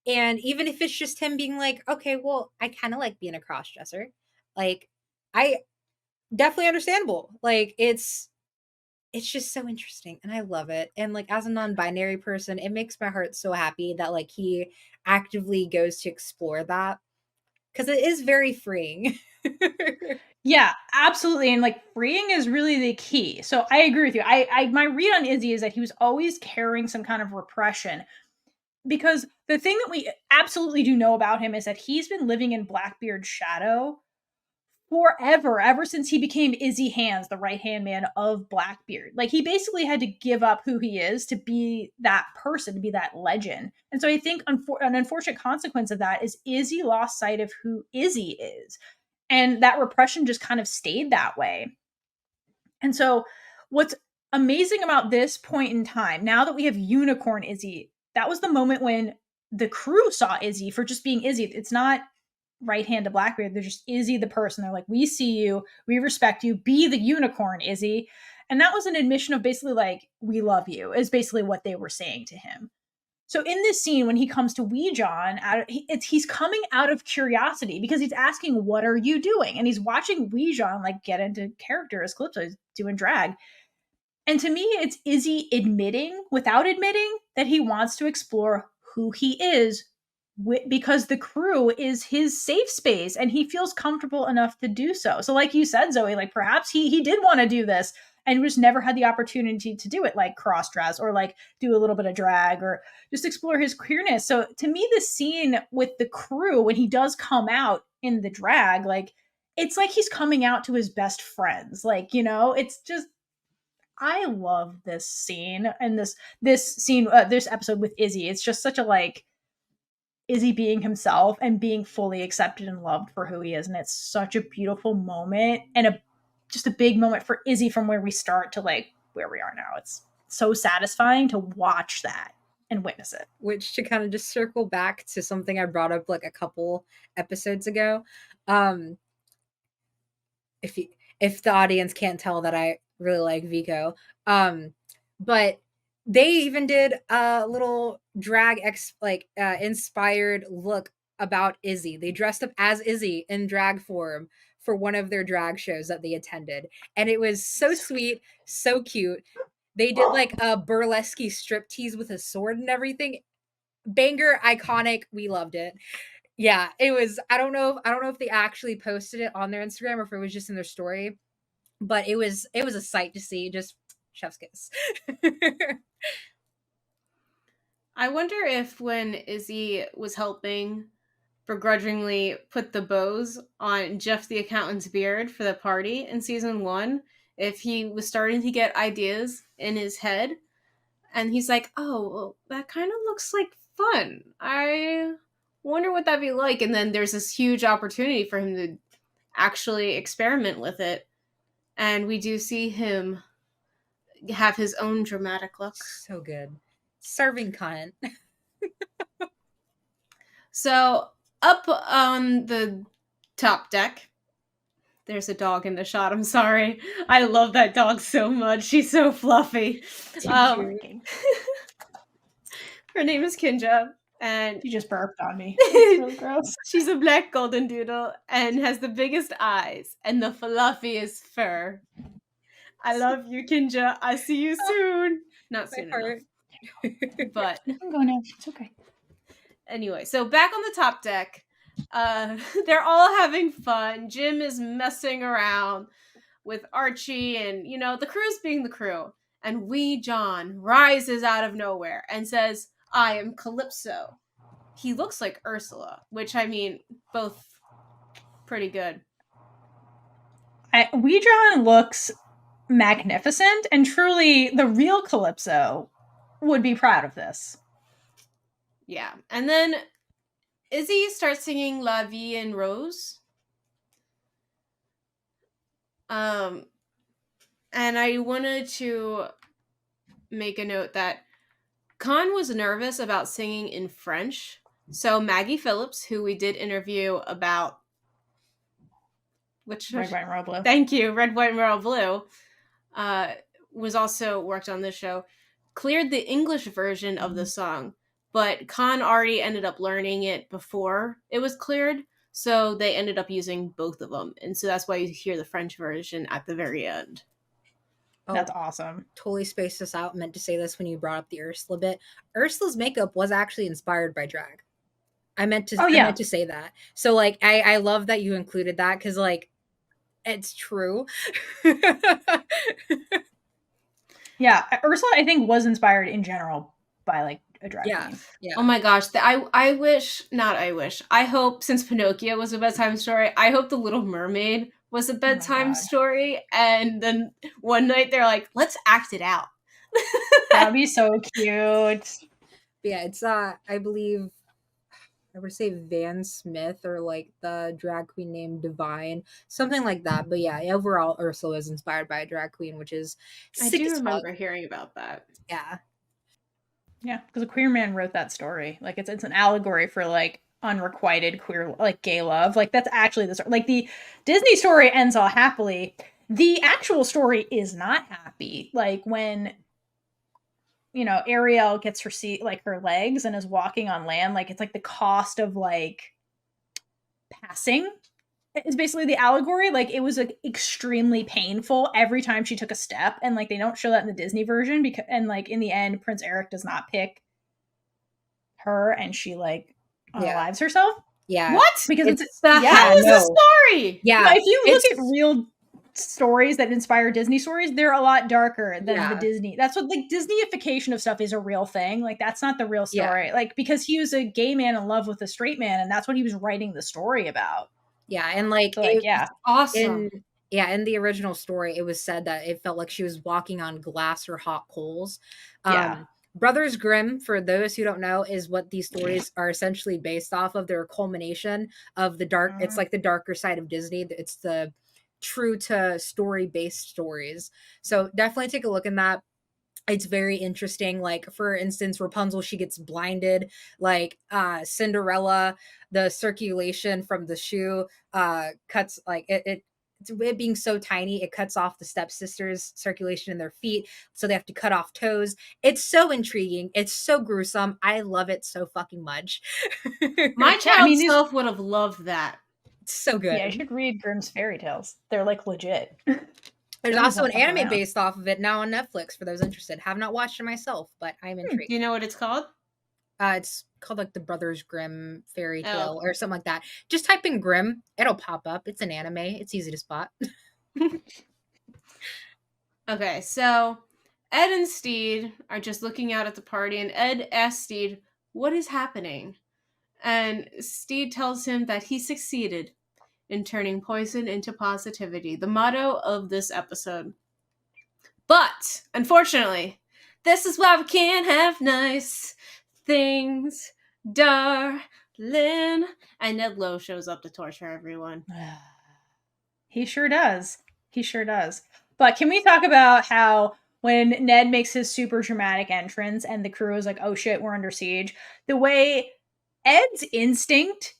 and even if it's just him being like, okay, well, I kind of like being a crossdresser, like, I definitely understandable. Like, it's just so interesting, and I love it. And like as a non-binary person, it makes my heart so happy that like he actively goes to explore that, because it is very freeing. Yeah, absolutely. And like freeing is really the key. So I agree with you. I my read on Izzy is that he was always carrying some kind of repression, because the thing that we absolutely do know about him is that he's been living in Blackbeard's shadow forever, ever since he became Izzy Hands, the right-hand man of Blackbeard. Like, he basically had to give up who he is to be that person, to be that legend. And so I think an unfortunate consequence of that is Izzy lost sight of who Izzy is. And that repression just kind of stayed that way. And so what's amazing about this point in time, now that we have Unicorn Izzy, that was the moment when the crew saw Izzy for just being Izzy. It's not right hand to Blackbeard. They're just Izzy the person. They're like, we see you, we respect you, be the unicorn, Izzy. And that was an admission of basically like, we love you, is basically what they were saying to him. So in this scene, when he comes to Wee John, he's coming out of curiosity because he's asking, what are you doing? And he's watching Wee John like get into character as Calypso. He's doing drag. And to me, it's Izzy admitting, without admitting, that he wants to explore who he is, because the crew is his safe space and he feels comfortable enough to do so. So like you said, Zoey, like perhaps he did want to do this and just never had the opportunity to do it, like cross dress or like do a little bit of drag or just explore his queerness. So to me, this scene with the crew, when he does come out in the drag, like it's like he's coming out to his best friends. Like, you know, it's just, I love this scene and this episode with Izzy. It's just such a like Izzy being himself and being fully accepted and loved for who he is. And it's such a beautiful moment and just a big moment for Izzy from where we start to like where we are now. It's so satisfying to watch that and witness it. Which, to kind of just circle back to something I brought up like a couple episodes ago, if the audience can't tell that I really like Vico, but they even did a little drag inspired look about Izzy. They dressed up as Izzy in drag form for one of their drag shows that they attended. And it was so sweet, so cute. They did like a burlesque striptease with a sword and everything. Banger, iconic. We loved it. Yeah, it was, I don't know if they actually posted it on their Instagram or if it was just in their story, but it was a sight to see. Just chef's kiss. I wonder if when Izzy was helping begrudgingly put the bows on Jeff the accountant's beard for the party in season 1, if he was starting to get ideas in his head and he's like, oh, well, that kind of looks like fun. I wonder what that'd be like. And then there's this huge opportunity for him to actually experiment with it. And we do see him have his own dramatic look. So good. Serving content. So up on the top deck, there's a dog in the shot. I'm sorry. I love that dog so much. She's so fluffy. Her name is Kinja, and You just burped on me. It's really gross. she's a black golden doodle and has the biggest eyes and the fluffiest fur. I love you, Kinja. I see you soon. Not soon enough. But I'm going now. It's okay. anyway, so back on the top deck, they're all having fun. Jim is messing around with Archie, and the crew's being the crew. And Wee John rises out of nowhere and says, "I am Calypso." He looks like Ursula, which, I mean, both pretty good. Wee John looks magnificent, and truly the real Calypso would be proud of this. Yeah. And then Izzy starts singing La Vie en Rose. And I wanted to make a note that Khan was nervous about singing in French. So Maggie Phillips, who we did interview about Red, White, and Royal Blue. Thank you, Red, White, and Royal Blue, was also worked on this show, cleared the English version of the song, but Khan already ended up learning it before it was cleared, so they ended up using both of them, and so that's why you hear the French version at the very end. Oh, that's awesome. Totally spaced this out. Meant to say this when you brought up the Ursula bit. Ursula's makeup was actually inspired by drag. I meant to say that. So like I love that you included that, because like it's true. Yeah, Ursula I think was inspired in general by like a drag queen. Yeah. Oh my gosh, I hope, since Pinocchio was a bedtime story, I hope The Little Mermaid was a bedtime story, and then one night they're like, let's act it out. That'd be so cute. Yeah, it's I believe I would say Van Smith, or like the drag queen named Divine, something like that. But yeah, overall Ursula is inspired by a drag queen, which is I do remember hearing about that. Yeah. Yeah, because a queer man wrote that story. Like it's an allegory for like unrequited queer, like gay love. Like that's actually the story. Like the Disney story ends all happily. The actual story is not happy. Like when Ariel gets her legs and is walking on land, like it's like the cost of like passing is basically the allegory. Like it was like extremely painful every time she took a step, and like they don't show that in the Disney version because, and like in the end Prince Eric does not pick her, and she like unalives herself. Yeah. What? Because it's how is the story? Yeah. But if you look at real stories that inspire Disney stories, they're a lot darker than the Disney. That's what like Disneyification of stuff is a real thing. Like that's not the real story. Yeah. Like because he was a gay man in love with a straight man, and that's what he was writing the story about. Yeah, and like, so, like awesome. In the original story, it was said that it felt like she was walking on glass or hot coals. Brothers Grimm, for those who don't know, is what these stories are essentially based off of. They're a culmination of the dark. It's like the darker side of Disney. It's the true to story based stories. So definitely take a look in that. It's very interesting. Like for instance, Rapunzel, she gets blinded. Like Cinderella, the circulation from the shoe cuts, like it being so tiny, it cuts off the stepsisters' circulation in their feet, so they have to cut off toes. It's so intriguing. It's so gruesome. I love it so fucking much. My child self would have loved that. It's so good. Yeah, you should read Grimm's fairy tales. They're like legit. There's also an anime based off of it now on Netflix for those interested. Have not watched it myself, but I'm intrigued. Do you know what it's called? It's called like the Brothers Grimm fairy tale or something like that. Just type in Grimm, it'll pop up. It's an anime. It's easy to spot. Okay, so Ed and Stede are just looking out at the party, and Ed asks Stede, what is happening? And Stede tells him that he succeeded in turning poison into positivity, the motto of this episode. But, unfortunately, this is why we can't have nice things, darling. And Ned Lowe shows up to torture everyone. He sure does. He sure does. But can we talk about how when Ned makes his super dramatic entrance and the crew is like, oh shit, we're under siege, the way Ed's instinct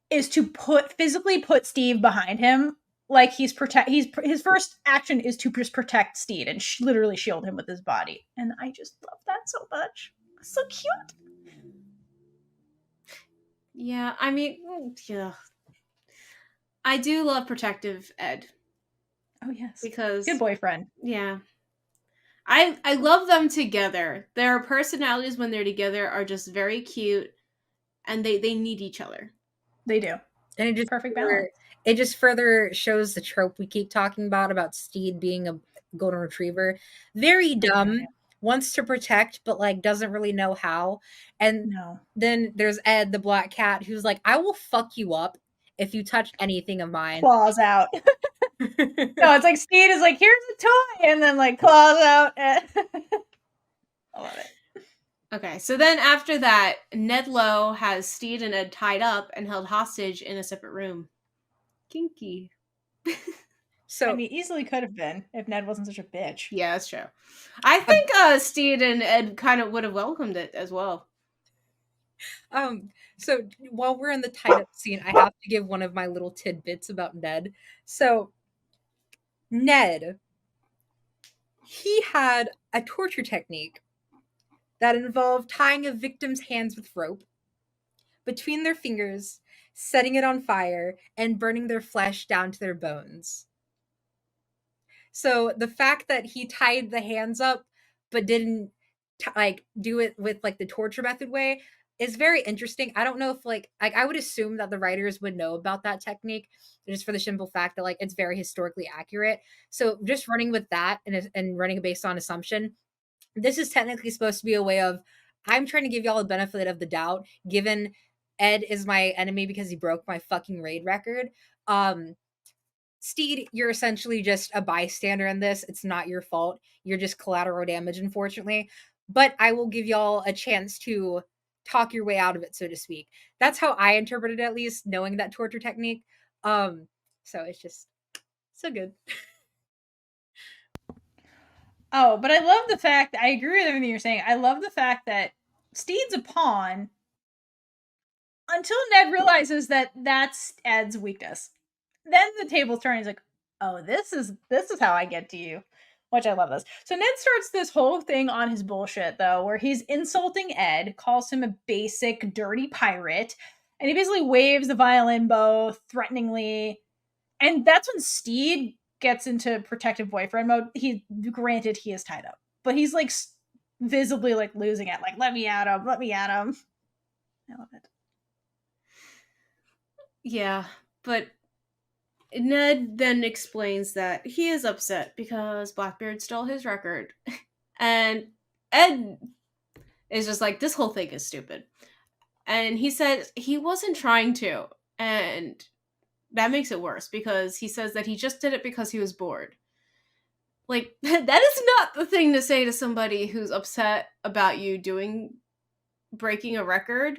is to physically put Steve behind him, like his first action is to just protect Stede and literally shield him with his body. And I just love that so much. So cute. Yeah, I mean, yeah. I do love protective Ed. Oh yes. Because good boyfriend. Yeah. I love them together. Their personalities when they're together are just very cute, and they need each other. They do. And it just perfect balance. It just further shows the trope we keep talking about Stede being a golden retriever. Very dumb, wants to protect, but like doesn't really know how. And then there's Ed, the black cat, who's like, I will fuck you up if you touch anything of mine. Claws out. No, it's like Stede is like, here's a toy, and then like claws out. I love it. Okay, so then after that, Ned Lowe has Stede and Ed tied up and held hostage in a separate room. Kinky. So I mean, easily could have been if Ned wasn't such a bitch. Yeah, that's true. I think Stede and Ed kind of would have welcomed it as well. So while we're in the tied up scene, I have to give one of my little tidbits about Ned. So Ned, he had a torture technique that involved tying a victim's hands with rope between their fingers, setting it on fire, and burning their flesh down to their bones. So the fact that he tied the hands up but didn't do it with like the torture method way is very interesting. I don't know if like I would assume that the writers would know about that technique just for the simple fact that like it's very historically accurate. So just running with that and running based on assumption, this is technically supposed to be a way of, I'm trying to give y'all the benefit of the doubt, given Ed is my enemy because he broke my fucking raid record. Stede, you're essentially just a bystander in this. It's not your fault. You're just collateral damage, unfortunately. But I will give y'all a chance to talk your way out of it, so to speak. That's how I interpreted it, at least, knowing that torture technique. So it's just so good. Oh, but I love the fact, I agree with everything you're saying. I love the fact that Stede's a pawn until Ned realizes that that's Ed's weakness. Then the tables turn. He's like, oh, this is how I get to you. Which I love this. So Ned starts this whole thing on his bullshit, though, where he's insulting Ed, calls him a basic, dirty pirate, and he basically waves the violin bow threateningly. And that's when Stede gets into protective boyfriend mode. Granted, he is tied up, but he's like visibly like losing it. Like, let me at him. Let me at him. I love it. Yeah, but Ned then explains that he is upset because Blackbeard stole his record. And Ed is just like, this whole thing is stupid. And he says he wasn't trying to. And that makes it worse because he says that he just did it because he was bored. Like, that is not the thing to say to somebody who's upset about you breaking a record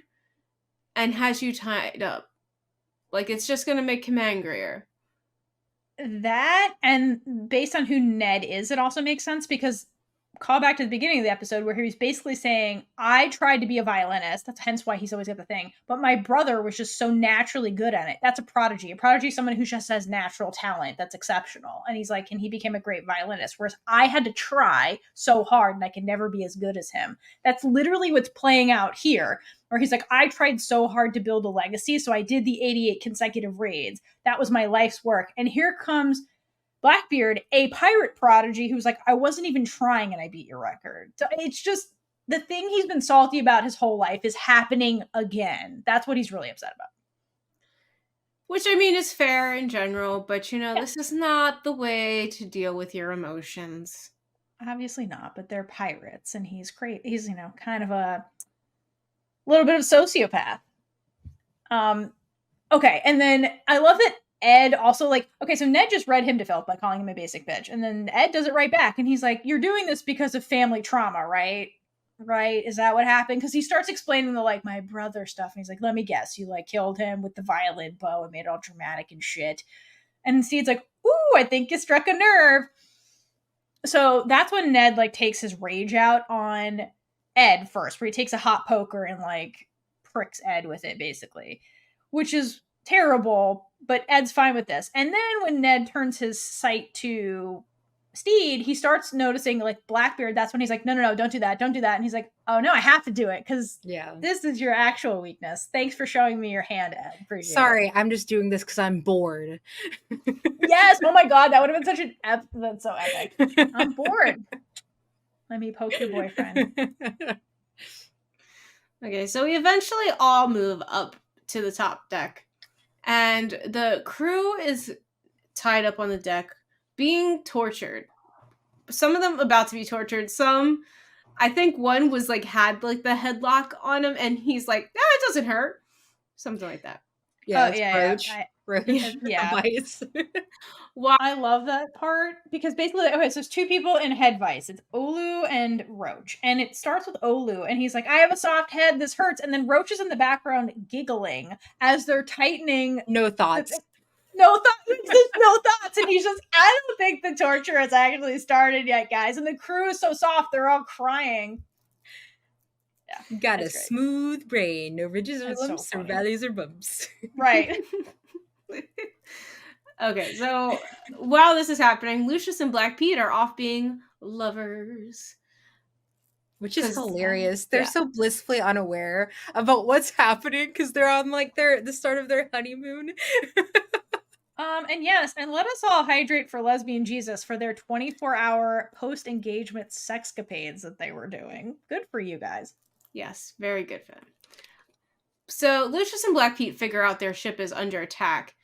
and has you tied up. Like, it's just going to make him angrier. That, and based on who Ned is, it also makes sense because call back to the beginning of the episode where he was basically saying, I tried to be a violinist. That's hence why he's always got the thing. But my brother was just so naturally good at it. That's a prodigy. A prodigy is someone who just has natural talent. That's exceptional. And he's like, and he became a great violinist. Whereas I had to try so hard and I could never be as good as him. That's literally what's playing out here. Where he's like, I tried so hard to build a legacy. So I did the 88 consecutive raids. That was my life's work. And here comes Blackbeard, a pirate prodigy who's like, I wasn't even trying and I beat your record. So it's just the thing he's been salty about his whole life is happening again. That's what he's really upset about. Which, I mean, is fair in general, but, This is not the way to deal with your emotions. Obviously not, but they're pirates and he's great. He's, kind of a little bit of a sociopath. Okay, and then I love that Ed also so Ned just read him to filth by calling him a basic bitch. And then Ed does it right back. And he's like, you're doing this because of family trauma, right? Right? Is that what happened? Because he starts explaining the, my brother stuff. And he's like, let me guess. You, killed him with the violin bow and made it all dramatic and shit. And Stede's like, ooh, I think you struck a nerve. So that's when Ned like takes his rage out on Ed first, where he takes a hot poker and like pricks Ed with it, basically, which is terrible, but Ed's fine with this. And then when Ned turns his sight to Stede, he starts noticing like Blackbeard. That's when he's like, no, don't do that. And he's like, oh no, I have to do it because this is your actual weakness. Thanks for showing me your hand, Ed. Appreciate it. I'm just doing this because I'm bored. Yes. Oh my God, that would have been such that's so epic. I'm bored. Let me poke your boyfriend. Okay, so we eventually all move up to the top deck, and the crew is tied up on the deck being tortured. Some of them about to be tortured. Some, I think one was like had like the headlock on him, and he's like, it doesn't hurt. Something like that. Yeah, Roach. Yeah. Well, I love that part because basically, okay, so there's two people in head vice. It's Olu and Roach, and it starts with Olu, and he's like, "I have a soft head. This hurts." And then Roach is in the background giggling as they're tightening. No thoughts. No thoughts. And he's just, I don't think the torture has actually started yet, guys. And the crew is so soft, they're all crying. Yeah, got a smooth brain, no ridges or lumps or valleys or bumps. Right. Okay, so while this is happening, Lucius and Black Pete are off being lovers. Which is hilarious. They're so blissfully unaware about what's happening because they're on like the start of their honeymoon. And yes, and let us all hydrate for Lesbian Jesus for their 24-hour post-engagement sexcapades that they were doing. Good for you guys. Yes, very good for them. So Lucius and Black Pete figure out their ship is under attack.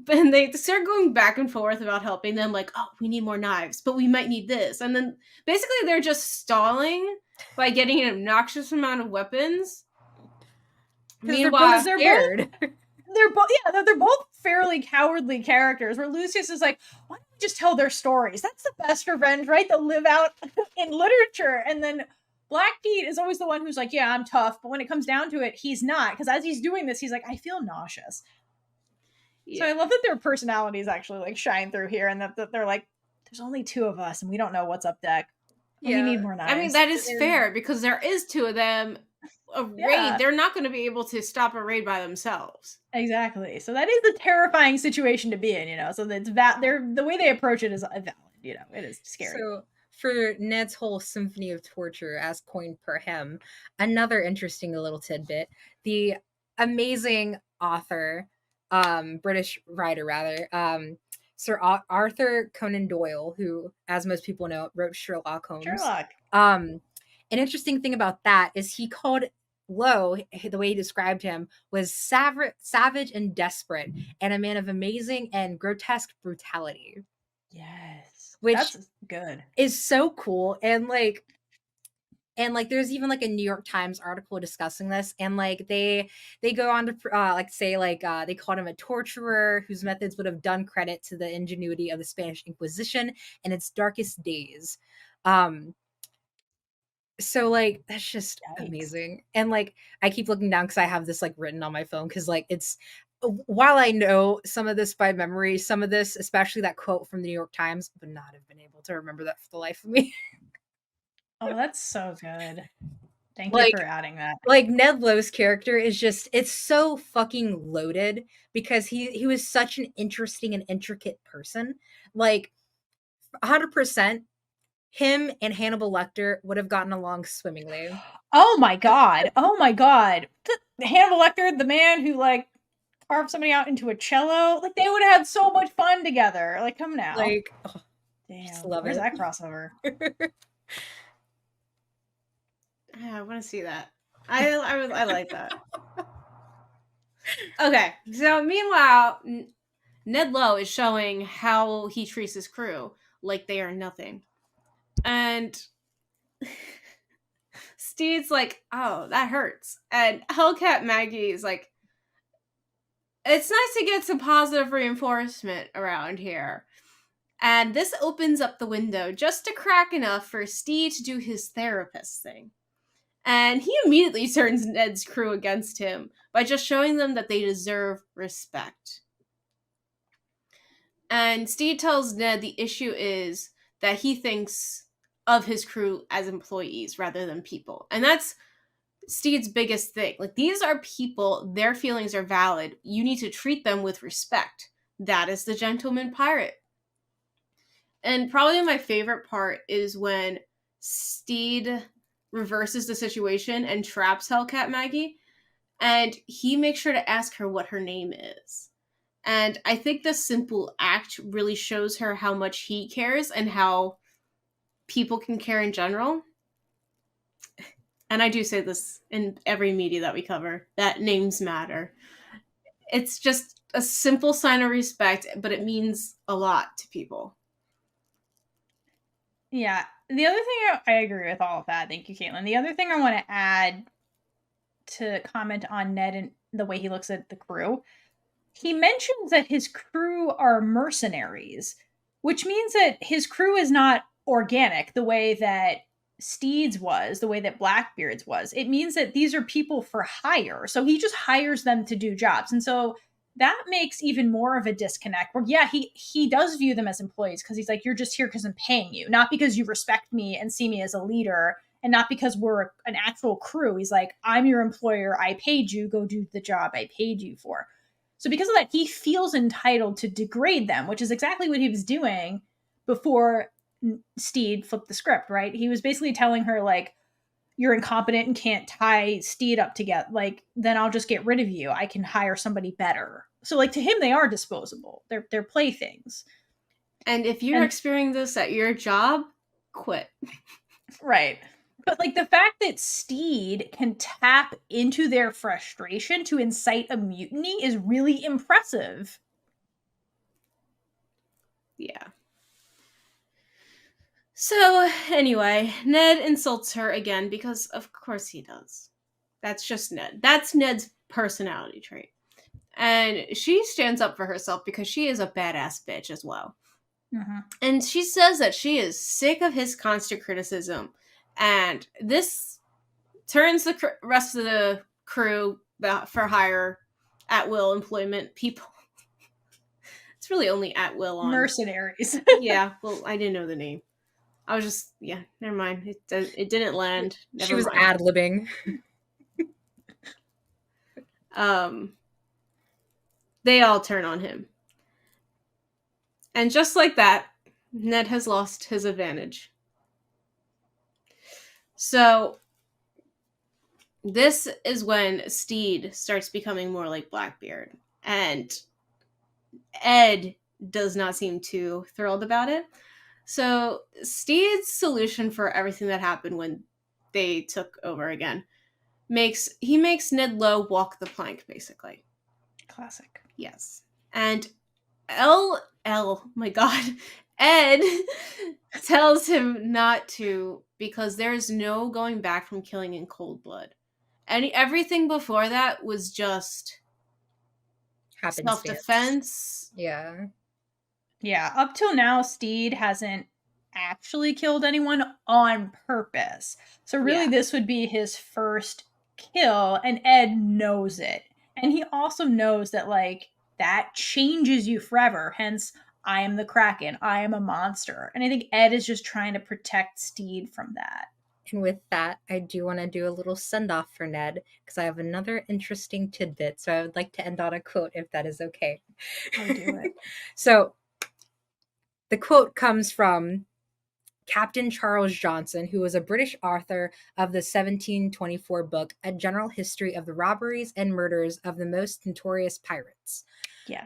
And they start going back and forth about helping them, like, oh, we need more knives, but we might need this. And then basically they're just stalling by getting an obnoxious amount of weapons. Meanwhile, they're scared. They're both fairly cowardly characters where Lucius is like, why don't we just tell their stories? That's the best revenge, right? That live out in literature. And then Black Pete is always the one who's like, yeah, I'm tough. But when it comes down to it, he's not. Because as he's doing this, he's like, I feel nauseous. Yeah. So I love that their personalities actually like shine through here and that they're like, there's only two of us and we don't know what's up deck. Yeah. We need more knives. I mean, that is fair because there is two of them. A raid, they're not going to be able to stop a raid by themselves. Exactly. So that is a terrifying situation to be in, you know. So that's the way they approach it is valid, you know. It is scary. So for Ned's whole symphony of torture, as coined per him, another interesting little tidbit: the amazing author, British writer rather, Sir Arthur Conan Doyle, who, as most people know, wrote Sherlock Holmes. An interesting thing about that is he called Lowe, the way he described him, was savage and desperate, and a man of amazing and grotesque brutality. Yes, which that's good. Is so cool, and there's even like a New York Times article discussing this, and like they go on to say they called him a torturer whose methods would have done credit to the ingenuity of the Spanish Inquisition in its darkest days. So like that's just amazing. And like I keep looking down because I have this like written on my phone because like it's, while I know some of this by memory, some of this, especially that quote from the New York Times, would not have been able to remember that for the life of me. Oh, that's so good. Thank you for adding that. Like Ned Lowe's character is just, it's so fucking loaded because he was such an interesting and intricate person. Like 100%. Him and Hannibal Lecter would have gotten along swimmingly. Oh my god. Hannibal Lecter, the man who like carved somebody out into a cello, like they would have had so much fun together. Like, come now. Like, damn, where's that crossover? Yeah, I want to see that. I like that. Okay, so meanwhile, Ned Lowe is showing how he treats his crew like they are nothing. And Stede's like, oh, that hurts. And Hellcat Maggie is like, it's nice to get some positive reinforcement around here. And this opens up the window just a crack enough for Stede to do his therapist thing. And he immediately turns Ned's crew against him by just showing them that they deserve respect. And Stede tells Ned the issue is that he thinks of his crew as employees rather than people. And that's Stede's biggest thing. Like, these are people, their feelings are valid. You need to treat them with respect. That is the gentleman pirate. And probably my favorite part is when Stede reverses the situation and traps Hellcat Maggie, and he makes sure to ask her what her name is. And I think this simple act really shows her how much he cares and how people can care in general. And I do say this in every media that we cover, that names matter. It's just a simple sign of respect, but it means a lot to people. Yeah. The other thing, I agree with all of that. Thank you, Kaitlynn. The other thing I want to add to comment on Ned and the way he looks at the crew, he mentions that his crew are mercenaries, which means that his crew is not organic the way that Stede's was, the way that Blackbeard's was. It means that these are people for hire. So he just hires them to do jobs. And so that makes even more of a disconnect where, yeah, he does view them as employees because he's like, you're just here because I'm paying you, not because you respect me and see me as a leader, and not because we're an actual crew. He's like, I'm your employer. I paid you. Go do the job I paid you for. So because of that, he feels entitled to degrade them, which is exactly what he was doing before Stede flipped the script, right? He was basically telling her, like, you're incompetent and can't tie Stede up together. Like, then I'll just get rid of you. I can hire somebody better. So, like, to him, they are disposable. They're playthings. And if you're experiencing this at your job, quit. Right. But, like, the fact that Stede can tap into their frustration to incite a mutiny is really impressive. Yeah. So, anyway, Ned insults her again because, of course, he does. That's just Ned. That's Ned's personality trait. And she stands up for herself because she is a badass bitch as well. Mm-hmm. And she says that she is sick of his constant criticism. And this turns the rest of the crew for hire, at will employment people. It's really only at will on mercenaries. Yeah, well, I didn't know the name. I was just, yeah, never mind. It didn't land. Never she was mind. ad-libbing. They all turn on him. And just like that, Ned has lost his advantage. So, this is when Stede starts becoming more like Blackbeard. And Ed does not seem too thrilled about it. So, Stede's solution for everything that happened when they took over again makes Ned Lowe walk the plank, basically. Classic. Yes. And my God, Ed tells him not to because there's no going back from killing in cold blood. Everything before that was just self-defense. Yeah. Yeah, up till now, Stede hasn't actually killed anyone on purpose. So really, this would be his first kill, and Ed knows it. And he also knows that, like, that changes you forever. Hence, I am the Kraken. I am a monster. And I think Ed is just trying to protect Stede from that. And with that, I do want to do a little send-off for Ned, because I have another interesting tidbit. So I would like to end on a quote, if that is okay. I'll do it. So the quote comes from Captain Charles Johnson, who was a British author of the 1724 book, A General History of the Robberies and Murders of the Most Notorious Pirates. Yes.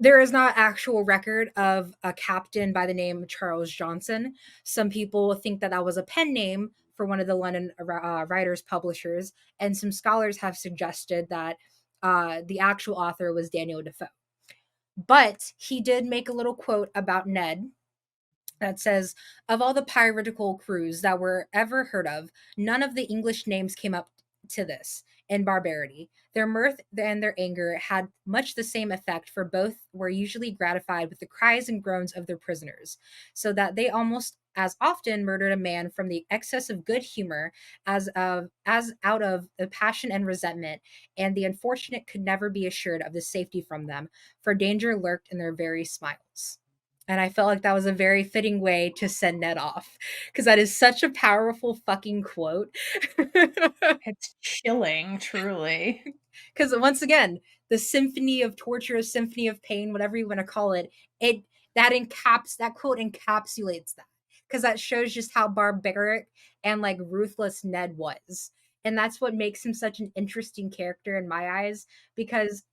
There is not actual record of a captain by the name of Charles Johnson. Some people think that was a pen name for one of the London writers publishers, and some scholars have suggested that the actual author was Daniel Defoe. But he did make a little quote about Ned that says, of all the piratical crews that were ever heard of, none of the English names came up to this in barbarity. Their mirth and their anger had much the same effect, for both were usually gratified with the cries and groans of their prisoners, so that they almost as often murdered a man from the excess of good humor as out of the passion and resentment, and the unfortunate could never be assured of the safety from them, for danger lurked in their very smiles. And I felt like that was a very fitting way to send Ned off, because that is such a powerful fucking quote. It's chilling, truly. Because once again, the symphony of torture, symphony of pain, whatever you want to call it, that quote encapsulates that, because that shows just how barbaric and like ruthless Ned was. And that's what makes him such an interesting character in my eyes, because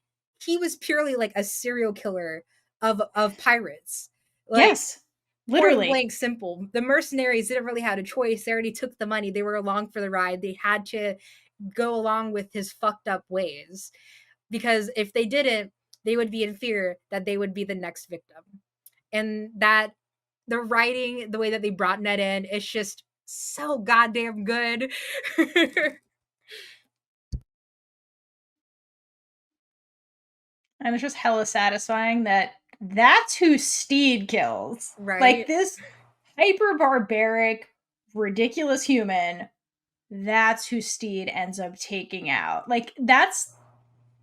he was purely like a serial killer of pirates. Like, yes, literally. Point blank simple. The mercenaries didn't really have a choice. They already took the money. They were along for the ride. They had to go along with his fucked up ways, because if they didn't, they would be in fear that they would be the next victim. And that the writing, the way that they brought Ned in, is just so goddamn good. And it's just hella satisfying that that's who Stede kills. Right. Like this hyper barbaric, ridiculous human, that's who Stede ends up taking out. Like that's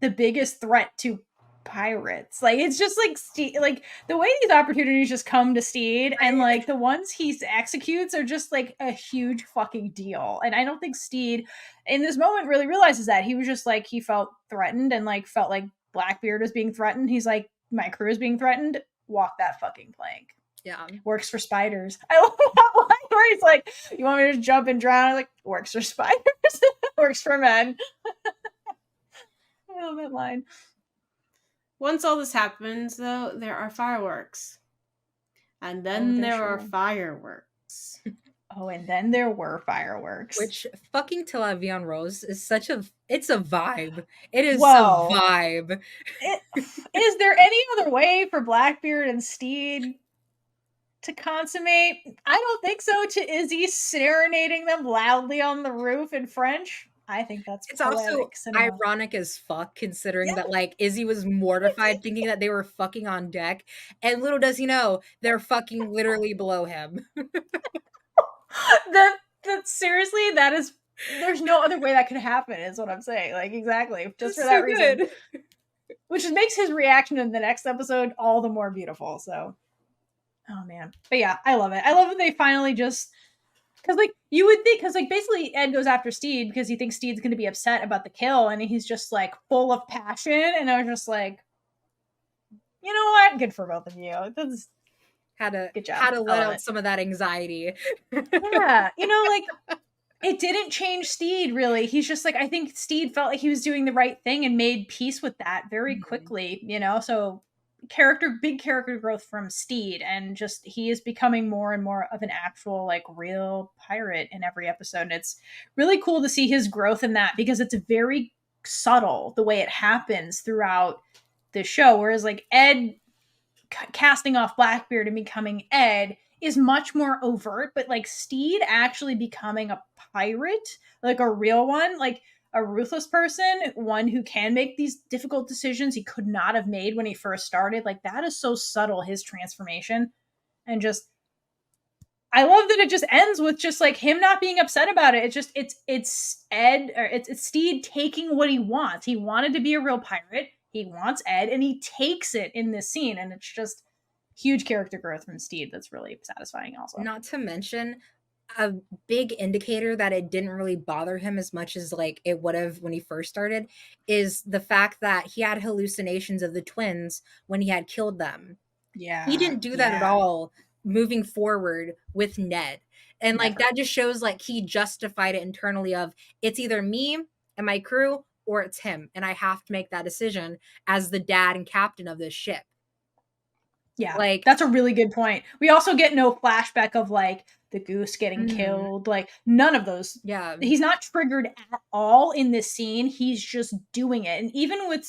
the biggest threat to pirates. Like it's just like Stede, like the way these opportunities just come to Stede, and like the ones he executes are just like a huge fucking deal. And I don't think Stede in this moment really realizes that. He was just like, he felt threatened and like felt like Blackbeard was being threatened. He's like, my crew is being threatened. Walk that fucking plank. Yeah. Works for spiders. I love that line where he's like, you want me to just jump and drown? I'm like, works for spiders. Works for men. I love that line. Once all this happens, though, there are fireworks. And then there are fireworks. Oh, and then there were fireworks. Which fucking Tel Aviv Rose is such a, it's a vibe. It is Whoa. a vibe. Is there any other way for Blackbeard and Stede to consummate? I don't think so. To Izzy serenading them loudly on the roof in French. I think that's it's also cinema. Ironic as fuck, considering that like Izzy was mortified thinking that they were fucking on deck, and little does he know they're fucking literally below him. that seriously, that is, there's no other way that could happen, is what I'm saying. Like exactly, just for that reason. Which makes his reaction in the next episode all the more beautiful. So, oh man, but yeah, I love it. I love that they finally just. Because, like, you would think, because, like, basically Ed goes after Stede because he thinks Stede's going to be upset about the kill, and he's just, like, full of passion, and I was just like, you know what? Good for both of you. This good job. Had to let out some of that anxiety. Yeah. You know, like, it didn't change Stede, really. He's just, like, I think Stede felt like he was doing the right thing and made peace with that very quickly, you know? So, big character growth from Stede, and just he is becoming more and more of an actual like real pirate in every episode, and it's really cool to see his growth in that, because it's very subtle the way it happens throughout the show, whereas like Ed casting off Blackbeard and becoming Ed is much more overt, but like Stede actually becoming a pirate, like a real one, like a ruthless person, one who can make these difficult decisions he could not have made when he first started. Like that is so subtle, his transformation. And just, I love that it just ends with just like him not being upset about it. It's just, it's Ed, or it's Stede taking what he wants. He wanted to be a real pirate. He wants Ed, and he takes it in this scene. And it's just huge character growth from Stede. That's really satisfying also. Not to mention, a big indicator that it didn't really bother him as much as like it would have when he first started is the fact that he had hallucinations of the twins when he had killed them. Yeah. He didn't do that at all moving forward with Ned. And like that just shows like he justified it internally of, it's either me and my crew or it's him, and I have to make that decision as the dad and captain of this ship. Yeah, like that's a really good point. We also get no flashback of like the goose getting killed, like none of those. Yeah, he's not triggered at all in this scene. He's just doing it. And even with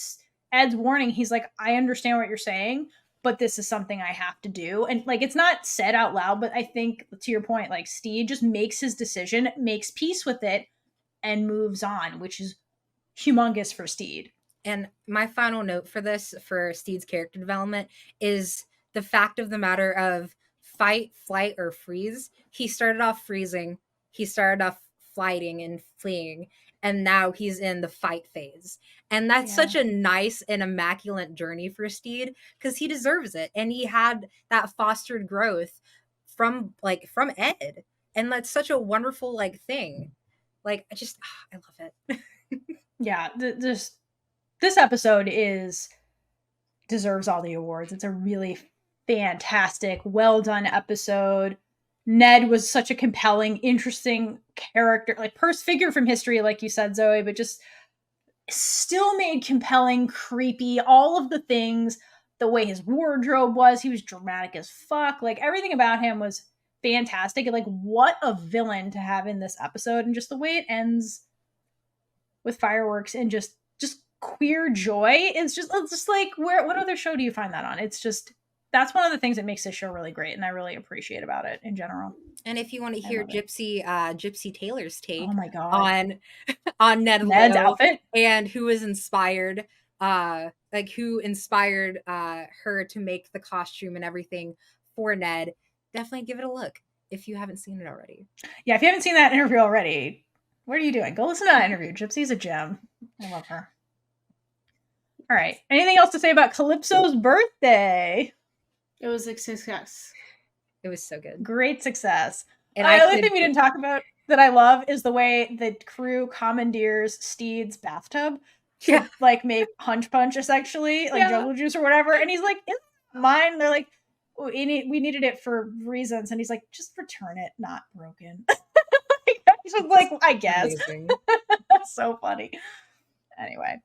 Ed's warning, he's like, I understand what you're saying, but this is something I have to do. And like, it's not said out loud, but I think to your point, like Stede just makes his decision, makes peace with it, and moves on, which is humongous for Stede. And my final note for this, for Stede's character development, is the fact of the matter of fight, flight, or freeze. He started off freezing. He started off flighting and fleeing. And now he's in the fight phase. And that's such a nice and immaculate journey for Stede, because he deserves it. And he had that fostered growth from Ed. And that's such a wonderful like thing. Like, I love it. Yeah, this episode deserves all the awards. It's a really fantastic, well done episode. Ned was such a compelling, interesting character, like figure from history, like you said, Zoey, but just still made compelling, creepy, all of the things. The way his wardrobe was, he was dramatic as fuck. Like, everything about him was fantastic. And like, what a villain to have in this episode. And just the way it ends with fireworks and just queer joy is just like, what other show do you find that on? It's just, that's one of the things that makes this show really great, and I really appreciate about it in general. And if you want to hear Gypsy Taylor's take, oh my God, on Ned's outfit and who was inspired, who inspired her to make the costume and everything for Ned, definitely give it a look if you haven't seen it already. Yeah, if you haven't seen that interview already, what are you doing? Go listen to that interview. Gypsy's a gem. I love her. All right. Anything else to say about Calypso's birthday? It was a success. It was so good. Great success. And the other thing we didn't talk about that I love is the way the crew commandeers Stede's bathtub to like make hunch punch, essentially, like jungle juice or whatever. And he's like, "It's mine." They're like, we needed it for reasons. And he's like, "Just return it, not broken." He's just like, I guess. That's so funny. Anyway,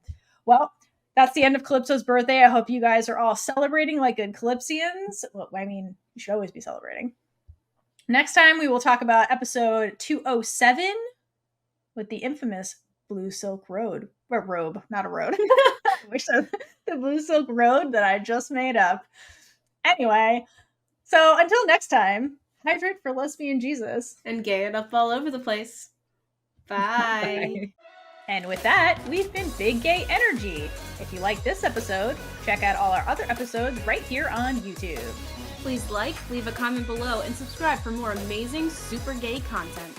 well, that's the end of Calypso's birthday. I hope you guys are all celebrating like good Calypsians. Well, I mean, you should always be celebrating. Next time, we will talk about episode 207 with the infamous Blue Silk Road. Or robe, not a road. The Blue Silk Road that I just made up. Anyway, so until next time, hydrate for lesbian Jesus. And gay it up all over the place. Bye. And with that, we've been Big Gay Energy. If you like this episode, check out all our other episodes right here on YouTube. Please like, leave a comment below, and subscribe for more amazing super gay content.